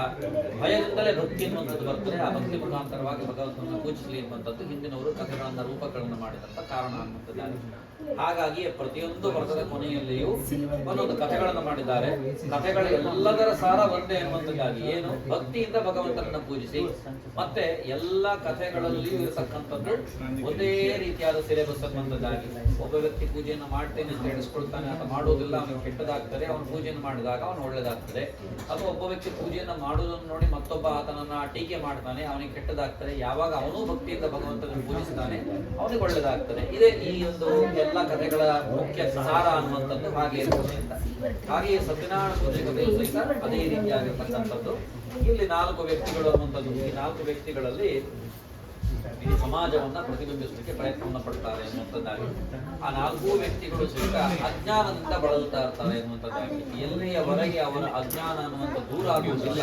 ಭಯದಿಂದಲೇ ಭಕ್ತಿ ಅನ್ನುವಂಥದ್ದು ಬರ್ತದೆ. ಆ ಭಕ್ತಿ ಮುಖಾಂತರವಾಗಿ ಭಗವಂತನನ್ನು ಪೂಜಿಸಲಿ ಅನ್ನುವಂಥದ್ದು ಹಿಂದಿನವರು ಕಥೆಗಳನ್ನು ರೂಪಗಳನ್ನು ಮಾಡಿದಂಥ ಕಾರಣ ಅನ್ನುವಂಥದ್ದಾಗಿ. ಹಾಗಾಗಿ ಪ್ರತಿಯೊಂದು ವ್ರತದ ಕೊನೆಯಲ್ಲಿಯೂ ಒಂದೊಂದು ಕಥೆಗಳನ್ನು ಮಾಡಿದ್ದಾರೆ. ಕಥೆಗಳ ಎಲ್ಲದರ ಸಾರ ಒಂದೇ ಅನ್ನುವಂಥದ್ದಾಗಿ ಏನು ಭಕ್ತಿಯಿಂದ ಭಗವಂತನನ್ನು ಪೂಜಿಸಿ. ಮತ್ತೆ ಎಲ್ಲ ಕಥೆಗಳಲ್ಲಿಯೂ ಇರತಕ್ಕಂಥದ್ದು ಒಂದೇ ರೀತಿಯಾದ ಸಿಲೆಬಸ್ ಅನ್ನುವಂಥದ್ದಾಗಿ. ಒಬ್ಬ ವ್ಯಕ್ತಿ ಪೂಜೆಯನ್ನು ಮಾಡ್ತೇನೆ ಅಂತ ಹೇಳಿಸ್ಕೊಳ್ತಾನೆ, ಅಥವಾ ಮಾಡೋದಿಲ್ಲ, ಅವನಿಗೆ ಕೆಟ್ಟದಾಗ್ತದೆ. ಅವನು ಪೂಜೆಯನ್ನು ಮಾಡಿದಾಗ ಅವನು ಒಳ್ಳೇದಾಗ್ತದೆ. ಅಥವಾ ಒಬ್ಬ ವ್ಯಕ್ತಿ ಪೂಜೆಯನ್ನು ಮಾಡುವುದನ್ನು ನೋಡಿ ಮತ್ತೊಬ್ಬ ಆತನನ್ನ ಟೀಕೆ ಮಾಡ್ತಾನೆ, ಅವನಿಗೆ ಕೆಟ್ಟದಾಗ್ತದೆ. ಯಾವಾಗ ಅವನು ಭಕ್ತಿಯಿಂದ ಭಗವಂತನನ್ನು ಪೂಜಿಸ್ತಾನೆ ಅವನಿಗೆ ಒಳ್ಳೇದಾಗ್ತದೆ. ಇದೇ ಈ ಒಂದು ಎಲ್ಲ ಕಥೆಗಳ ಮುಖ್ಯ ಸಾರ ಅನ್ನುವಂಥದ್ದು ಹಾಗೆ ಇರ್ತದೆ ಅಂತ. ಹಾಗೆಯೇ ಸತ್ಯನಾರಾಯಣ ಪೂಜೆ ಕಥೆಯು ಸಹಿತ ಅದೇ ರೀತಿಯಾಗಿರ್ತಕ್ಕಂಥದ್ದು. ಇಲ್ಲಿ 4 ವ್ಯಕ್ತಿಗಳು ಅನ್ನುವಂಥದ್ದು. ಈ 4 ವ್ಯಕ್ತಿಗಳಲ್ಲಿ ಈ ಸಮಾಜವನ್ನ ಪ್ರತಿಬಿಂಬಿಸಲಿಕ್ಕೆ ಪ್ರಯತ್ನವನ್ನು ಪಡ್ತಾರೆ ಅನ್ನುವಂಥದ್ದಾಗಿ. ಆ 4 ವ್ಯಕ್ತಿಗಳು ಸಹಿತ ಅಜ್ಞಾನದಿಂದ ಬಳಲ್ತಾ ಇರ್ತಾರೆ ಅನ್ನುವಂಥದ್ದಾಗಿ. ಎಲ್ಲಿಯವರೆಗೆ ಅವರ ಅಜ್ಞಾನ ಅನ್ನುವಂಥ ದೂರ ಆಗುವುದಿಲ್ಲ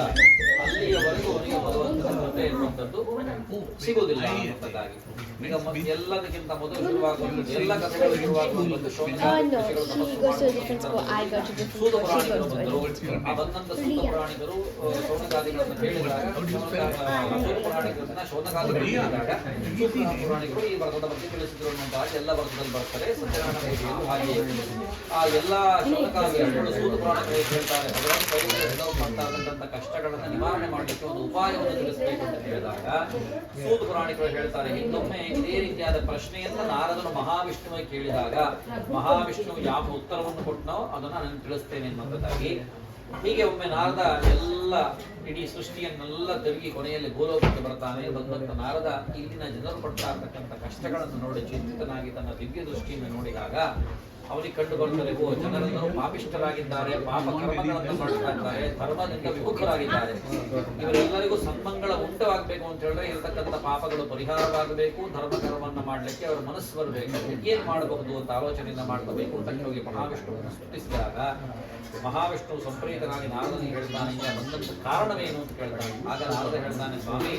ಅಲ್ಲಿಯವರೆಗೂ ಅವನಿಗೆ ಭಗವಂತನ ಕೃಪೆ ಅನ್ನುವಂಥದ್ದು ಸಿಗುವುದಿಲ್ಲ ಅನ್ನುವಂಥದ್ದಾಗಿ. ಈಗ ಎಲ್ಲದಕ್ಕಿಂತ ಮೊದಲು ಶುರುವಾಗುವಂಥದ್ದು ಎಲ್ಲ ಕಥೆಗಳು ಶುರುವಾಗುವಂಥದ್ದು ಸೂತ ಪುರಾಣಿಕರು ಬಂದರು. ಆ ಬಂದಂತ ಸೂತ ಪುರಾಣಿಕರು ಶೌನಕಾದಿಗಳನ್ನು ಹೇಳಿದಾಗ ಸೂತ ಪುರಾಣಿಕರನ್ನ ಶೌನಕಾದಿಗಳು ಹೇಳಿದಾಗ ಸೂತ ಪುರಾಣಿಕರು ಈ ವರ್ಗದ ಬಗ್ಗೆ ತಿಳಿಸಿದ್ರು ಅನ್ನುವಂತಾಗಿ ಎಲ್ಲ ವರ್ಗದಲ್ಲಿ ಬರ್ತಾರೆ. ಸತ್ಯನಾರಾಯಣ ಪೂಜೆಯು ಹಾಗೆ ಆ ಎಲ್ಲ ಶೌನಕಾದಿಗಳು ಸೂತ ಪುರಾಣಿಕರು ಹೇಳ್ತಾರೆ ಭಗವಂತ ಕೈಯಲ್ಲಿ ಮಾಡ್ತಾ ಇರತಕ್ಕಂಥ ಕಷ್ಟಗಳನ್ನ ನಿವಾರಣೆ ಮಾಡಲಿಕ್ಕೆ ಒಂದು ಉಪಾಯವನ್ನು ತಿಳಿಸಬೇಕು ಅಂತ ಹೇಳಿದಾಗ ಸೂತ ಪುರಾಣಿಕರು ಹೇಳ್ತಾರೆ ಇನ್ನೊಮ್ಮೆ ಇದೇ ರೀತಿಯಾದ ಪ್ರಶ್ನೆಯನ್ನ ನಾರದನು ಮಹಾವಿಷ್ಣುವಿಗೆ ಕೇಳಿದಾಗ ಮಹಾವಿಷ್ಣು ಯಾವ ಉತ್ತರವನ್ನು ಕೊಟ್ಟನೋ ಅದನ್ನ ನಾನು ತಿಳಿಸ್ತೇನೆ ಎನ್ನುವಂಥದ್ದಾಗಿ. ಹೀಗೆ ಒಮ್ಮೆ ನಾರದ ಎಲ್ಲ ಇಡೀ ಸೃಷ್ಟಿಯನ್ನೆಲ್ಲ ತಿರುಗಿ ಕೊನೆಯಲ್ಲಿ ಭೂಲೋಕಕ್ಕೆ ಬರ್ತಾನೆ. ಬಂದಂತ ನಾರದ ಇಲ್ಲಿನ ಜನರು ಪಡ್ತಾ ಇರ್ತಕ್ಕಂಥ ಕಷ್ಟಗಳನ್ನು ನೋಡಿ ಚಿಂತಿತನಾಗಿ ತನ್ನ ದಿವ್ಯ ದೃಷ್ಟಿಯನ್ನು ನೋಡಿದಾಗ ಅವನಿಗೆ ಕಂಡು ಬರ್ತದೆ ಓ ಜನರೆಲ್ಲರೂ ಪಾಪಿಷ್ಠರಾಗಿದ್ದಾರೆ, ಪಾಪ ಕರ್ಮಗಳನ್ನು ಮಾಡ್ತಾ ಇದ್ದಾರೆ, ಧರ್ಮದಿಂದ ವಿಮುಖರಾಗಿದ್ದಾರೆ. ಇವರೆಲ್ಲರಿಗೂ ಸನ್ಮಂಗಳ ಉಂಟವಾಗಬೇಕು ಅಂತ ಹೇಳಿದ್ರೆ ಇರತಕ್ಕಂಥ ಪಾಪಗಳು ಪರಿಹಾರವಾಗಬೇಕು, ಧರ್ಮ ಕರ್ಮವನ್ನು ಮಾಡಲಿಕ್ಕೆ ಅವರ ಮನಸ್ಸು ಬರಬೇಕು. ಏನ್ ಮಾಡಬಹುದು ಅಂತ ಆಲೋಚನೆಯಿಂದ ಮಾಡ್ಕೋಬೇಕು ಅಂತ ಹೋಗಿ ಮಹಾವಿಷ್ಣುವನ್ನು ಸ್ತುತಿಸಿದಾಗ ಮಹಾವಿಷ್ಣು ಸಂಪ್ರೀತನಾಗಿ ನಾರದನಿಗೆ ಹೇಳ್ತಾನೆ ಈಗ ಬಂದಂತ ಕಾರಣವೇನು ಅಂತ ಕೇಳ್ತಾನೆ. ಆಗ ನಾರದ ಹೇಳ್ತಾನೆ ಸ್ವಾಮಿ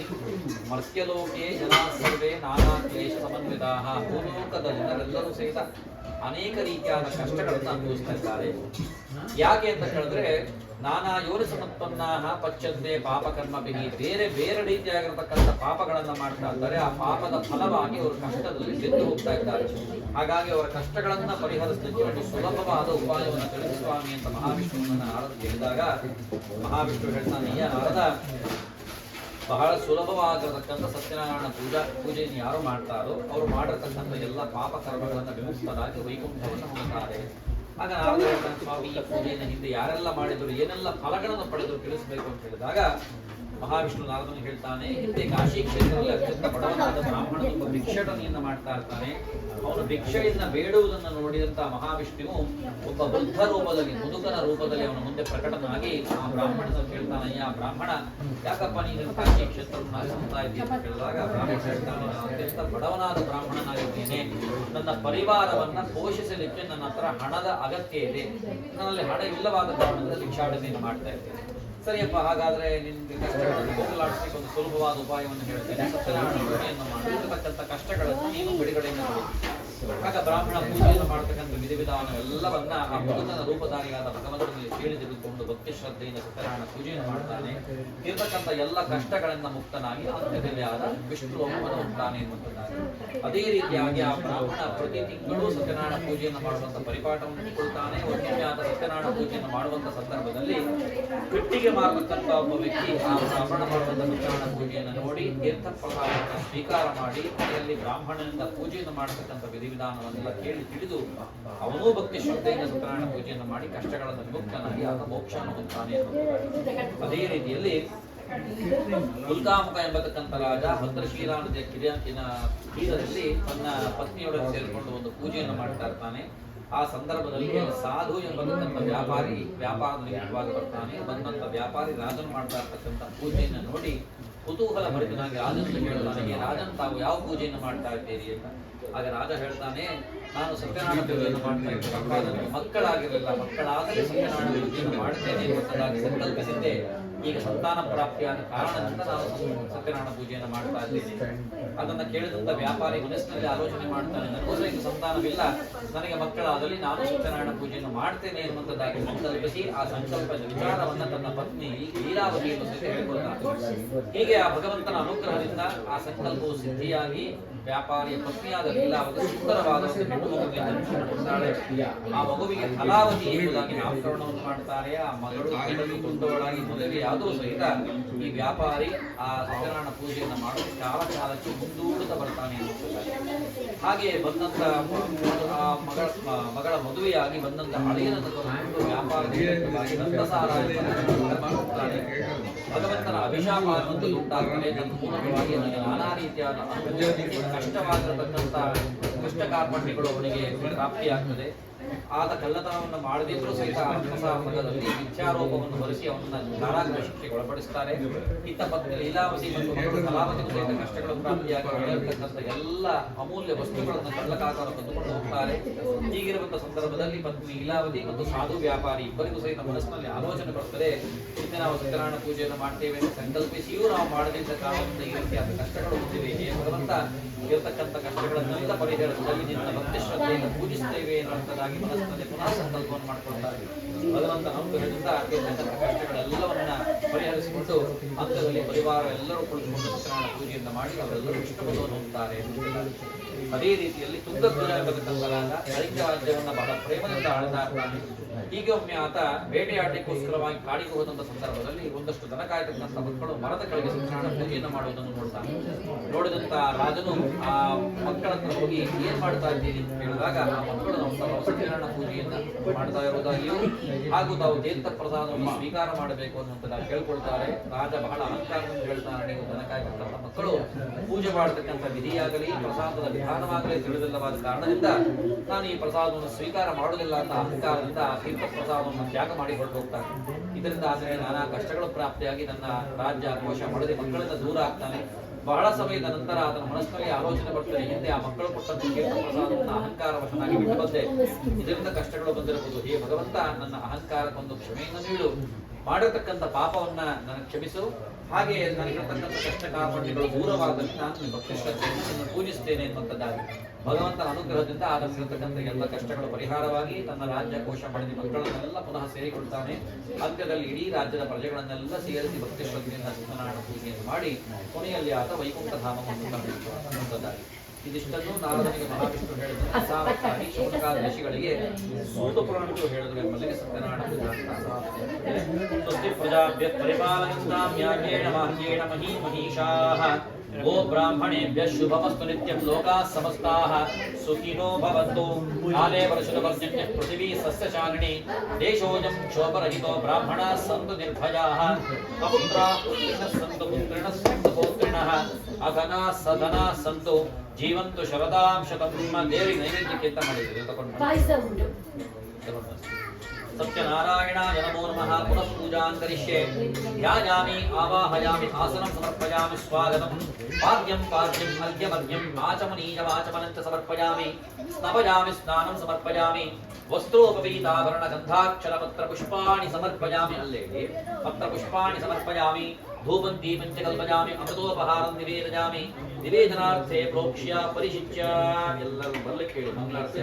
ಮರ್ತ್ಯಲೋಕೆ ಜನಾ ಸರ್ವೇ ನಾನಾ ಕ್ಲೇಶ ಸಮನ್ವಿತಾಃ, ಭೂಲೋಕದ ಜನರೆಲ್ಲರೂ ಸಹಿತ ಅನೇಕ ರೀತಿಯಾದ ಕಷ್ಟಗಳನ್ನು ಅನುಭವಿಸ್ತಾ ಇದ್ದಾರೆ. ಯಾಕೆ ಅಂತ ಹೇಳಿದ್ರೆ ನಾನಾ ಯೋನಿ ಸಮತ್ಪನ್ನಾಹ ಪಚ್ಚಂತೆ ಪಾಪಕರ್ಮಭಿಹಿ, ಬೇರೆ ಬೇರೆ ರೀತಿಯಾಗಿರತಕ್ಕಂಥ ಪಾಪಗಳನ್ನ ಮಾಡ್ತಾ ಇದ್ದಾರೆ. ಆ ಪಾಪದ ಫಲವಾಗಿ ಅವರು ಕಷ್ಟದಲ್ಲಿ ಗೆದ್ದು ಹೋಗ್ತಾ ಇದ್ದಾರೆ. ಹಾಗಾಗಿ ಅವರ ಕಷ್ಟಗಳನ್ನ ಪರಿಹರಿಸಲಿಕ್ಕೆ ಒಂದು ಸುಲಭವಾದ ಉಪಾಯವನ್ನು ತಿಳಿಸಿ ಸ್ವಾಮಿ ಅಂತ ಮಹಾವಿಷ್ಣುವನ್ನ ನಾರದ ಕೇಳಿದಾಗ ಮಹಾವಿಷ್ಣು ಹೇಳ್ತಾನೆ ನಾರದ ಬಹಳ ಸುಲಭವಾಗಿರತಕ್ಕಂಥ ಸತ್ಯನಾರಾಯಣ ಪೂಜೆಯನ್ನು ಯಾರು ಮಾಡ್ತಾರೋ ಅವರು ಮಾಡಿರ್ತಕ್ಕಂಥ ಎಲ್ಲ ಪಾಪ ಕರ್ಮಗಳನ್ನು ವಿಮುಕ್ತರಾಗಿ ವೈಕುಂಠವನ್ನು ಹೊಂದುತ್ತಾರೆ. ಆಗ ನಾರದ ಹೇಳ್ತಾನೆ ಸ್ವಾಮಿ ಈ ಪೂಜೆಯನ್ನು ಹಿಂದೆ ಯಾರೆಲ್ಲ ಮಾಡಿದ್ರು ಏನೆಲ್ಲ ಫಲಗಳನ್ನು ಪಡೆದು ತಿಳಿಸಬೇಕು ಅಂತ ಹೇಳಿದಾಗ ಮಹಾವಿಷ್ಣು ನಾರದನು ಹೇಳ್ತಾನೆ ಹಿಂದೆ ಕಾಶಿ ಕ್ಷೇತ್ರದಲ್ಲಿ ಅತ್ಯಂತ ಬಡವನಾದ ಬ್ರಾಹ್ಮಣನೊಬ್ಬ ಭಿಕ್ಷಟನೆಯನ್ನ ಮಾಡ್ತಾ ಇರ್ತಾನೆ. ಅವನು ಭಿಕ್ಷೆಯನ್ನ ಬೇಡುವುದನ್ನು ನೋಡಿದಂತ ಮಹಾವಿಷ್ಣುವು ಒಬ್ಬ ವೃದ್ಧ ರೂಪದಲ್ಲಿ ಮುದುಕನ ರೂಪದಲ್ಲಿ ಅವನ ಮುಂದೆ ಪ್ರಕಟನಾಗಿ ಆ ಬ್ರಾಹ್ಮಣನ ಕೇಳ್ತಾನಯ್ಯ ಬ್ರಾಹ್ಮಣ ಯಾಕಪ್ಪ ನೀನು ಕಾಶಿ ಕ್ಷೇತ್ರವನ್ನು ಆರಿಸ್ತಾ ಇದ್ದೀಯ ಅಂತ ಕೇಳಿದಾಗ ಬ್ರಾಹ್ಮಣ ಹೇಳ್ತಾನೆ ನಾನು ಅತ್ಯಂತ ಬಡವನಾದ ಬ್ರಾಹ್ಮಣನಾಗಿದ್ದೇನೆ, ನನ್ನ ಪರಿವಾರವನ್ನ ಪೋಷಿಸಲಿಕ್ಕೆ ನನ್ನ ಹತ್ರ ಹಣದ ಅಗತ್ಯ ಇದೆ, ನನ್ನಲ್ಲಿ ಹಣ ಇಲ್ಲವಾದ ಕಾರಣದಿಂದ ಭಿಕ್ಷಾಟನೆಯನ್ನು ಮಾಡ್ತಾ ಇದ್ದೇನೆ. ಸರಿಯಪ್ಪ ಹಾಗಾದ್ರೆ ನಿನ್ಗೆ ಕಷ್ಟಗಳನ್ನು ಹೋಗಲಾಡಿಸಲಿಕ್ಕೆ ಒಂದು ಸುಲಭವಾದ ಉಪಾಯವನ್ನು ಹೇಳ್ತೇನೆ, ಸತ್ಯನಾರಾಯಣ ಪೂಜೆಯನ್ನು ಮಾಡಿರ್ತಕ್ಕಂಥ ಕಷ್ಟಗಳನ್ನು ನೀನು ಬಿಡುಗಡೆಯನ್ನು ಕೊಡು. ಆಗ ಬ್ರಾಹ್ಮಣ ಪೂಜೆಯನ್ನು ಮಾಡತಕ್ಕಂಥ ವಿಧಿವಿಧಾನವೆಲ್ಲವನ್ನ ಆ ಮುದುಕನ ರೂಪಧಾರಿಯಾದ ಭಗವಂತನಲ್ಲಿ ಕೇಳಿ ತೆಗೆದುಕೊಂಡು ಭಕ್ತಿ ಶ್ರದ್ಧೆಯಿಂದ ಸತ್ಯನಾರಾಯಣ ಪೂಜೆಯನ್ನು ಮಾಡ್ತಾನೆ. ಇರತಕ್ಕಂಥ ಎಲ್ಲ ಕಷ್ಟಗಳಿಂದ ಮುಕ್ತನಾಗಿ ಅಂತ್ಯದಲ್ಲಿ ಆದ ವಿಷ್ಣು ಲೋಕವನ್ನು ಹೋಗ್ತಾನೆ ಎನ್ನುವಂಥದ್ದಾಗಿ. ಅದೇ ರೀತಿಯಾಗಿ ಆ ಬ್ರಾಹ್ಮಣ ಪ್ರತಿ ತಿಂಗಳು ಸತ್ಯನಾರಾಯಣ ಪೂಜೆಯನ್ನು ಮಾಡುವಂತ ಪರಿಪಾಠವನ್ನು ಇಟ್ಟುಕೊಳ್ತಾನೆ. ಒಮ್ಮೆ ಆದ ಸತ್ಯನಾರಾಯಣ ಪೂಜೆಯನ್ನು ಮಾಡುವಂತ ಸಂದರ್ಭದಲ್ಲಿ ಕಟ್ಟಿಗೆ ಮಾರತಕ್ಕಂಥ ಒಬ್ಬ ವ್ಯಕ್ತಿ ಆ ಬ್ರಾಹ್ಮಣ ಮಾಡುವಂತ ಸತ್ಯನಾರಾಯಣ ಪೂಜೆಯನ್ನು ನೋಡಿ ತೀರ್ಥ ಪ್ರಸಾದವನ್ನು ಸ್ವೀಕಾರ ಮಾಡಿ ಅದರಲ್ಲಿ ಬ್ರಾಹ್ಮಣನಿಂದ ಪೂಜೆಯನ್ನು ಮಾಡತಕ್ಕಂಥ ವಿಧಿವಿಧಾನವನ್ನೆಲ್ಲ ಕೇಳಿ ತಿಳಿದು ಅವನೂ ಭಕ್ತಿ ಶ್ರದ್ಧೆಯಿಂದ ಸತ್ಯನಾರಾಯಣ ಪೂಜೆಯನ್ನು ಮಾಡಿ ಕಷ್ಟಗಳನ್ನು ವಿಮುಕ್ತನಾಗಿ ಆತ ಮೋಕ್ಷವನ್ನು ಹೊಂದುತ್ತಾನೆ. ಅದೇ ರೀತಿಯಲ್ಲಿ ಉಲ್ಕಾಮುಖ ಎಂಬತಕ್ಕಂಥ ರಾಜ ಭದ್ರಶೀಲಾ ನದಿಯ ತೀರದಲ್ಲಿ ತನ್ನ ಪತ್ನಿಯೊಡನೆ ಸೇರಿಕೊಂಡು ಒಂದು ಪೂಜೆಯನ್ನು ಮಾಡ್ತಾ ಇರ್ತಾನೆ. ಆ ಸಂದರ್ಭದಲ್ಲಿ ಸಾಧು ಎಂಬತಕ್ಕಂಥ ವ್ಯಾಪಾರಿ ವ್ಯಾಪಾರದ ನಿಮಿತ್ತವಾಗಿ ಬರ್ತಾನೆ. ಬಂದಂತ ವ್ಯಾಪಾರಿ ರಾಜನು ಮಾಡ್ತಾ ಇರ್ತಕ್ಕಂಥ ಪೂಜೆಯನ್ನು ನೋಡಿ ಕುತೂಹಲ ಭರಿತನಾಗಿ ರಾಜನಿಗೆ ಹೇಳ್ತಾನೆ ರಾಜನ್ ತಾವು ಯಾವ ಪೂಜೆಯನ್ನು ಮಾಡ್ತಾ ಇದ್ದೀರಿ ಅಂತ. ಆಗ ರಾಜ ಹೇಳ್ತಾನೆ ನಾನು ಸತ್ಯನಾರಾಯಣ ಪೂಜೆಯನ್ನು ಮಾಡ್ತಾ ಇದ್ದೇನೆ, ನನಗೆ ಮಕ್ಕಳಾಗಿರಲಿಲ್ಲ, ಮಕ್ಕಳಾಗಲೇ ಸತ್ಯನಾರಾಯಣ ಪೂಜೆಯನ್ನು ಮಾಡ್ತೇನೆ ಎಂಬುದಾಗಿ ಸಂಕಲ್ಪಿಸಿದ್ದೆ. ಈಗ ಸಂತಾನ ಪ್ರಾಪ್ತಿಯಾದ ಕಾರಣದಿಂದ ನಾನು ಸತ್ಯನಾರಾಯಣ ಪೂಜೆಯನ್ನು ಮಾಡ್ತಾ ಇದ್ದೇನೆ. ಅದನ್ನ ಕೇಳಿದಂತ ವ್ಯಾಪಾರಿ ಮನಸ್ಸಿನಲ್ಲಿ ಆಲೋಚನೆ ಮಾಡ್ತಾನೆ ನನಗೂ ಸಹ ಈಗ ಸಂತಾನವಿಲ್ಲ, ನನಗೆ ಮಕ್ಕಳಾದಲ್ಲಿ ನಾನು ಸತ್ಯನಾರಾಯಣ ಪೂಜೆಯನ್ನು ಮಾಡ್ತೇನೆ ಎನ್ನುವಂಥದ್ದಾಗಿ ಸಂಕಲ್ಪಿಸಿ ಆ ಸಂಕಲ್ಪದ ವಿಚಾರವನ್ನ ತನ್ನ ಪತ್ನಿ ಲೀಲಾವತಿಯನ್ನು ಸಹಿತ ಹೇಳಿಕೊಳ್ತಾನೆ. ಹೀಗೆ ಆ ಭಗವಂತನ ಅನುಗ್ರಹದಿಂದ ಆ ಸಂಕಲ್ಪವು ಸಿದ್ಧಿಯಾಗಿ ವ್ಯಾಪಾರಿಯ ಪತ್ನಿಯಾದ ಲೀಲಾವತಿ ಸುಂದರವಾದ ಹೆಣ್ಣು ಮಗುವಿಗೆ ಜನ್ಮಕೊಡ್ತಾಳೆ. ಆ ಮಗುವಿಗೆ ಫಲಾವತಿ ಎಂಬುದಾಗಿ ನಾಮಕರಣವನ್ನು ಮಾಡ್ತಾರೆ. ಆ ಮಗಳು ಕೊಂಡವಳಾಗಿ ಮದುವೆಯಾದರೂ ಸಹಿತ ಈ ವ್ಯಾಪಾರಿ ಆ ಸತ್ಯನಾರಾಯಣ ಪೂಜೆಯನ್ನು ಮಾಡಲು ಕಾಲಕಾಲಕ್ಕೆ ಮುಂದೂಡುತ್ತಾ ಬರ್ತಾನೆ ಎನ್ನುವುದಾಗಿ. ಹಾಗೆ ಬಂದಂತ ಆ ಮಗಳ ಮದುವೆಯಾಗಿ ಬಂದಂತ ಹಳೆಯನನ್ನು ಕರೆದುಕೊಂಡು ವ್ಯಾಪಾರವಾಗಿ ಭಗವಂತನ ಅಭಿಶಾಪ ಅನ್ನುವಂಥದ್ದು ಉಂಟಾಗ್ತದೆ. ನನ್ನ ಮೂಲಕವಾಗಿ ನನಗೆ ನಾನಾ ರೀತಿಯಾದ ಕಷ್ಟವಾಗಿರತಕ್ಕಂಥ ಕಷ್ಟ ಕಾರ್ಪಣ್ಯಗಳು ಅವನಿಗೆ ಪ್ರಾಪ್ತಿಯಾಗ್ತದೆ. ಆತ ಕಳ್ಳತನವನ್ನು ಮಾಡದಿದ್ರೂ ಸಹಿತ ಆತ್ಮಸಾಮದಲ್ಲಿ ಮಿಥ್ಯಾರೋಪವನ್ನು ಹೊರಿಸಿ ಅವನನ್ನು ಕಾರಾಗೃಹ ಶಿಕ್ಷೆಗೆ ಒಳಪಡಿಸುತ್ತಾರೆ. ಇತ್ತ ಪತ್ನಿ ಲೀಲಾವತಿ ಮತ್ತು ಮಕ್ಕಳು ಕಲಾವತಿಗೂ ಸಹಿತ ಕಷ್ಟಗಳು ಪ್ರಾಪ್ತಿಯಾಗಿ ಬೆಳೆಯತಕ್ಕಂಥ ಎಲ್ಲ ಅಮೂಲ್ಯ ವಸ್ತುಗಳನ್ನು ಕಳ್ಳಕಾಕರು ಕದ್ದುಕೊಂಡು ಹೋಗ್ತಾರೆ. ಹೀಗಿರುವಂತಹ ಸಂದರ್ಭದಲ್ಲಿ ಪತ್ನಿ ಲೀಲಾವತಿ ಮತ್ತು ಸಾಧು ವ್ಯಾಪಾರಿ ಇಬ್ಬರಿಗೂ ಸಹಿತ ಮನಸ್ಸಿನಲ್ಲಿ ಆಲೋಚನೆ ಬರ್ತದೆ. ಹಿಂದೆ ನಾವು ಸತ್ಯನಾರಾಯಣ ಪೂಜೆಯನ್ನು ಮಾಡ್ತೇವೆ ಅಂತ ಸಂಕಲ್ಪಿಸಿಯೂ ನಾವು ಮಾಡದಿದ್ದ ಕಾರಣದಿಂದ ಈ ರೀತಿಯಾದ ಕಷ್ಟಗಳು ಹೊಂದಿವೆ. ಹೇ ಭಗವಂತ, ಇರತಕ್ಕಂಥ ಕಷ್ಟಗಳನ್ನೆಲ್ಲ ಪರಿಹರಿಸಿದಲ್ಲಿ ನಿನ್ನ ಭಕ್ತಿ ಶ್ರದ್ಧೆಯನ್ನು ಪೂಜಿಸುತ್ತೇವೆ ಎನ್ನುವಂಥದ್ದಾಗಿ ಮನಸ್ಸಿನಲ್ಲಿ ಪುನಃ ಸಂಕಲ್ಪವನ್ನು ಮಾಡಿಕೊಳ್ತಾರೆ. ಭಗವಂತನ ಅನುಗ್ರಹದಿಂದ ಇರತಕ್ಕಂಥ ಕಷ್ಟಗಳೆಲ್ಲವನ್ನ ಪರಿಹರಿಸಿಕೊಂಡು ಅಂತ್ಯದಲ್ಲಿ ಪರಿವಾರ ಎಲ್ಲರೂ ಕುಳಿತುಕೊಂಡು ಸತ್ಯನಾರಾಯಣ ಪೂಜೆಯನ್ನು ಮಾಡಿ ಅವರೆಲ್ಲರೂ ಇಷ್ಟಪಡುವನ್ನು ಹೊಂದುತ್ತಾರೆ. ಅದೇ ರೀತಿಯಲ್ಲಿ ತುಂಗಧ್ವಜ ಎಂಬತಕ್ಕಂಥರಾದ ಕಳಿಂಗ ರಾಜ್ಯವನ್ನು ಬಹಳ ಪ್ರೇಮದಿಂದ ಆಳ್ತಾ ಇರ್ತಾನೆ. ಹೀಗೆ ಒಮ್ಮೆ ಆತ ಬೇಟೆಯಾಡಲಿಕ್ಕೋಸ್ಕರವಾಗಿ ಕಾಡಿಗೆ ಹೋದಂತ ಸಂದರ್ಭದಲ್ಲಿ ಒಂದಷ್ಟು ದನ ಕಾಯ್ತಕ್ಕಂಥ ಮಕ್ಕಳು ಮರದ ಕೆಳಗೆ ಸತ್ಯನಾರಾಯಣ ಪೂಜೆಯನ್ನು ಮಾಡುವುದನ್ನು ನೋಡ್ತಾನೆ. ನೋಡಿದಂತ ರಾಜನು ಆ ಮಕ್ಕಳನ್ನು ಹೋಗಿ ಏನ್ ಮಾಡ್ತಾ ಇದ್ದೀರಿ ಅಂತ ಹೇಳಿದಾಗ ಆ ಮಕ್ಕಳು ನಮ್ಮ ಸತ್ಯನಾರಾಯಣ ಪೂಜೆಯನ್ನ ಮಾಡ್ತಾ ಇರುವುದಾಗಿಯೂ ಹಾಗೂ ತಾವು ತೀರ್ಥ ಪ್ರಸಾದವನ್ನು ಸ್ವೀಕಾರ ಮಾಡಬೇಕು ಅನ್ನುವಂಥದ್ದು ಕೇಳ್ಕೊಳ್ತಾರೆ. ರಾಜ ಬಹಳ ಅಹಂಕಾರದಿಂದ ಹೇಳ್ತಾನೆ, ನೀವು ದನ ಕಾಯ್ತಕ್ಕಂಥ ಮಕ್ಕಳು ಪೂಜೆ ಮಾಡತಕ್ಕಂಥ ವಿಧಿಯಾಗಲಿ ಪ್ರಸಾದದ ವಿಧಾನವಾಗಲಿ ತಿಳಿದಿಲ್ಲವಾದ ಕಾರಣದಿಂದ ನಾನು ಈ ಪ್ರಸಾದವನ್ನು ಸ್ವೀಕಾರ ಮಾಡುವುದಿಲ್ಲ ಅಂತ ಅಹಂಕಾರದಿಂದ ತೀರ್ಥ ಪ್ರಸಾದವನ್ನು ತ್ಯಾಗ ಮಾಡಿ ಹೊರಟೋಗ್ತಾನೆ. ಇದರಿಂದ ಆತನಿಗೆ ನಾನಾ ಕಷ್ಟಗಳು ಪ್ರಾಪ್ತಿಯಾಗಿ ನನ್ನ ರಾಜ್ಯ ಕೋಶ ಮಾಡದೆ ಮಕ್ಕಳಿಂದ ದೂರ ಆಗ್ತಾನೆ. ಬಹಳ ಸಮಯದ ನಂತರ ಆತನ ಮನಸ್ಸಿನಲ್ಲಿ ಆಲೋಚನೆ ಬರ್ತದೆ, ಹಿಂದೆ ಆ ಮಕ್ಕಳು ಕೊಟ್ಟಂತ ತೀರ್ಥ ಪ್ರಸಾದವನ್ನು ಅಹಂಕಾರವಶನಾಗಿ ಬಿಟ್ಟು ಬಂದೆ, ಇದರಿಂದ ಕಷ್ಟಗಳು ಬಂದಿರಬಹುದು. ಹೇ ಭಗವಂತ, ನನ್ನ ಅಹಂಕಾರಕ್ಕೊಂದು ಕ್ಷಮೆಯನ್ನು ನೀಡು, ಮಾಡಿರತಕ್ಕಂಥ ಪಾಪವನ್ನ ನನಗೆ ಕ್ಷಮಿಸು, ಹಾಗೆ ನನಗಿರತಕ್ಕಂಥ ಕಷ್ಟ ಕಾರ್ಪಣ್ಯಗಳು ದೂರವಾದಲ್ಲಿ ನಾನು ಭಕ್ತಿ ಶ್ರದ್ಧೆಯನ್ನು ನಿನ್ನ ಪೂಜಿಸ್ತೇನೆ ಎನ್ನುವಂಥದ್ದಾಗಿ ಭಗವಂತನ ಅನುಗ್ರಹದಿಂದ ಆದಂತಿರತಕ್ಕಂಥ ಎಲ್ಲ ಕಷ್ಟಗಳು ಪರಿಹಾರವಾಗಿ ತನ್ನ ರಾಜ್ಯ ಕೋಶ ಪಡೆದು ಮಕ್ಕಳನ್ನೆಲ್ಲ ಪುನಃ ಸೇರಿಕೊಳ್ತಾನೆ. ಅಂತ್ಯದಲ್ಲಿ ಇಡೀ ರಾಜ್ಯದ ಪ್ರಜೆಗಳನ್ನೆಲ್ಲ ಸೇರಿಸಿ ಭಕ್ತಿ ಶ್ರದ್ಧೆಯಿಂದ ಸತ್ಯನಾರಾಯಣ ಪೂಜೆಯನ್ನು ಮಾಡಿ ಕೊನೆಯಲ್ಲಿ ಆತ ವೈಕುಂಠ ಧಾಮವನ್ನು ಅನ್ನುವಂಥದ್ದಾಗಿ ಇದಿಷ್ಟನ್ನು ನಾರದನಿಗೆ ಮಹಾವಿಷ್ಣು ಹೇಳಿದ ಸಾವಕಾರಿ ಶೌನಕಾದಿ ಸೂತ ಪುರಾಣಗಳು ಹೇಳಿದ್ರು ಎಂಬಲ್ಲಿಗೆ ಸತ್ಯನಾರಾಯಣ ಪೂಜಾ ಪ್ರಜಾಭ್ಯ ಪರಿಪಾಲನಂತಾಮ್ಯಾಜ್ಞೇನ ಮಾರ್ಗೇಣ ಮಹೀಮಹೀಷಾಃ ಗೋ ಬ್ರಾಹ್ಮಣೇಭ್ಯ ಶುಭಮಸ್ತು ನಿತ್ಯಂ ಲೋಕಾಃ ಸಮಸ್ತಾಃ ಸುಖಿನೋ ಭವಂತು. ಕಾಲೇ ವರ್ಷದಪರ್ಜನ್ಯ ಪೃಥಿವೀ ಸಸ್ಯಶಾಲಿನಿ ದೇಶೋಜಂ ಕ್ಷೋಭರಹಿತೋ ಬ್ರಾಹ್ಮಣಾಃ ಸಂತು ನಿರ್ಭಯಾಃ ಅಪುತ್ರಾಃ ಪುತ್ರಿಣಃ ಸಂತು ಪುತ್ರಿಣಃ ಸಂತು ಪೌತ್ರಿಣಃ ಅಧನಾಃ ಸಧನಾಃ ಸಂತು ಜೀವಂತು ಶರದಾಂ ಶತಂ. ದೇವರಿಗೆ ನೈವೇದ್ಯಕ್ಕೆ ಅಂತ ಮಾಡಿದ್ರು ತಗೊಂಡು ಸತ್ಯನಾರಾಯಣಾಯ ನಮೋ ನಮಃ. ಪುನಃ ಪೂಜಾಂ ಕರಿಷ್ಯೆ. ಧ್ಯಾಯಾಮಿ ಆವಾಹಯಾಮಿ ಆಸನಂ ಸಮರ್ಪಯಾಮಿ ಸ್ವಾಗತಂ. ಪಾದ್ಯಂ ಪಾದ್ಯಂ ಅರ್ಘ್ಯಮರ್ಘ್ಯಂ ಆಚಮನೀಯಮಾಚಮನಂಚ ಸಮರ್ಪಯಾಮಿ. ಸ್ನಪಯಾಮಿ ಸ್ನಾನಂ ಸಮರ್ಪಯಾಮಿ. ವಸ್ತ್ರೋಪವೀತಾಭರಣ ಗಂಧಾಕ್ಷರ ಪತ್ರ ಪುಷ್ಪಾಣಿ ಸಮರ್ಪಯಾಮಿ. ಅಲ್ಲೇ ಪತ್ರ ಪುಷ್ಪಾಣಿ ಸಮರ್ಪಯಾಮಿ. ಧೂಪಂ ದೀಪಂ ಚ ಕಲ್ಪಯಾಮಿ. ಅಮೃತೋಪಹಾರಂ ನಿವೇದಯಾಮಿ. ನಿವೇದನಾರ್ಥೆ ಪ್ರೋಕ್ಷ್ಯ ಪರಿಶಿಚ್ಯ. ಎಲ್ಲರೂ ಬರ್ಲಿಕ್ಕೆ ಹೇಳಿ ಮಂಗಳಾರತಿ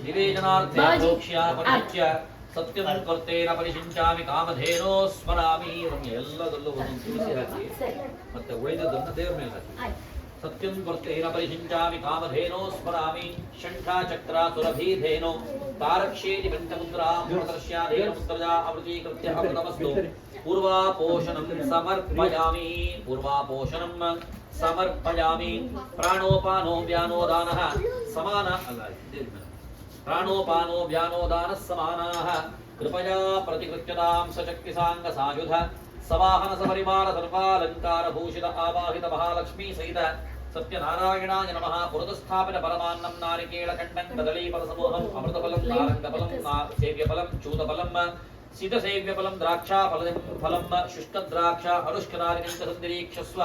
ನಿವೇದನಾರ್ಥೆ ಪ್ರೋಕ್ಷ್ಯ ಪರಿಶಿಚ್ಯ. ಸತ್ಯಂ ಕರ್ತೇನ ಪರಿಶಿಂಚಾಮಿ. ಕಾಮಧೇನೋ ಸ್ಮರಾಮಿ. ಎಲ್ಲದಲ್ಲೂ ಒಂದೊಂದು ತುಳಸಿ ಹಾಕಿ ಮತ್ತೆ ಉಳಿದದನ್ನು ದೇವರ ಮೇಲೆ ಹಾಕಿ. ಸತ್ಯಂ ಕರ್ತೇನ ಪರಿಶಿಂಚಾಮಿ. ಕಾಮಧೇನೋ ಸ್ಮರಾಮಿ. ಶಂಖ ಚಕ್ರ ಸುರಭೀಧೇನೋ ತಾರಕ್ಷೇತಿ ಪಂಚಮುದ್ರಾಂ ಪ್ರದರ್ಶ್ಯಾಧೇನ ಮುದ್ರಜಾ ಅಮೃತೀಕೃತ್ಯ ಅಮೃತಮಸ್ತು. ಪೂರ್ವಾಪೋಷಣಂ ಸಮರ್ಪಯಾಮಿ. ಪೂರ್ವಾಪೋಷಣಂ ಸಮರ್ಪಯಾಮಿ. ಪ್ರಾಣೋಪಾನೋ ವ್ಯಾನೋದಾನಃ ಸಮಾನ ಅಲ್ಲ ಪ್ರಾಣೋಪಾನೋ ವ್ಯಾನೋದಾನಃ ಸಮಾನಾಃ. ಕೃಪಯಾ ಪ್ರತಿಕೃತ್ಯತಾಂ ಸಶಕ್ತಿ ಸಾಂಗ ಸಾಯುಧ ಸವಾಹನ ಸಪರಿವಾರ ಸರ್ವಾಲಂಕಾರ ಭೂಷಿತ ಆವಾಹಿತ ಮಹಾಲಕ್ಷ್ಮೀ ಸಹಿತ ಸತ್ಯನಾರಾಯಣಾಯ ನಮಃ. ಪುರತಸ್ಥಾಪಿತ ಪರಮಾನ್ನಂ ನಾರಿಕೇಳ ಖಂಡಂ ಕದಳೀಫಲ ಸಮೂಹಂ ಅಮೃತಫಲಂ ನಾರಂಗಫಲಂ ಸೇವ್ಯಫಲಂ ಚೂತಫಲಂ ಸಿತಸೇವ್ಯಫಲಂ ದ್ರಾಕ್ಷಾಫಲಂ ಫಲಂ ಶುಷ್ಕದ್ರಾಕ್ಷ ಅನುಷ್ಕರಾರಿಕಂಚ ಸಂದಿರೀಕ್ಷಸ್ವ.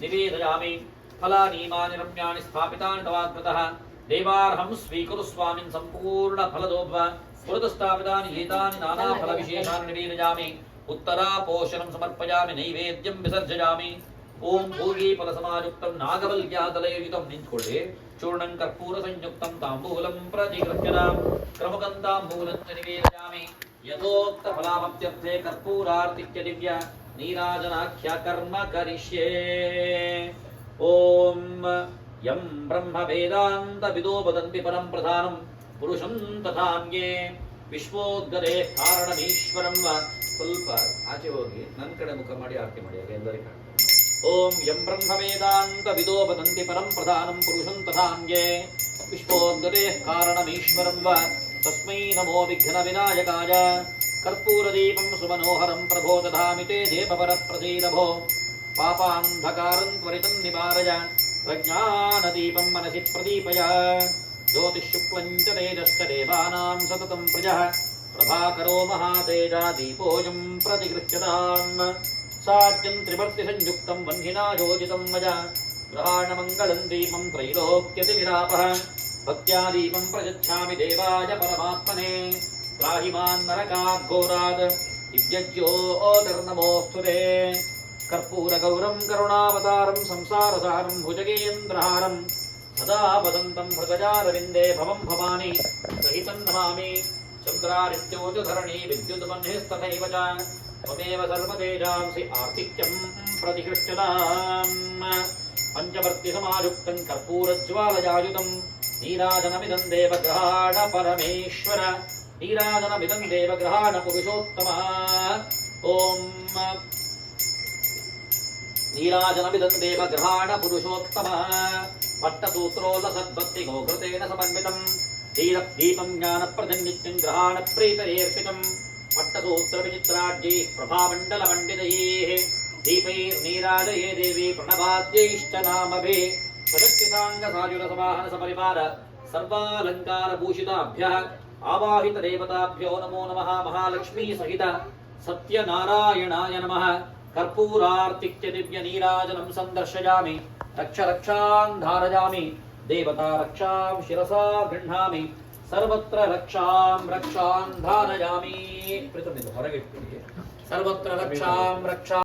ನಿವೇದಯಾಮಿ. ಫಲಾನೀಮಾನಿ ರಮ್ಯಾಣಿ ಸ್ಥಾಪಿತಾನಿ ತವಾಕೃತಃ. ದೇವಾರ್ಹಂ ಸ್ವೀಕುರು ಸ್ವಾಮಿನ್ ಸಂಪೂರ್ಣ ಫಲದೋಭ. ಪುರತಸ್ಥಾಪಿತಾನಿ ಏತಾನಿ ನಾನಾ ಫಲ ವಿಶೇಷಾನಿ ನಿವೇದಯಾಮಿ. ಉತ್ತರಾಪೋಷಣಂ ಸಮರ್ಪಯಾಮಿ. ನೈವೇದ್ಯಂ ವಿಸರ್ಜಯಾಮಿ. ಓಂ ಭೂಗಿ ಫಲ ಸಮಾಯುಕ್ತಂ ನಾಗವಲ್ಯಾತಲಯುತಂ. ನಿಂತ್ಕೊಳ್ಳಿ. ಚೂರ್ಣಂ ಕರ್ಪೂರ ಸಂಯುಕ್ತಂ ತಾಂಬೂಲಂ ಪ್ರತಿಗೃಹ್ಯತಾಂ. ಕ್ರಮಕಂ ತಾಂಬೂಲಂ ಚ ನಿವೇದಯಾಮಿ. ಯಥೋಕ್ತ ಫಲಾಭಪ್ತ್ಯರ್ಥೆ ಕರ್ಪೂರಾರ್ತಿಕ್ಯ ದಿವ್ಯ ನೀರಾಜನಾಖ್ಯ ಕರ್ಮ ಕರಿಷ್ಯೇ. ಓಂ ಯಂ ಬ್ರಹ್ಮ ವೇದಾಂತ ವಿದೋ ವದಂತಿ ಪರಂ ಪ್ರಧಾನಂ ಪುರುಷಂ ತಥಾನ್ಯೇ ವಿಶ್ವೋದ್ಗದೇ ಕಾರಣಮೀಶ್ವರಂ. ಸ್ವಲ್ಪ ಆಚೆ ಹೋಗಿ ನನ್ನ ಕಡೆ ಮುಖ ಮಾಡಿ ಆರತಿ ಮಾಡಿ ಎಲ್ಲರಿಗೂ. ಓಂ ಯಂ ಬ್ರಹ್ಮ ವೇದಾಂತ ವಿದೋ ವದಂತಿ ಪರಂ ಪ್ರಧಾನಂ ಪುರುಷಂ ತಥಾನ್ಯೇ ವಿಶ್ವೋದ್ಗದೇ ಕಾರಣಮೀಶ್ವರಂ. ತಸ್ಮೈ ನಮೋ ವಿಘ್ನ ವಿನಾಯಕಾಯ. ಕರ್ಪೂರದೀಪಂ ಸುಮನೋಹರಂ ಪ್ರಭೋ ದಧಾಮಿ ತೇ ದೇವಪರ ಪ್ರಸೀದಭೋ. ಪಾಪಾಂಧಕಾರಂ ತ್ವರಿತಂ ನಿವಾರಯ. ಪ್ರಜ್ಞಾನದೀಪಂ ಮನಸಿ ಪ್ರದೀಪಯ. ज्योतिःशुक्लं च तेजश्च देवानां सततं प्रजः प्रभाकरो महातेजा दीपोऽयं प्रतिगृह्यताम् साज्यं त्रिवर्तिसंयुक्तं वह्निना योजितं मया ग्रहाणमङ्गलं दीपं त्रैलोक्यतिविरापः भक्त्या दीपं प्रयच्छामि देवाय परमात्मने त्राहि मां नरकाद्घोरात् दिव्यज्योतिर्नमोऽस्तु ते कर्पूरगौरं करुणावतारं संसारसारं भुजगेन्द्रहारं सदा वदन्तं हृदयारविन्दे भवं भवानी सहितं नमामि चन्द्रादित्योजधरणी विद्युद्वह्निस्तथैव च त्वमेव सर्वतेजांसि आर्तिक्यं प्रतिगृह्यताम् पञ्चवर्तिसमायुक्तं कर्पूरज्वालयायुतं नीराजनमिदं देवग्रहाण परमेश्वर नीराजनमिदं देवग्रहाण पुरुषोत्तम ॐ नीराजनमिदं देवग्रहाण पुरुषोत्तम पट्टसूत्रोल्लसद्भक्तिगोघृतेन समन्वितं दीपं ज्ञानप्रदं नित्यं ग्रहाणप्रीतयेऽर्पितं पट्टसूत्रविचित्राढ्यैः प्रभामण्डलमण्डितैः दीपैर्नीराजये देवी प्रणवाद्यैश्च नामभिः सशक्तिसाङ्गसायुरसवाहनसपरिवार सर्वालङ्कारभूषिताभ्यः आवाहितदेवताभ्यो नमो नमः महालक्ष्मी सहित सत्यनारायणाय नमः कर्पूरार्तिक्य दिव्यनीराजनं सन्दर्शयामि रक्ष रक्षां धारयामि देवता रक्षां शिरसा गृह्णामि सर्वत्र रक्षां धारयामि सर्वत्र रक्षां